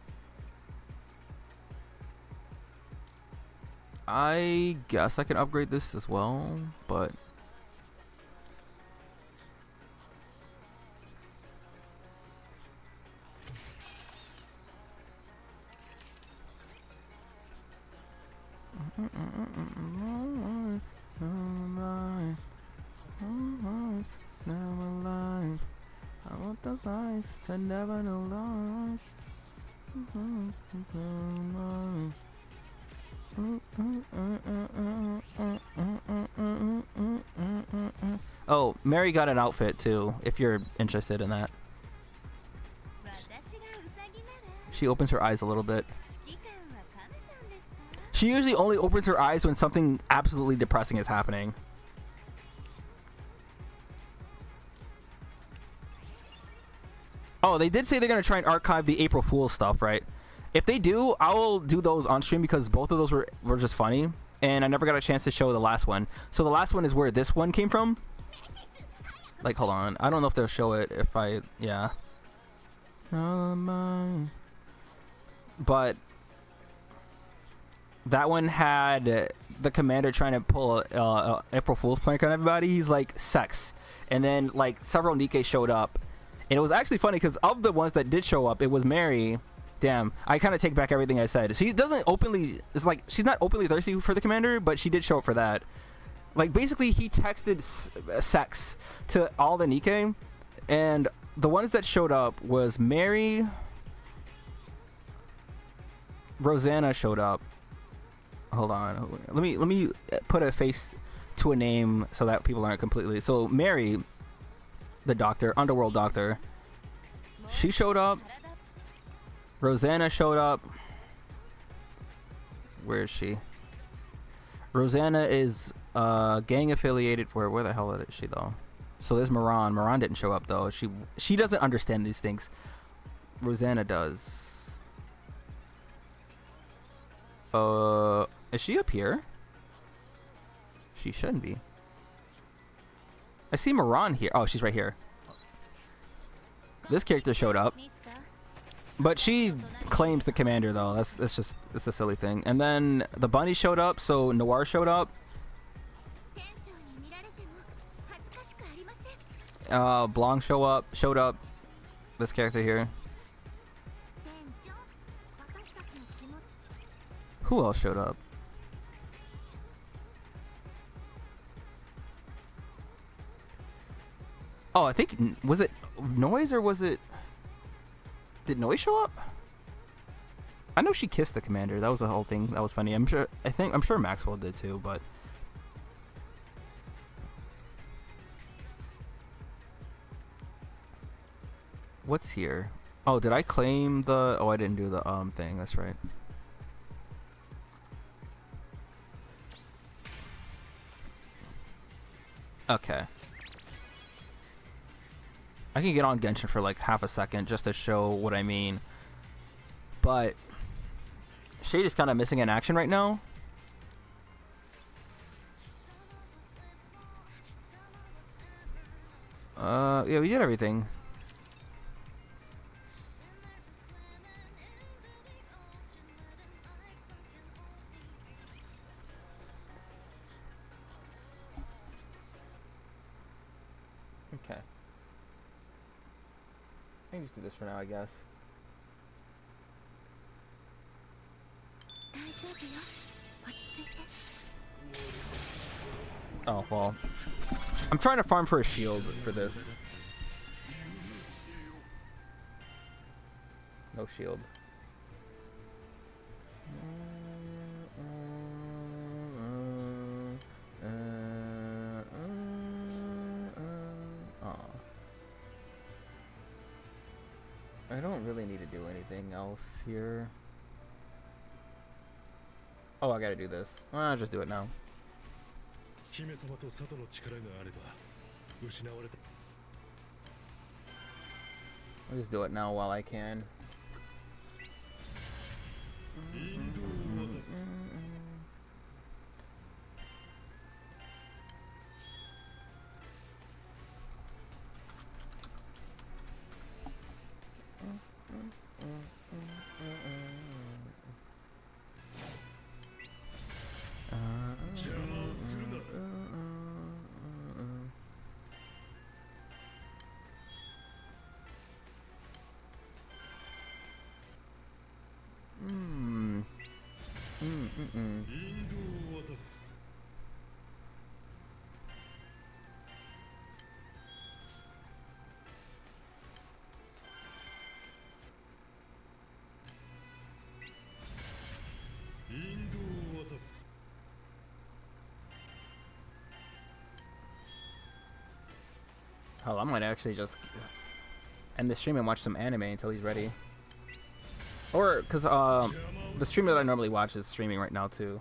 Speaker 1: I guess I can upgrade this as well, but... I want those eyes to never know lies. Oh, Mary got an outfit too, if you're interested in that. She opens her eyes a little bit. She usually only opens her eyes when something absolutely depressing is happening. Oh, they did say they're going to try and archive the April Fool's stuff, right? If they do, I will do those on stream because both of those were just funny. And I never got a chance to show the last one. So the last one is where this one came from. Like, hold on. I don't know if they'll show it if I... Yeah. But... that one had the commander trying to pull a April Fool's prank on everybody. He's like, sex. And then, like, several Nikke showed up. And it was actually funny because of the ones that did show up, it was Mary. Damn, I kind of take back everything I said. She doesn't openly... It's like, she's not openly thirsty for the commander, but she did show up for that. Like, basically, he texted sex to all the Nikke. And the ones that showed up was Mary... Rosanna showed up. Hold on, let me put a face to a name so that people aren't completely... So Mary, the doctor, underworld doctor, she showed up. Rosanna showed up. Where is she? Rosanna is gang affiliated. Where the hell is she though? So there's Moran. Moran didn't show up though. She doesn't understand these things. Rosanna does. Is she up here? She shouldn't be. I see Moran here. Oh, she's right here. This character showed up. But she claims the commander though. That's a silly thing. And then the bunny showed up, so Noir showed up. Blanc showed up. This character here. Who else showed up? Oh, I think, was it Noise or was it... Did Noise show up? I know she kissed the commander. That was the whole thing. That was funny. I'm sure Maxwell did too, but... What's here? Oh, did I claim the... Oh, I didn't do the thing. That's right. Okay. I can get on Genshin for like half a second just to show what I mean. But Shade is kind of missing in action right now. Yeah, we did everything. Okay. I can just do this for now, I guess. Oh, well. I'm trying to farm for a shield for this. No shield.
Speaker 2: I don't really need to do anything else here. Oh, I gotta do this. I'll just do it now. I'll just do it now while I can. Hell, I might actually just end the stream and watch some anime until he's ready. Or, because the streamer that I normally watch is streaming right now too.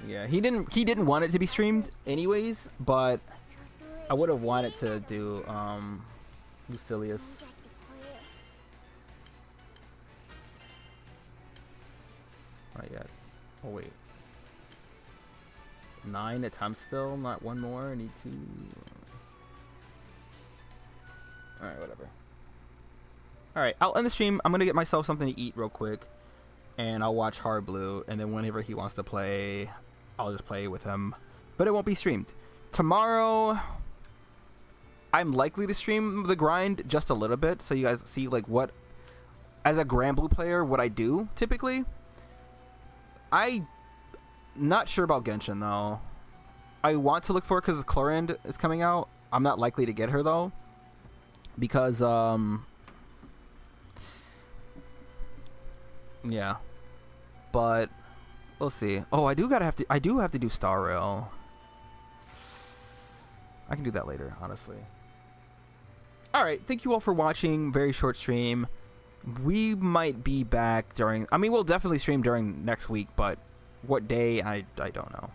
Speaker 2: Yeah, he didn't want it to be streamed anyways, but I would have wanted to do Lucilius. Not yet. Oh wait. 9 attempts still, not one more. I need to. Alright, whatever. Alright, I'll end the stream. I'm gonna get myself something to eat real quick. And I'll watch Hard Blue. And then whenever he wants to play, I'll just play with him. But it won't be streamed. Tomorrow, I'm likely to stream the grind just a little bit. So you guys see like what, as a Granblue player, what I do typically. Not sure about Genshin though. I want to look for it because Clorinde is coming out. I'm not likely to get her though, because yeah. But we'll see. Oh, I do have to do Star Rail. I can do that later, honestly. All right, thank you all for watching. Very short stream. We might be back during. I mean, we'll definitely stream during next week, but what day, I don't know.